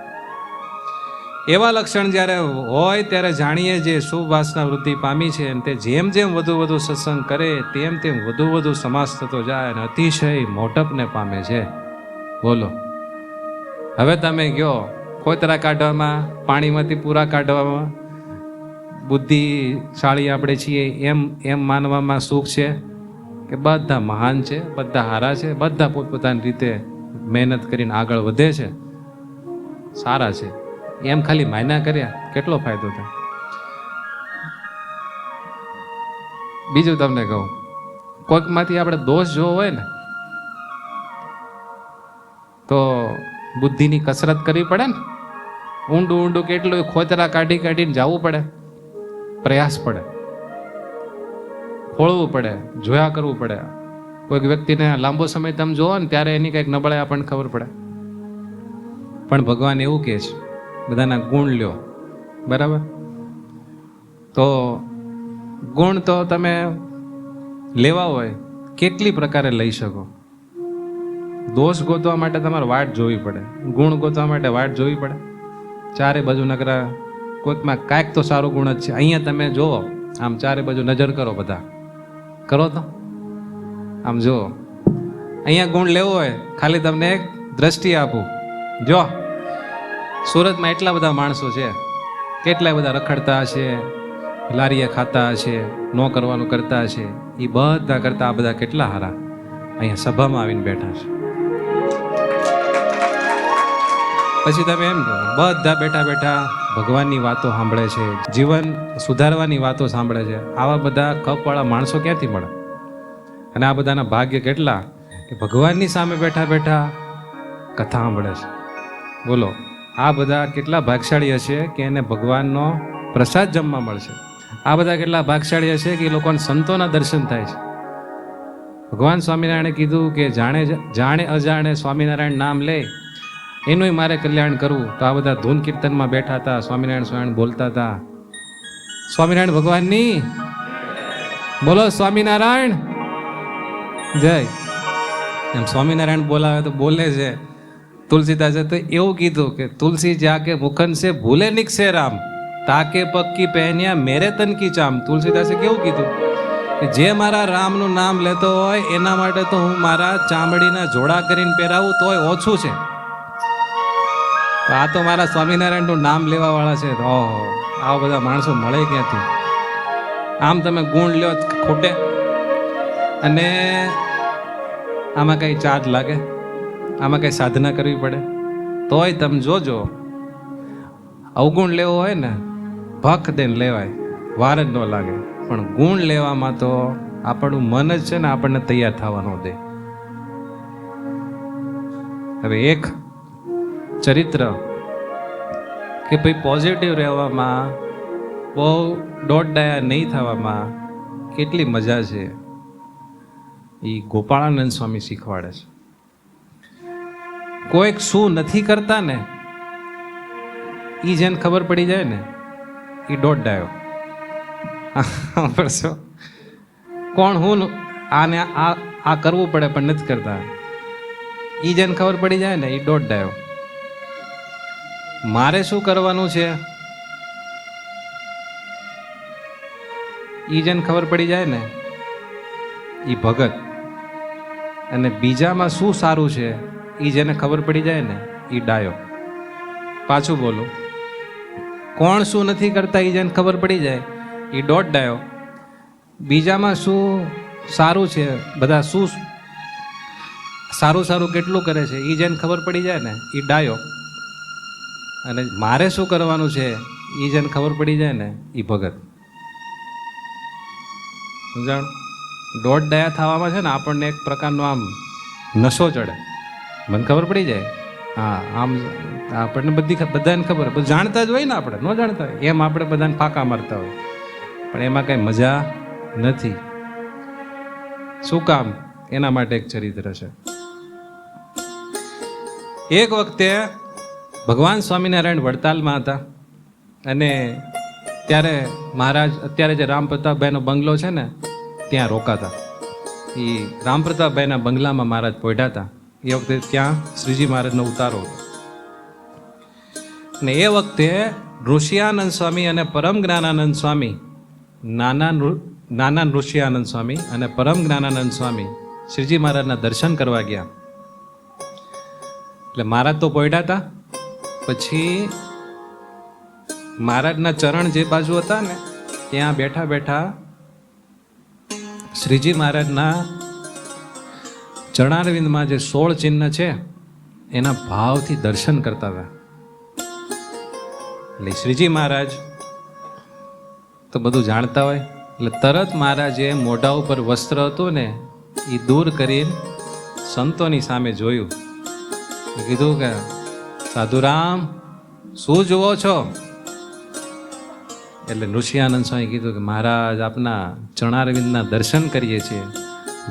એવા લક્ષણ જ્યારે હોય ત્યારે જાણીએ જે શુભ વાસના વૃદ્ધિ પામી છે અને તે જેમ જેમ વધુ સત્સંગ કરે તેમ તેમ વધુ સમાસ થતો જાય અને અતિશય મોટપને પામે છે. બોલો, હવે તમે કહો કોતરા કાઢવામાં, પાણીમાંથી પૂરા કાઢવામાં બુદ્ધિશાળી આપણે છીએ એમ માનવામાં સુખ છે કે બધા મહાન છે, બધા હારા છે, બધા પોતપોતાની રીતે મહેનત કરીને આગળ વધે છે, સારા છે. એમ ખાલી માયના કર્યા કેટલો ફાયદો થાય? બીજું તમને કહું, કોઈકમાંથી આપણે દોષ જોવો હોય ને તો બુદ્ધિની કસરત કરવી પડે ને. ઊંડું ઊંડું કેટલું ખોતરા કાઢી કાઢીને જવું પડે, પ્રયાસ પડે, ખોળવું પડે, જોયા કરવું પડે. કોઈક વ્યક્તિને લાંબો સમય તમે જોવો ને ત્યારે એની કંઈક નબળાઈ આપણને ખબર પડે. પણ ભગવાન એવું કહે છે બધાના ગુણ લ્યો, બરાબર? તો ગુણ તો તમે લેવા હોય કેટલી પ્રકારે લઈ શકો. દોષ ગોતવા માટે તમારે વાટ જોવી પડે, ગુણ ગોતવા માટે વાટ જોવી પડે. ચારે બાજુ નકરા કોઈકમાં કાંઈક તો સારો ગુણ જ છે. અહીંયા તમે જુઓ, આમ ચારે બાજુ નજર કરો, બધા કરો તો આમ જુઓ. અહીંયા ગુણ લેવો હોય ખાલી તમને એક દ્રષ્ટિ આપું. જો સુરતમાં એટલા બધા માણસો છે, કેટલા બધા રખડતા હશે, લારીએ ખાતા હશે, ન કરવાનું કરતા હશે. એ બધા કરતા આ બધા કેટલા હારા અહીંયા સભામાં આવીને બેઠા છે. પછી તમે એમ કહો બધા બેઠા બેઠા ભગવાનની વાતો સાંભળે છે, જીવન સુધારવાની વાતો સાંભળે છે. આવા બધા કપવાળા માણસો ક્યાંથી મળે? અને આ બધાના ભાગ્ય કેટલા કે ભગવાનની સામે બેઠા બેઠા કથા સાંભળે છે. બોલો, આ બધા કેટલા ભાગશાળી હશે કે એને ભગવાનનો પ્રસાદ જમવા મળશે. આ બધા કેટલા ભાગશાળી હશે કે એ લોકોને સંતોના દર્શન થાય છે. ભગવાન સ્વામિનારાયણે કીધું કે જાણે અજાણે સ્વામિનારાયણ નામ લે એનું મારે કલ્યાણ કરવું. તો આ બધા ધૂન કીર્તનમાં બેઠા હતા, સ્વામિનારાયણ સ્વામિનારાયણ બોલતા હતા. સ્વામિનારાયણ ભગવાનની બોલો, સ્વામિનારાયણ જય. એમ સ્વામિનારાયણ બોલાવે તો બોલે છે. તુલસીદાસે તો એવું કીધું કે તુલસી જાકે મુખન से ભૂલે નિકસે રામ, તાકે પક્કી પહેન્યા મેરે તન કી ચામ. તુલસીદાસે કેવું કીધું કે જે મારા રામનું નામ લેતો હોય એના માટે તો હું મારા ચામડીના જોડા કરીને પહેરાવું તોય ઓછું છે. તો આ તો મારા સ્વામિનારાયણનું નામ લેવા વાળા છે. ઓહો, આવા બધા માણસો મળે ક્યાંથી? આમ તમે ગુણ લ્યો ખોટે, અને આમાં કઈ ચાર્જ લાગે? આમાં કઈ સાધના કરવી પડે? તોય તમે જોજો, અવગુણ લેવો હોય ને ભખ દઈને લેવાય, વાર જ ન લાગે. પણ ગુણ લેવામાં તો આપણું મન જ છે ને આપણને તૈયાર થવાનો દે. હવે એક ચરિત્ર કે ભાઈ પોઝિટિવ રહેવામાં, બહુ દોડડાયા નહીં થવામાં કેટલી મજા છે, એ ગોપાળાનંદ સ્વામી શીખવાડે છે. કોઈક શું નથી કરતા ને એ જેને ખબર પડી જાય ને એ દોડડાયો. કોણ હું આને આ કરવું પડે પણ નથી કરતા, એ જેને ખબર પડી જાય ને એ દોડડાયો. મારે શું કરવાનું છે એ જેને ખબર પડી જાય ને એ ભગત. અને બીજામાં શું સારું છે એ જેને ખબર પડી જાય ને એ ડાયો. પાછું બોલું, કોણ શું નથી કરતા એ જેને ખબર પડી જાય એ દોડડાયો. બીજામાં શું સારું છે, બધા શું સારું સારું કેટલું કરે છે એ જેને ખબર પડી જાય ને એ ડાયો. અને મારે શું કરવાનું છે એ જેને ખબર પડી જાય ને એ ભગત. સમજાણ? દોડડાયા થવામાં છે ને આપણને એક પ્રકારનો આમ નશો ચડે. મને ખબર પડી જાય, હા આમ આપણને બધાને ખબર, બધું જાણતા જ હોય ને, આપણે ન જાણતા હોય એમ આપણે બધાને ફાંકા મારતા હોય, પણ એમાં કઈ મજા નથી. શું કામ? એના માટે એક ચરિત્ર છે. એક વખતે ભગવાન સ્વામિનારાયણ વડતાલમાં હતા અને ત્યારે મહારાજ, અત્યારે જે રામ પ્રતાપભાઈનો બંગલો છે ને ત્યાં રોકાતા. એ રામ પ્રતાપભાઈના બંગલામાં મહારાજ પહોંચ્યા હતા. એ વખતે ત્યાં શ્રીજી મહારાજનો ઉતારો હતો. ને એ વખતે ઋષિયાનંદ સ્વામી અને પરમ જ્ઞાનાનંદ સ્વામી, નાના ઋષિયાનંદ સ્વામી અને પરમ જ્ઞાનાનંદ સ્વામી શ્રીજી મહારાજના દર્શન કરવા ગયા. એટલે મહારાજ તો પહોંચ્યા હતા. પછી મહારાજના ચરણ જે બાજુ હતા ને ત્યાં બેઠા બેઠા શ્રીજી મહારાજના ચરણારવિંદમાં જે 16 ચિહ્ન છે એના ભાવથી દર્શન કરતા હતા. એટલે શ્રીજી મહારાજ તો બધું જાણતા હોય એટલે તરત મહારાજે મોઢા ઉપર વસ્ત્ર હતું ને એ દૂર કરીને સંતોની સામે જોયું. કીધું કે સાધુરામ શું જુઓ છો? એટલે નૃસિંહાનંદ સ્વામી કીધું કે મહારાજ આપના ચરણારવિંદના દર્શન કરીએ છીએ.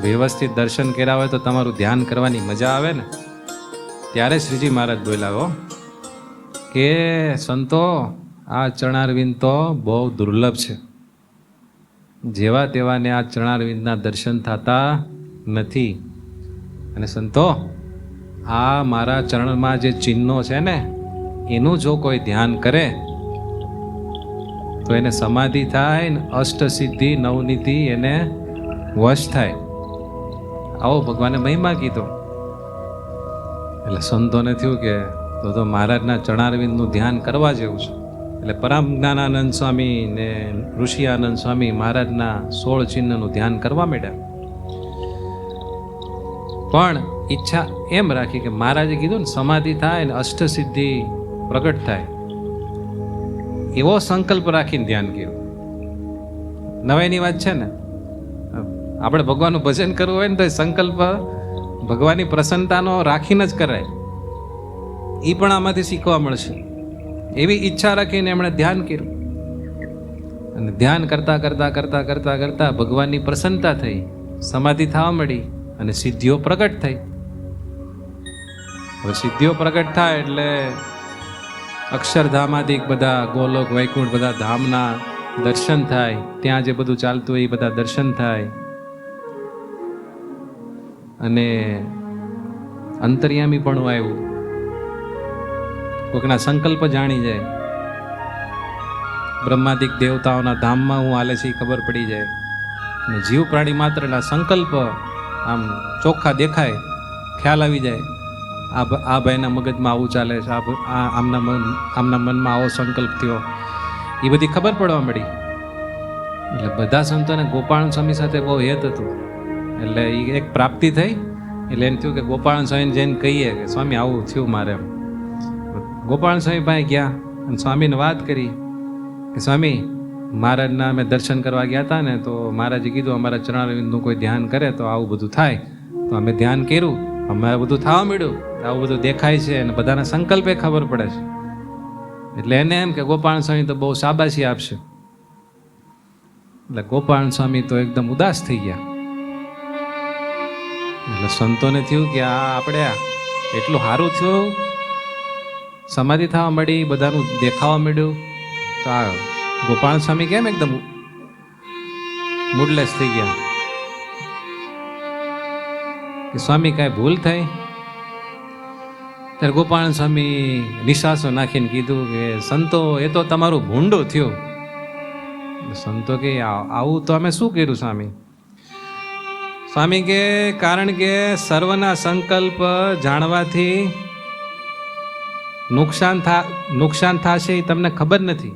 વ્યવસ્થિત દર્શન કર્યા હોય તો તમારું ધ્યાન કરવાની મજા આવે ને. ત્યારે શ્રીજી મહારાજ બોલ્યા કે સંતો આ ચરણારવિંદ તો બહુ દુર્લભ છે. જેવા તેવાને આ ચરણારવિંદના દર્શન થતા નથી. અને સંતો આ મારા ચરણમાં જે ચિહ્નો છે ને એનું જો કોઈ ધ્યાન કરે તો એને સમાધિ થાય ને અષ્ટસિદ્ધિ નવનિધિ એને વશ થાય. આવો ભગવાને મહિમા કીધો. એટલે સંતોને થયું કે તો મહારાજના ચરણારવિંદનું ધ્યાન કરવા જેવું છે. એટલે પરમ જ્ઞાનાનંદ સ્વામી ને ઋષિઆનંદ સ્વામી મહારાજના 16 ચિહ્નનું ધ્યાન કરવા માંડ્યા. પણ ઈચ્છા એમ રાખી કે મહારાજે કીધું ને સમાધિ થાય ને અષ્ટસિદ્ધિ પ્રગટ થાય એવો સંકલ્પ રાખીને ધ્યાન કર્યું. નવાઈની વાત છે ને, આપણે ભગવાનનું ભજન કરવું હોય ને તો સંકલ્પ ભગવાનની પ્રસન્નતાનો રાખીને જ કરાય. એ પણ આમાંથી શીખવા મળશે. એવી ઈચ્છા રાખીને એમણે ધ્યાન કર્યું અને ધ્યાન કરતા કરતા કરતા કરતા કરતા ભગવાનની પ્રસન્નતા થઈ, સમાધિ થવા મળી અને સિદ્ધિઓ પ્રગટ થઈ. હવે સિદ્ધિઓ પ્રગટ થાય એટલે અક્ષરધામાદિક બધા ગોલોક વૈકુંઠ બધા ધામના દર્શન થાય. ત્યાં જે બધું ચાલતું હોય એ બધા દર્શન થાય અને અંતર્યામી પણ આવ્યું. કોઈકના સંકલ્પ જાણી જાય. બ્રહ્માદિક દેવતાઓના ધામમાં હું હાલે છે એ ખબર પડી જાય. અને જીવ પ્રાણી માત્રના સંકલ્પ આમ ચોખ્ખા દેખાય, ખ્યાલ આવી જાય. આ ભાઈના મગજમાં આવું ચાલે છે, આમના મનમાં આવો સંકલ્પ થયો, એ બધી ખબર પડવા મળી. એટલે બધા સંતોને ગોપાલ સ્વામી સાથે બહુ હેત હતું. એટલે એ એક પ્રાપ્તિ થઈ. એટલે એમ થયું કે ગોપાલ સ્વામીને જઈને કહીએ કે સ્વામી આવું થયું મારે. ગોપાલ સ્વામી પાસે ગયા અને સ્વામીને વાત કરી કે સ્વામી મહારાજના અમે દર્શન કરવા ગયા હતા ને તો મહારાજે કીધું અમારા ચરણારવિંદનું કોઈ ધ્યાન કરે તો આવું બધું થાય. તો અમે ધ્યાન કર્યું, અમારે બધું થવા મળ્યું, આવું બધું દેખાય છે અને બધાના સંકલ્પે ખબર પડે છે. એટલે એને એમ કે ગોપાલ સ્વામી તો બહુ શાબાશી આપશે. એટલે ગોપાલ સ્વામી તો એકદમ ઉદાસ થઈ ગયા. એટલે સંતોને થયું કે આ આપણે એટલું સારું થયું, સમાધિ થવા મળી, બધાનું દેખાવા મળ્યું, તો આ ગોપાલ સ્વામી કેમ એકદમ મૂડલેસ થઈ ગયા કે સ્વામી કાંઈ ભૂલ થઈ? ત્યારે ગોપાલ સ્વામી નિશાસો નાખીને કીધું કે સંતો એ તો તમારું ભૂંડું થયું. સંતો કે આવું તો અમે શું કર્યું સ્વામી? સ્વામી કે કારણ કે સર્વના સંકલ્પ જાણવાથી નુકસાન થશે એ તમને ખબર નથી.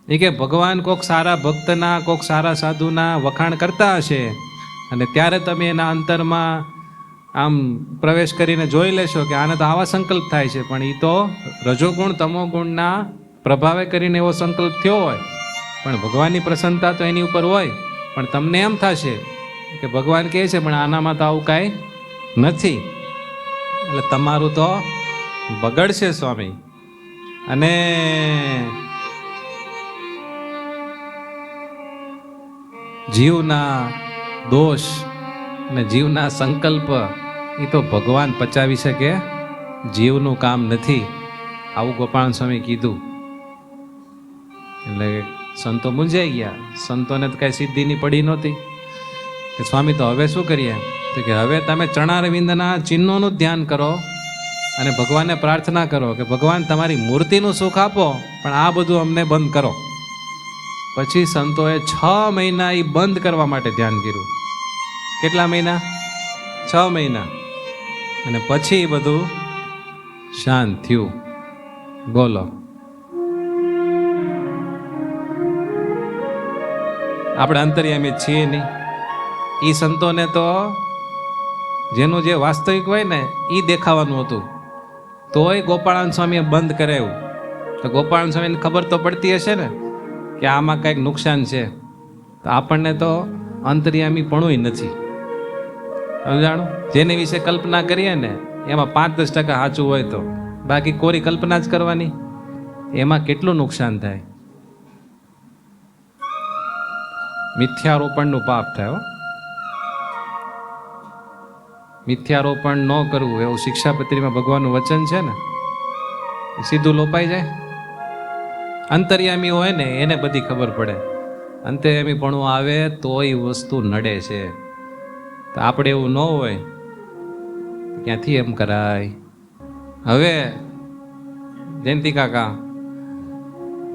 એ કે ભગવાન કોઈક સારા ભક્તના કોઈક સારા સાધુના વખાણ કરતા હશે અને ત્યારે તમે એના અંતરમાં આમ પ્રવેશ કરીને જોઈ લેશો કે આને તો આવા સંકલ્પ થાય છે, પણ એ તો રજોગુણ તમોગુણના પ્રભાવે કરીને એવો સંકલ્પ થયો હોય. પણ ભગવાનની પ્રસન્નતા તો એની ઉપર હોય. પણ તમને એમ થશે કે ભગવાન કહે છે પણ આનામાં તો આવું કાંઈ નથી, એટલે તમારું તો બગડશે સ્વામી. અને જીવના દોષ અને જીવના સંકલ્પ એ તો ભગવાન પચાવી શકે, જીવનું કામ નથી. આવું ગોપાલ સ્વામી કીધું. એટલે સંતો મૂંઝાઈ ગયા. સંતોને તો કાંઈ સિદ્ધિની પડી નહોતી કે સ્વામી તો હવે શું કરીએ? તો કે હવે તમે ચરણારવિંદના ચિહ્નોનું ધ્યાન કરો અને ભગવાનને પ્રાર્થના કરો કે ભગવાન તમારી મૂર્તિનું સુખ આપો, પણ આ બધું અમને બંધ કરો. પછી સંતોએ 6 મહિના એ બંધ કરવા માટે ધ્યાન કર્યું. કેટલા મહિના? 6 મહિના. અને પછી બધું શાંત થયું. બોલો, આપણે અંતર્યામી છીએ નહીં. એ સંતોને તો જેનું જે વાસ્તવિક હોય ને એ દેખાવાનું હતું. તોય ગોપાળાનંદ સ્વામીએ બંધ કરાવ્યું. તો ગોપાળાનંદ સ્વામીને ખબર તો પડતી હશે ને કે આમાં કંઈક નુકસાન છે. તો આપણને તો અંતર્યામી પણું નથી. સમજાણું? જેની વિશે કલ્પના કરીએ ને એમાં 5-10% સાચું હોય તો, બાકી કોરી કલ્પના જ કરવાની, એમાં કેટલું નુકસાન થાય. મિથ્યારોપણનું પાપ થાય. મિથ્યારોપણ ન કરવું એવું શિક્ષાપત્રીમાં ભગવાનનું વચન છે ને, સીધું લોપાઈ જાય. અંતર્યામી હોય ને એને બધી ખબર પડે. અંતર્યામી પણ આવે તો એ વસ્તુ નડે છે. તો આપણે એવું ન હોય, ક્યાંથી એમ કરાય. હવે જયંતિ કાકા,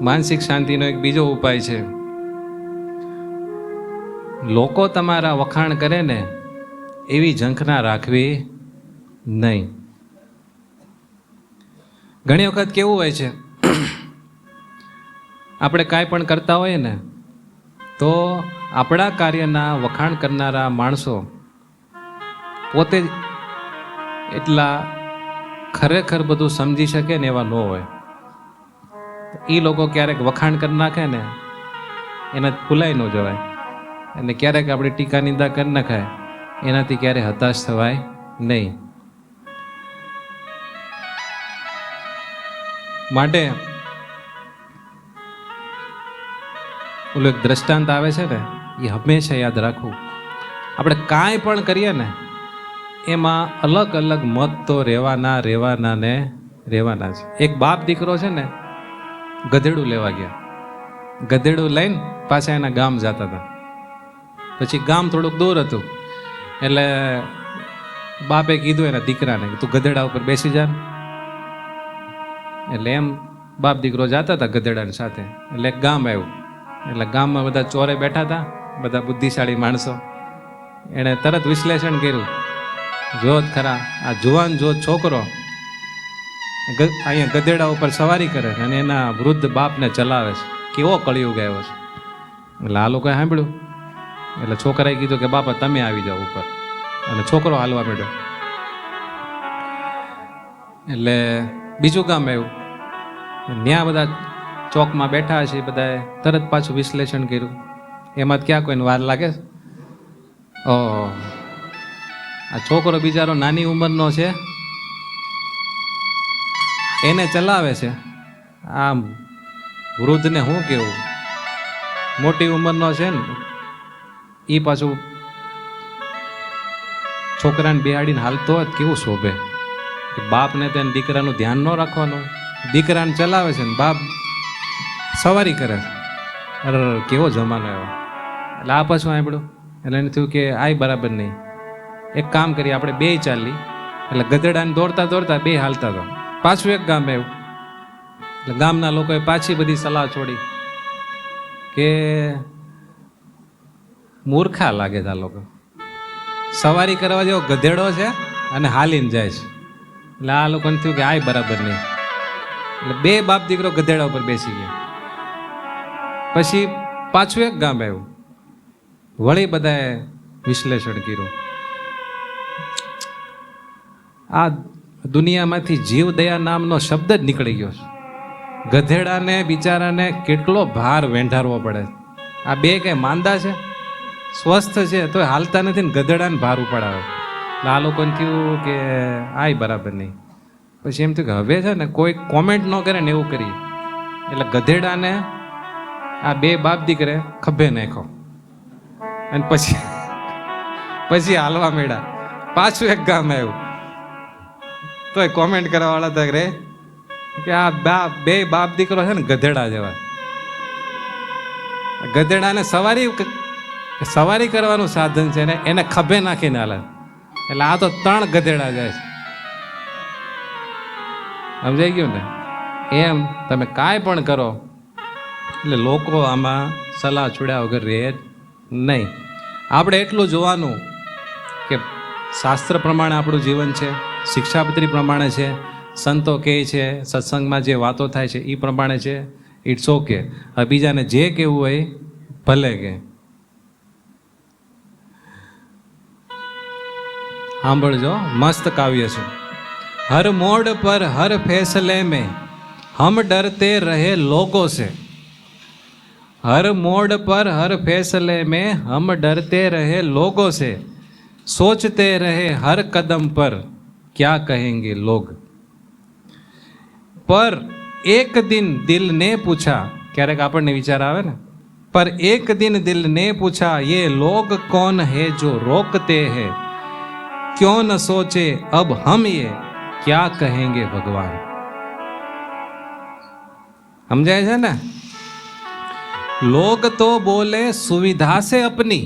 માનસિક શાંતિનો એક બીજો ઉપાય છે. લોકો તમારા વખાણ કરે ને એવી ઝંખના રાખવી નહીં. ઘણી વખત કેવું હોય છે, આપણે કાંઈ પણ કરતા હોઈએ ને તો આપણા કાર્યના વખાણ કરનારા માણસો પોતે જ એટલા ખરેખર બધું સમજી શકે ને એવા ન હોય. એ લોકો ક્યારેક વખાણ કરી નાખે ને એના ભૂલાઈ ન જવાય, અને ક્યારેક આપણી ટીકા નિંદા કરી નાખાય એનાથી ક્યારે હતાશ થવાય નહીં. માટે ઓલું એક દ્રષ્ટાંત આવે છે ને, એ હંમેશા યાદ રાખવું. આપણે કાંઈ પણ કરીએ ને એમાં અલગ અલગ મત તો રહેવાના ને રહેવાના છે. એક બાપ દીકરો છે ને ગધેડું લેવા ગયા. ગધેડું લઈને પાછા એના ગામ જતા હતા. પછી ગામ થોડુંક દૂર હતું એટલે બાપે કીધું એના દીકરાને, તું ગધેડા ઉપર બેસી જા. એટલે એમ બાપ દીકરો જતા હતા ગધેડાની સાથે. એટલે એક ગામ આવ્યું. એટલે ગામમાં બધા ચોરે બેઠા હતા, બધા બુદ્ધિશાળી માણસો. એણે તરત વિશ્લેષણ કર્યું, જોત ખરા આ જુવાન જોત છોકરો અહીંયા ગધેડા ઉપર સવારી કરે છે અને એના વૃદ્ધ બાપને ચલાવે છે, કેવો કળિયુગ આવ્યો છે. એટલે આ લોકોએ સાંભળ્યું. એટલે છોકરાએ કીધું કે બાપા તમે આવી જાઓ ઉપર. અને છોકરો હાલવા માંડ્યો. એટલે બીજું ગામ આવ્યું. ત્યાં બધા ચોકમાં બેઠા છે, બધાએ તરત પાછું વિશ્લેષણ કર્યું. એમાં ક્યાં કોઈને વાર લાગે? ઓહ, આ છોકરો બિચારો નાની ઉંમરનો છે, એને ચલાવે છે. આમ વૃદ્ધને શું કેવું, મોટી ઉંમરનો છે ને એ પાછું છોકરાને બેહાડીને હાલતો હોય કેવું શોભે. કે બાપને તેને દીકરાનું ધ્યાન ન રાખવાનું, દીકરાને ચલાવે છે ને બાપ સવારી કરે છે. અરે કેવો જમાનો એવો. એટલે આ પાછું સાંભળ્યું. એટલે એને થયું કે આ બરાબર નહીં, એક કામ કરીએ આપણે બે ચાલી. એટલે ગધેડાને દોડતા દોડતા બે હાલતા હતા. પાછું એક ગામ આવ્યું. એટલે ગામના લોકોએ પાછી બધી સલાહ છોડી કે મૂર્ખા લાગે છે આ લોકો, સવારી કરવા જેવો ગધેડો છે અને હાલીને જાય છે. એટલે આ લોકોને થયું કે આ બરાબર નહીં. એટલે બે બાપ દીકરો ગધેડા ઉપર બેસી ગયા. પછી પાછું એક ગામ આવ્યું. વળી બધાએ વિશ્લેષણ કર્યું. આ દુનિયામાંથી જીવદયા નામનો શબ્દ જ નીકળી ગયો છે. ગધેડાને બિચારાને કેટલો ભાર વેંઢારવો પડે. આ બે કઈ માંદા છે? સ્વસ્થ છે તો હાલતા નથી ને ગધેડાને ભાર ઉપાડાવે. એટલે આ લોકોને થયું કે આ બરાબર નહીં. પછી એમ થયું કે હવે છે ને કોઈ કોમેન્ટ ન કરે ને એવું કરીએ. એટલે ગધેડાને આ બે બાપ દીકરે ખભે નાખો અને પછી હાલવા માંડ્યા. પાછું એક ગામ આવ્યું. તો કોમેન્ટ કરવા વાળા હતા રે કે આ બે બાપ દીકરો છે ને ગધેડા જેવા. ગધેડાને સવારી કરવાનું સાધન છે ને એને ખભે નાખીને હાલે. એટલે આ તો 3 ગધેડા જાય છે. સમજાઈ ગયું ને? એમ તમે કાંઈ પણ કરો એટલે લોકો આમાં સલાહ છોડ્યા વગર રહે નહીં. આપણે એટલું જોવાનું કે શાસ્ત્ર પ્રમાણે આપણું જીવન છે, શિક્ષાપત્રી પ્રમાણે છે, સંતો કહે છે, સત્સંગમાં જે વાતો થાય છે એ પ્રમાણે છે. It's okay. હવે બીજાને જે કહેવું હોય ભલે કે. સાંભળજો, મસ્ત કાવ્ય છે. हर मोड़ पर हर फैसले में हम डरते रहे लोगों से। हर मोड़ पर हर फैसले में हम डरते रहे लोगों से, सोचते रहे हर कदम पर क्या कहेंगे लोग। पर एक दिन दिल ने पूछा, क्यारेक आपने विचार आवे ना, पर एक दिन दिल ने पूछा ये लोग कौन है जो रोकते हैं, क्यों न सोचे अब हम ये क्या कहेंगे भगवान। समझाए છે ને? लोग तो बोले सुविधा से अपनी,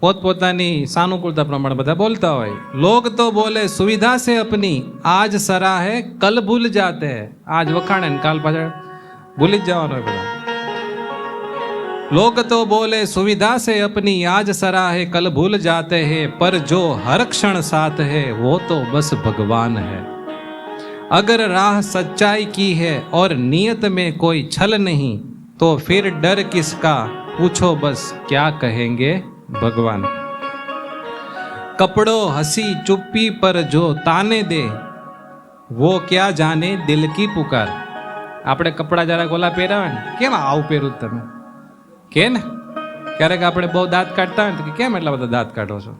પોતપોતાની સાનુકૂળતા પ્રમાણે બધા બોલતા હોય. लोग तो बोले सुविधा से अपनी, आज सराहे कल भूल जाते हैं. आज વખાણે ને કાલ પાછળ ભૂલી જ જવાનો બધા. लोग तो बोले सुविधा से अपनी, आज सराहे कल भूल जाते हैं, पर जो हर क्षण साथ है वो तो बस भगवान है. अगर राह सच्चाई की है और नियत में कोई छल नहीं, तो फिर डर किसका, पूछो बस क्या कहेंगे भगवान. कपड़ों हंसी चुप्पी पर जो ताने दे, वो क्या जाने दिल की पुकार. આપણે કપડા જરા ગોલા પહેરાવે ને, કેમ આવું પહેરું તમે કે ને, ક્યારેક આપણે બહુ દાંત કાઢતા હોય ને તો કેમ એટલા બધા દાંત કાઢો છો,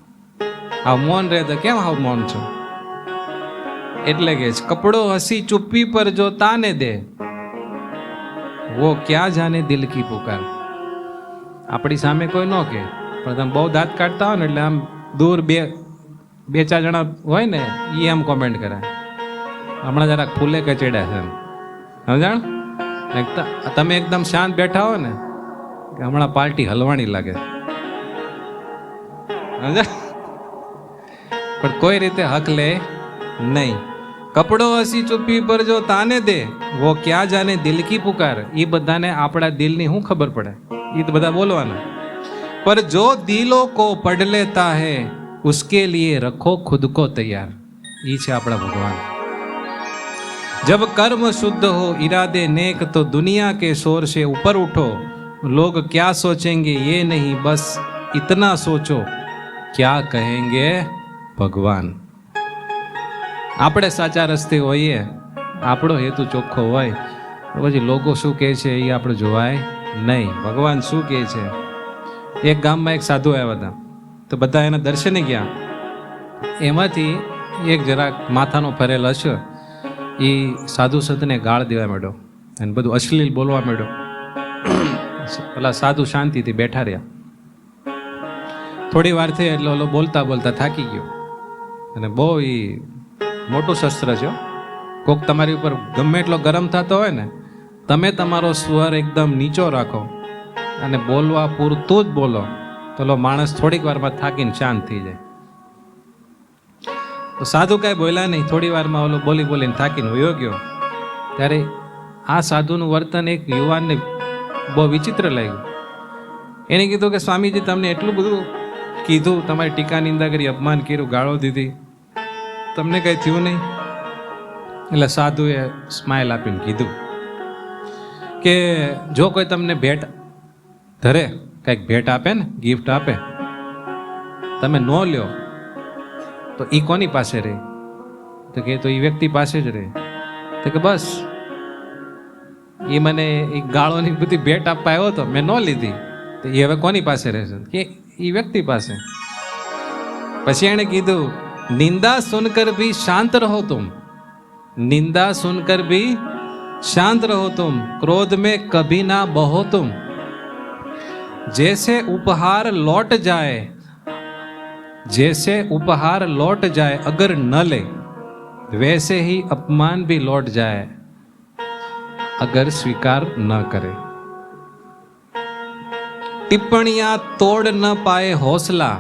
આવ મૌન રહે તો કેમ આવ મૌન છો. એટલે કે કપડો હસી ચુપ્પી પર જો તાને દે, वो क्या जाने दिल की पुकार. આપણી સામે કોઈ ન કે, પણ તમે બહુ દાંત કાઢતા હોય ને એટલે આમ દૂર બે ચાર જણા હોય ને એ આમ કોમેન્ટ કરે, હમણાં જરાક ફૂલે કચેડ્યા છે એમ. સમજાણ? તમે એકદમ શાંત બેઠા હો ને કે હમણાં પાર્ટી હલવાણી લાગે. સમજાણ? પણ કોઈ રીતે હક લે નહીં. કપડો હસી ચુપ્પી પર જો તાને દે, वो क्या जाने दिल की पुकार. એ બધાને આપણા દિલની શું ખબર પડે, એ તો બધા બોલવાના. पर जो दिलों को पढ़ लेता है उसके लिए रखो खुद को तैयार. ये છે આપણા ભગવાન. जब कर्म शुद्ध हो इरादे नेक, तो दुनिया के शोर से ऊपर उठो. लोग क्या सोचेंगे ये नहीं, बस इतना सोचो क्या कहेंगे भगवान. આપણે સાચા રસ્તે હોઈએ, આપણો હેતુ ચોખ્ખો હોય તો પછી લોકો શું કહે છે એ આપણે જોવાય નહીં, ભગવાન શું કહે છે. એક ગામમાં એક સાધુ આવ્યા હતા, તો બધા એના દર્શને ગયા. એમાંથી એક જરાક માથાનો ફરેલ હશે, એ સાધુ સંતને ગાળ દેવા માંડ્યો અને બધું અશ્લીલ બોલવા માંડ્યો. પેલા સાધુ શાંતિથી બેઠા રહ્યા. થોડી વાર થઈ એટલે ઓલો બોલતા બોલતા થાકી ગયો, અને બહુ એ મોટું શસ્ત્ર છે. કોક તમારી ઉપર ગમે એટલો ગરમ થતો હોય ને, તમે તમારો સ્વર એકદમ નીચો રાખો અને બોલવા પૂરતું જ બોલો, તો ઓલો માણસ થોડીક વારમાં થાકીને શાંત થઈ જાય. તો સાધુ કાંઈ બોલ્યા નહીં, થોડી વારમાં ઓલો બોલી બોલીને થાકીને વયો ગયો. ત્યારે આ સાધુનું વર્તન એક યુવાનને બહુ વિચિત્ર લાગ્યું. એને કીધું કે સ્વામીજી તમને એટલું બધું કીધું, તમારી ટીકા નિંદા કરી, અપમાન કર્યું, ગાળો દીધી, તમને કંઈ થયું નહીં. એટલે સાધુએ સ્માઇલ આપીને કીધું કે જો કોઈ તમને ભેટ ધરે, કંઈક ભેટ આપે ને, ગિફ્ટ આપે, તમે ન લ્યો તો એ કોની પાસે રહે? તો કે તો એ વ્યક્તિ પાસે જ રહે. તો કે બસ એ મને એ ગાળોની બધી ભેટ આપવા આવ્યો હતો, મેં ન લીધી, તો એ હવે કોની પાસે રહેશે? કે એ વ્યક્તિ પાસે. પછી એણે કીધું निंदा सुनकर भी शांत रहो तुम, निंदा सुनकर भी शांत रहो तुम, क्रोध में कभी ना बहो तुम. जैसे उपहार लौट जाए, जैसे उपहार लौट जाए अगर न ले, वैसे ही अपमान भी लौट जाए अगर स्वीकार न करे. टिप्पणियां तोड़ न पाए हौसला,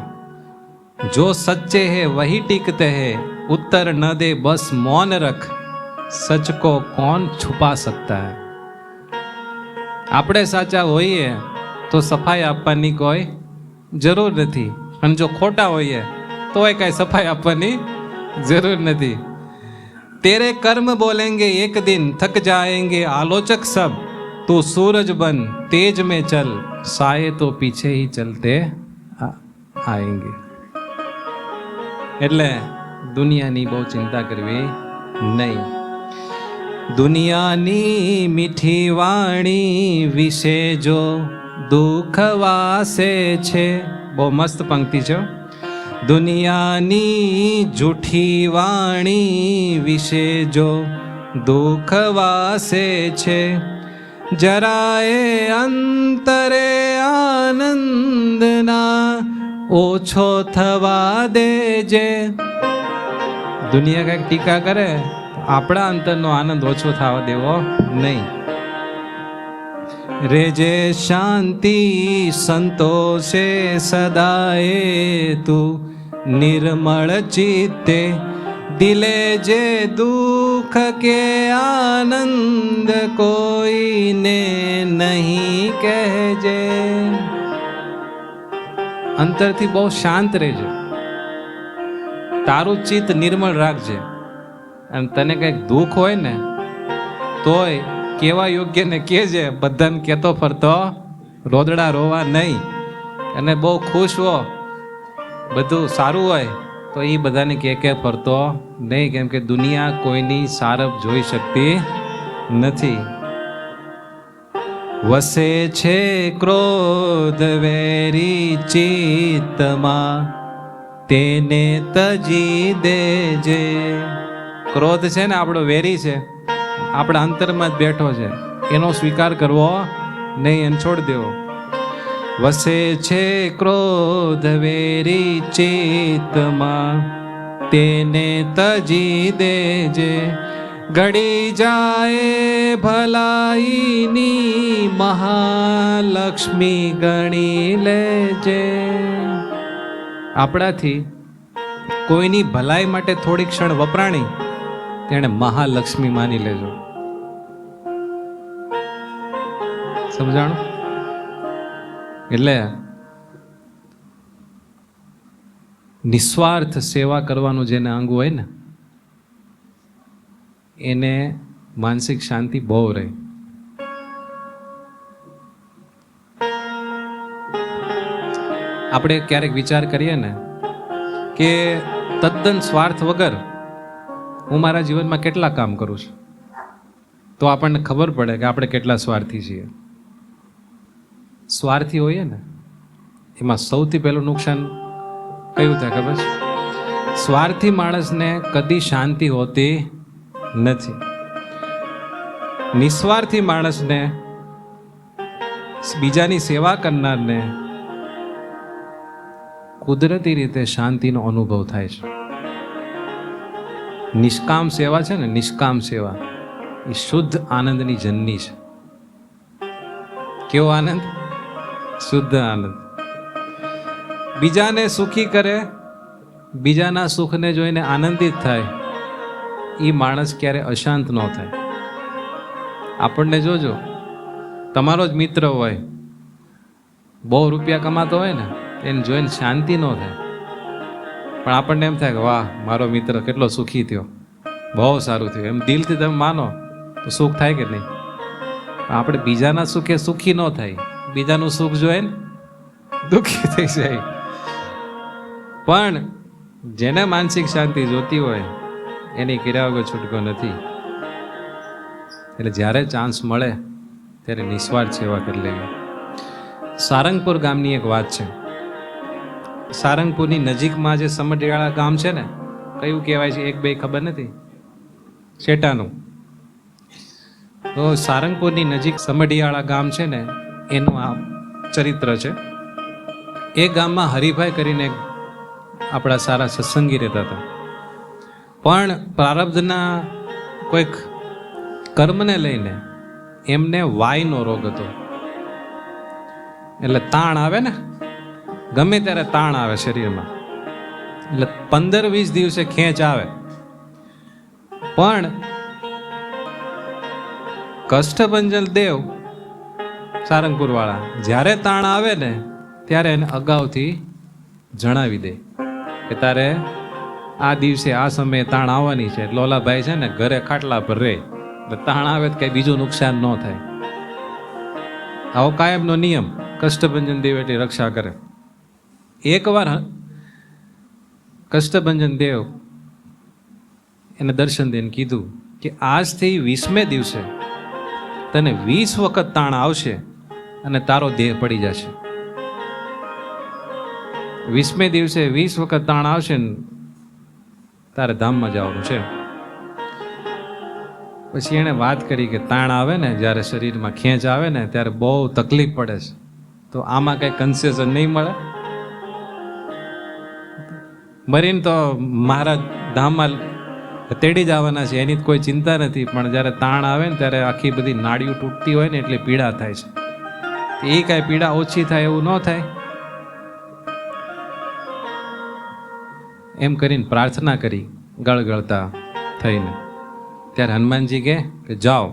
जो सच्चे हैं वही टिकते हैं, उत्तर न दे बस मौन रख, सच को कौन छुपा सकता है. આપણે સાચા હોઈએ તો સફાઈ આપવાની કોઈ જરૂર નથી, અને જો ખોટા હોઈએ તોય કાંઈ સફાઈ આપવાની જરૂર નથી. तेरे कर्म बोलेंगे एक दिन, थक जाएंगे आलोचक सब, तू सूरज बन तेज में चल, साए तो पीछे ही चलते आएंगे. એટલે દુનિયાની બહુ ચિંતા કરવી નહીં. દુનિયાની મીઠી વાણી વિશે જો દુઃખ વાસે છે. બહુ મસ્ત પંક્તિ છે. દુનિયાની જૂઠી વાણી વિશે જો દુઃખ વાસે છે, જરાએ અંતરે આનંદના ઓછો થવા દેજે. દુનિયા કંઈક ટીકા કરે આપણા અંતરનો આનંદ ઓછો થવા દેવો નહીં. રેજે શાંતિ સંતોષે સદાએ તું નિર્મળ ચિત્તે, દિલે જે દુઃખ કે આનંદ કોઈને નહીં કહેજે. અંતરથી બહુ શાંત રહેજે, તારું ચિત્ત નિર્મળ રાખજે. અને તને કંઈક દુઃખ હોય ને તોય કેવા યોગ્ય ને કહેજે, બધાને કહેતો ફરતો રોદડા રોવા નહીં. અને બહુ ખુશ હો, બધું સારું હોય તો એ બધાને કે ફરતો નહીં, કેમ કે દુનિયા કોઈની સારપ જોઈ શકતી નથી. વસે છે ક્રોધ વેરી ચિત્તમાં, તેને તજી દેજે. ક્રોધ છે ને આપણો વેરી છે, આપણા અંતરમાં જ બેઠો છે, એનો સ્વીકાર કરવો નહીં, એને છોડી દેવો. વસે છે ક્રોધ વેરી ચિત્તમાં, તેને તજી દેજે. ઘડી જાય ભલાઈની મહાલક્ષ્મી ગણી લેજે. આપણાથી કોઈની ભલાઈ માટે થોડી ક્ષણ વપરાણી તેને મહાલક્ષ્મી માની લેજો. સમજાણું? એટલે નિસ્વાર્થ સેવા કરવાનું જેને અંગ હોય ને એને માનસિક શાંતિ બહુ રહે. આપણે ક્યારેક વિચાર કરીએ ને કે તદ્દન સ્વાર્થ વગર હું મારા જીવનમાં કેટલા કામ કરું છું, તો આપણને ખબર પડે કે આપણે કેટલા સ્વાર્થી છીએ. સ્વાર્થી હોઈએ ને એમાં સૌથી પહેલું નુકસાન કયું થાય ખબર છે? સ્વાર્થી માણસને કદી શાંતિ હોતી નથી. નિસ્વાર્થી માણસને, બીજાની સેવા કરનારને કુદરતી રીતે શાંતિનો અનુભવ થાય છે. નિષ્કામ સેવા છે ને, નિષ્કામ સેવા એ શુદ્ધ આનંદની જનની છે. કેવો આનંદ? શુદ્ધ આનંદ. બીજાને સુખી કરે, બીજાના સુખને જોઈને આનંદિત થાય, એ માણસ ક્યારે અશાંત ન થાય. આપણને જોજો, તમારો જ મિત્ર હોય, બહુ રૂપિયા કમાતો હોય ને એને જોઈને શાંતિ ન થાય, પણ આપણને એમ થાય કે વાહ મારો મિત્ર કેટલો સુખી થયો, બહુ સારું થયું, એમ દિલથી તમે માનો તો સુખ થાય કે નહીં? આપણે બીજાના સુખે સુખી ન થાય, બીજાનું સુખ જોઈએ ને દુઃખી થઈ જાય. પણ જેને માનસિક શાંતિ જોતી હોય એની કર્યા વગર છૂટકો નથી. એટલે જ્યારે ચાન્સ મળે ત્યારે નિસ્વાર્થ સેવા કરી લેવી. સારંગપુર ગામની એક વાત છે. સારંગપુરની નજીકમાં જે સમઢિયાળા ગામ છે ને, કયું કહેવાય છે એક બે ખબર નથી, શેટાનું. તો સારંગપુરની નજીક સમઢિયાળા ગામ છે ને એનું આ ચરિત્ર છે. એ ગામમાં હરિભાઈ કરીને આપણા સારા સત્સંગી રહેતા હતા, પણ પ્રારબ્ધના કોઈક કર્મને લઈને એમને વાયનો રોગ હતો. એટલે તાણ આવે ને, ગમે ત્યારે તાણ આવે શરીરમાં, એટલે 15-20 દિવસે ખેંચ આવે. પણ કષ્ટભંજન દેવ સારંગપુર વાળા જ્યારે તાણ આવે ને ત્યારે એને અગાઉથી જણાવી દે કે તારે આ દિવસે આ સમયે તાણ આવવાની છે, એટલે ઓલા ભાઈ છે ને ઘરે ખાટલા પર રહે, એટલે તાણ આવે તો કઈ બીજું નુકસાન ન થાય. આવો કાયમનો નિયમ. કષ્ટભંજન દેવ એટલી રક્ષા કરે. એકવાર કષ્ટભંજન દેવ એને દર્શન દઈને કીધું કે આજથી 20મે દિવસે તને 20 વખત તાણ આવશે અને તારો દેહ પડી જશે. 20મે દિવસે 20 વખત તાણ આવશે ને તારે ધામમાં જવાનું છે. પછી એણે વાત કરી કે તાણ આવે ને, જ્યારે શરીરમાં ખેંચ આવે ને ત્યારે બહુ તકલીફ પડે છે, તો આમાં કઈ કન્સેશન નહીં મળે? મરીને તો મારા ધામમાં તેડી જ આવવાના છે, એની કોઈ ચિંતા નથી. પણ જ્યારે તાણ આવે ને ત્યારે આખી બધી નાડીઓ તૂટતી હોય ને એટલે પીડા થાય છે. એ કાંઈ પીડા ઓછી થાય એવું ન થાય? એમ કરીને પ્રાર્થના કરી ગળગળતા થઈને. ત્યારે હનુમાનજી કહે કે જાઓ,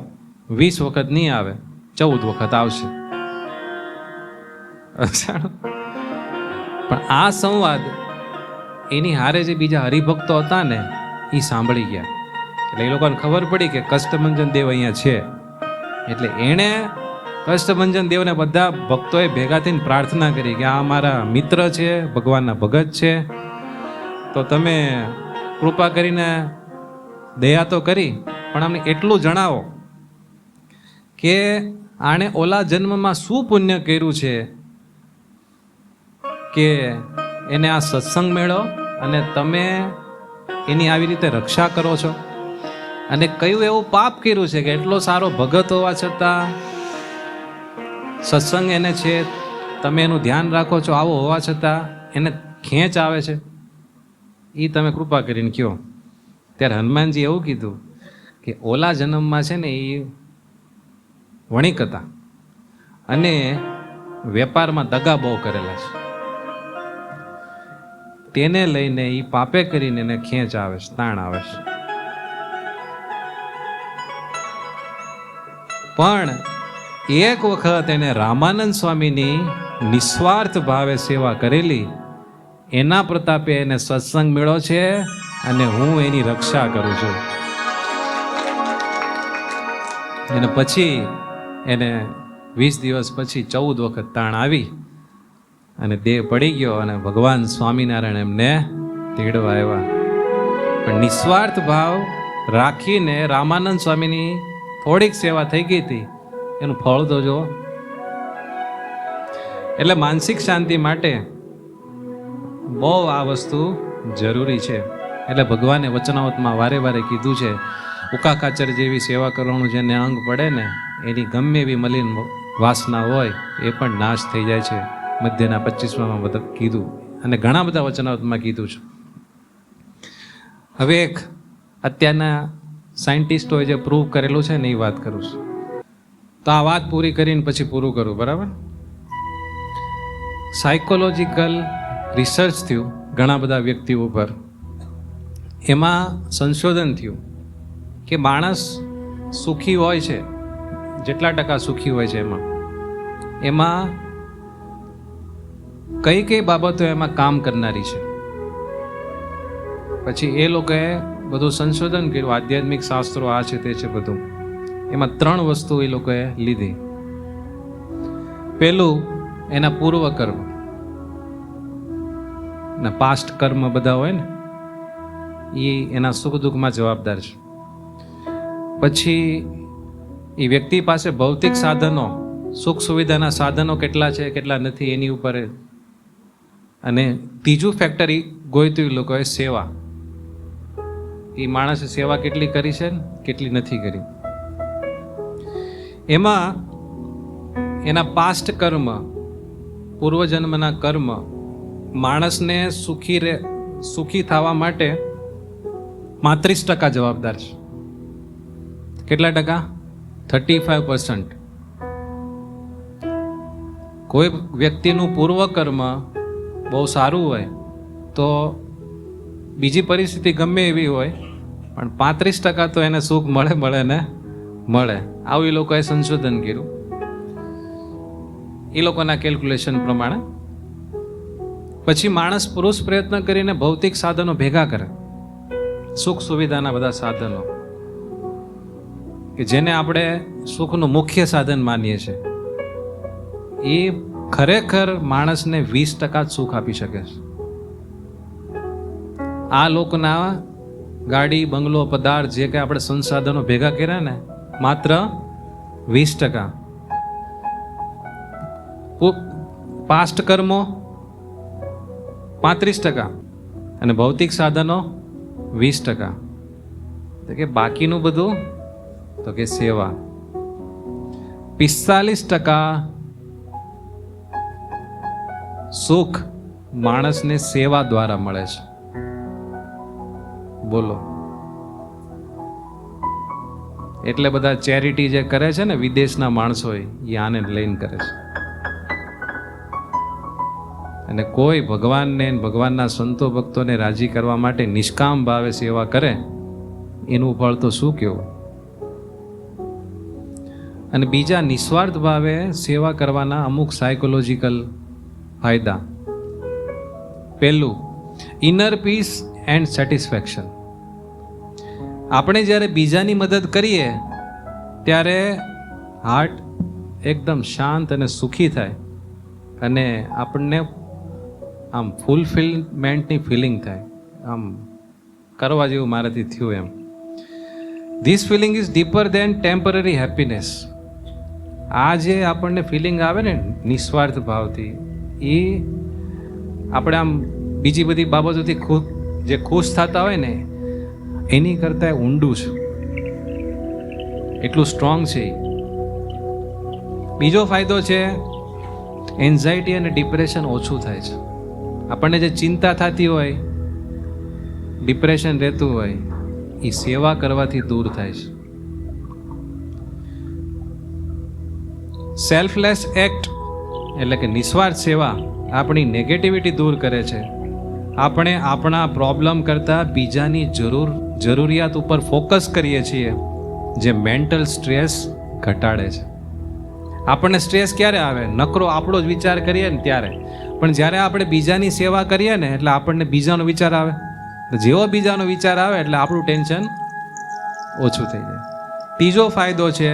20 વખત નહીં આવે, 14 વખત આવશે. પણ આ સંવાદ એની હારે જે બીજા હરિભક્તો હતા ને એ સાંભળી ગયા. એટલે એ લોકોને ખબર પડી કે કષ્ટભંજન દેવ અહીંયા છે. એટલે એણે કષ્ટભંજન દેવને બધા ભક્તોએ ભેગા થઈને પ્રાર્થના કરી કે આ અમારા મિત્ર છે, ભગવાનના ભગત છે, તો તમે કૃપા કરીને દયા તો કરી, પણ અમને એટલું જણાવો કે આણે ઓલા જન્મમાં શું પુણ્ય કર્યું છે કે એને આ સત્સંગ મેળો અને તમે એની આવી રીતે રક્ષા કરો છો, અને કયું એવું પાપ કર્યું છે કે એટલો સારો ભગત હોવા છતાં સત્સંગ એને છે, તમે એનું ધ્યાન રાખો છો, આવો હોવા છતાં એને ખેંચ આવે છે, એ તમે કૃપા કરીને કહો. ત્યારે હનુમાનજી એવું કીધું કે ઓલા જન્મમાં છે ને એ વણિક હતા અને વેપારમાં દગા બહુ કરેલા છે, તેને લઈને એ પાપે કરીને એને ખેંચ આવે છે, તાણ આવે છે. પણ એક વખત એને રામાનંદ સ્વામીની નિસ્વાર્થ ભાવે સેવા કરેલી, એના પ્રતાપે એને સત્સંગ મળ્યો છે અને હું એની રક્ષા કરું છું. અને પછી એને 20 દિવસ પછી 14 વખત તાણ આવી અને દેહ પડી ગયો અને ભગવાન સ્વામિનારાયણ એમને તેડવા આવ્યા. પણ નિસ્વાર્થ ભાવ રાખીને રામાનંદ સ્વામીની થોડીક સેવા થઈ ગઈ હતી, એનું ફળ તો જો. એટલે માનસિક શાંતિ માટે બહુ આ વસ્તુ જરૂરી છે. એટલે ભગવાને વચનાવતમાં વારે વારે કીધું છે, ઉકા કાચર જેવી સેવા કરવાનું જેને અંગ પડે ને એની ગમે એવી મલિન વાસના હોય એ પણ નાશ થઈ જાય છે. મધ્યના 25માં બધા કીધું, અને ઘણા બધા વચનાવતમાં કીધું છે. હવે એક અત્યારના સાયન્ટિસ્ટોએ જે પ્રૂવ કરેલું છે ને એ વાત કરું છું. તો આ વાત પૂરી કરીને પછી પૂરું કરું, બરાબર? સાયકોલોજીકલ રિસર્ચ થયું ઘણા બધા વ્યક્તિઓ પર. એમાં સંશોધન થયું કે માણસ સુખી હોય છે, જેટલા ટકા સુખી હોય છે એમાં કઈ કઈ બાબતો એમાં કામ કરનારી છે. પછી એ લોકોએ બધું સંશોધન કર્યું, આધ્યાત્મિક શાસ્ત્રો આ છે તે છે બધું. એમાં 3 વસ્તુ એ લોકોએ લીધી. પહેલું એના પૂર્વ કર્મ, પાસ્ટ કર્મ બધા હોય ને એ એના સુખ દુઃખમાં જવાબદાર છે. પછી એ વ્યક્તિ પાસે ભૌતિક સાધનો, સુખ સુવિધાના સાધનો કેટલા છે કેટલા નથી એની ઉપર. અને ત્રીજું ફેક્ટર ગોઈતું એ લોકોએ સેવા, એ માણસે સેવા કેટલી કરી છે ને કેટલી નથી કરી. એમાં એના પાસ્ટ કર્મ, પૂર્વજન્મના કર્મ માણસને સુખી થવા માટે 35% જવાબદાર છે. કેટલા ટકા? 35%. કોઈ વ્યક્તિનું પૂર્વ કર્મ બહુ સારું હોય તો બીજી પરિસ્થિતિ ગમે એવી હોય પણ 35% તો એને સુખ મળે ને મળે. આવું એ લોકોએ સંશોધન કર્યું એ લોકોના કેલ્ક્યુલેશન પ્રમાણે. પછી માણસ પુરુષ પ્રયત્ન કરીને ભૌતિક સાધનો ભેગા કરે, સુખ સુવિધાના બધા સાધનો કે જેને આપણે સુખનું મુખ્ય સાધન માનીએ છીએ, એ ખરેખર માણસને 20% જ સુખ આપી શકે છે. આ લોકના ગાડી, બંગલો, પદાર્થ, જે કંઈ આપણે સંસાધનો ભેગા કર્યા ને, માત્ર 20%. પાસ્ટ કર્મો 35% અને ભૌતિક સાધનો 20%. તો કે બાકીનું બધું તો કે સેવા. 45% સુખ માણસને સેવા દ્વારા મળે છે. બોલો. એટલે બધા ચેરિટી જે કરે છે ને વિદેશના માણસો, એ આને લઈને કરે છે. અને કોઈ ભગવાનને, ભગવાનના સંતો ભક્તોને રાજી કરવા માટે નિષ્કામ ભાવે સેવા કરે, એનું ફળ તો શું કહેવું. અને બીજા નિસ્વાર્થ ભાવે સેવા કરવાના અમુક સાયકોલોજીકલ ફાયદા. પહેલું, ઇનર પીસ એન્ડ સેટિસ્ફેક્શન. આપણે જ્યારે બીજાની મદદ કરીએ ત્યારે હાર્ટ એકદમ શાંત અને સુખી થાય અને આપણને આમ ફૂલફિલમેન્ટની ફિલિંગ થાય, આમ કરવા જેવું મારાથી થયું એમ. This feeling is deeper than temporary happiness. આ જે આપણને ફિલિંગ આવે ને નિસ્વાર્થ ભાવથી, એ આપણે આમ બીજી બધી બાબતોથી જે ખુશ થતા હોય ને એની કરતાં ઊંડું છે, એટલું સ્ટ્રોંગ છે. બીજો ફાયદો છે, એન્ઝાયટી અને ડિપ્રેશન ઓછું થાય છે. આપણને જે ચિંતા થતી હોય, ડિપ્રેશન રહેતું હોય, એ સેવા કરવાથી દૂર થાય છે. સેલ્ફલેસ એક્ટ એટલે કે નિસ્વાર્થ સેવા આપણી નેગેટિવિટી દૂર કરે છે. આપણે આપણા પ્રોબ્લેમ કરતાં બીજાની જરૂરિયાત ઉપર ફોકસ કરીએ છીએ, જે મેન્ટલ સ્ટ્રેસ ઘટાડે છે. આપણને સ્ટ્રેસ ક્યારે આવે? નકરો આપણો જ વિચાર કરીએ ને ત્યારે. પણ જ્યારે આપણે બીજાની સેવા કરીએ ને એટલે આપણને બીજાનો વિચાર આવે. જેવો બીજાનો વિચાર આવે એટલે આપણું ટેન્શન ઓછું થઈ જાય. ત્રીજો ફાયદો છે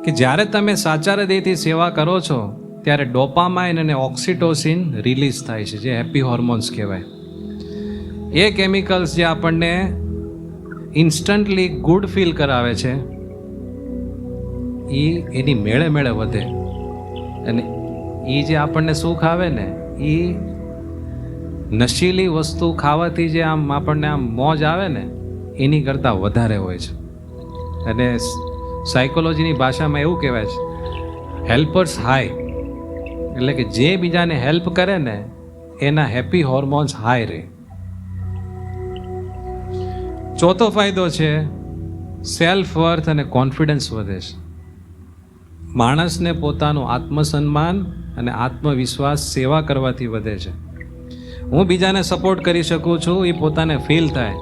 કે જ્યારે તમે સાચા હૃદયથી સેવા કરો છો ત્યારે ડોપામાઇન અને ઓક્સિટોસિન રિલીઝ થાય છે, જે હેપી હોર્મોન્સ કહેવાય. એ કેમિકલ્સ જે આપણને ઇન્સ્ટન્ટલી ગુડ ફીલ કરાવે છે, એની મેળે મેળે વધે. અને એ જે આપણને સુખ આવે ને, એ નશીલી વસ્તુ ખાવાથી જે આમ આપણને આમ મોજ આવે ને એની કરતાં વધારે હોય છે. અને સાયકોલોજીની ભાષામાં એવું કહેવાય છે, હેલ્પર્સ હાઈ. એટલે કે જે બીજાને હેલ્પ કરે ને એના હેપી હોર્મોન્સ હાઈ રહે. ચોથો ફાયદો છે, સેલ્ફ વર્થ અને કોન્ફિડન્સ વધે છે. માણસને પોતાનું આત્મસન્માન અને આત્મવિશ્વાસ સેવા કરવાથી વધે છે. હું બીજાને સપોર્ટ કરી શકું છું, એ પોતાને ફીલ થાય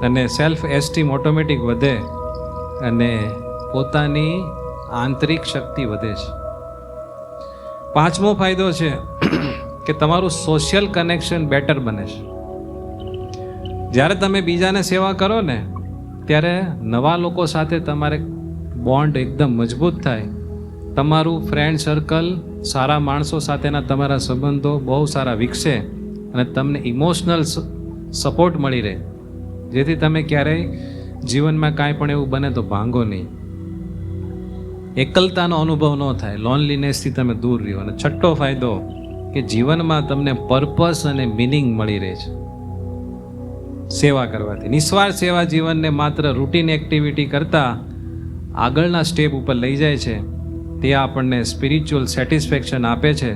અને સેલ્ફ એસ્ટીમ ઓટોમેટિક વધે અને પોતાની આંતરિક શક્તિ વધે છે. પાંચમો ફાયદો છે કે તમારું સોશિયલ કનેક્શન બેટર બને છે. જ્યારે તમે બીજાને સેવા કરો ને ત્યારે નવા લોકો સાથે તમારે બોન્ડ એકદમ મજબૂત થાય. તમારું ફ્રેન્ડ સર્કલ, સારા માણસો સાથેના તમારા સંબંધો બહુ સારા વિકસે અને તમને ઇમોશનલ સપોર્ટ મળી રહે, જેથી તમે ક્યારેય જીવનમાં કાંઈ પણ એવું બને તો ભાંગો નહીં. એકલતાનો અનુભવ ન થાય, લોનલીનેસથી તમે દૂર રહ્યો. અને છઠ્ઠો ફાયદો કે જીવનમાં તમને પર્પસ અને મિનિંગ મળી રહે છે સેવા કરવાથી. નિસ્વાર્થ સેવા જીવનને માત્ર રૂટીન એક્ટિવિટી કરતાં આગળના સ્ટેપ ઉપર લઈ જાય છે. તે આપણને સ્પિરિચ્યુઅલ સેટિસ્ફેક્શન આપે છે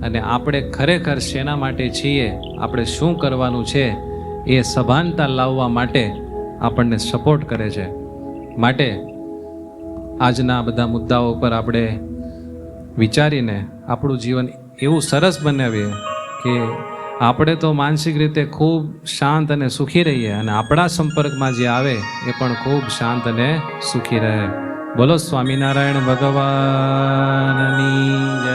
અને આપણે ખરેખર શેના માટે છીએ, આપણે શું કરવાનું છે, એ સભાનતા લાવવા માટે આપણને સપોર્ટ કરે છે. માટે આજના બધા મુદ્દાઓ પર આપણે વિચારીને આપણું જીવન એવું સરસ બનાવીએ કે આપણે તો માનસિક રીતે ખૂબ શાંત અને સુખી રહીએ અને આપણા સંપર્કમાં જે આવે એ પણ ખૂબ શાંત અને સુખી રહે. બોલો સ્વામિનારાયણ ભગવાનની જય.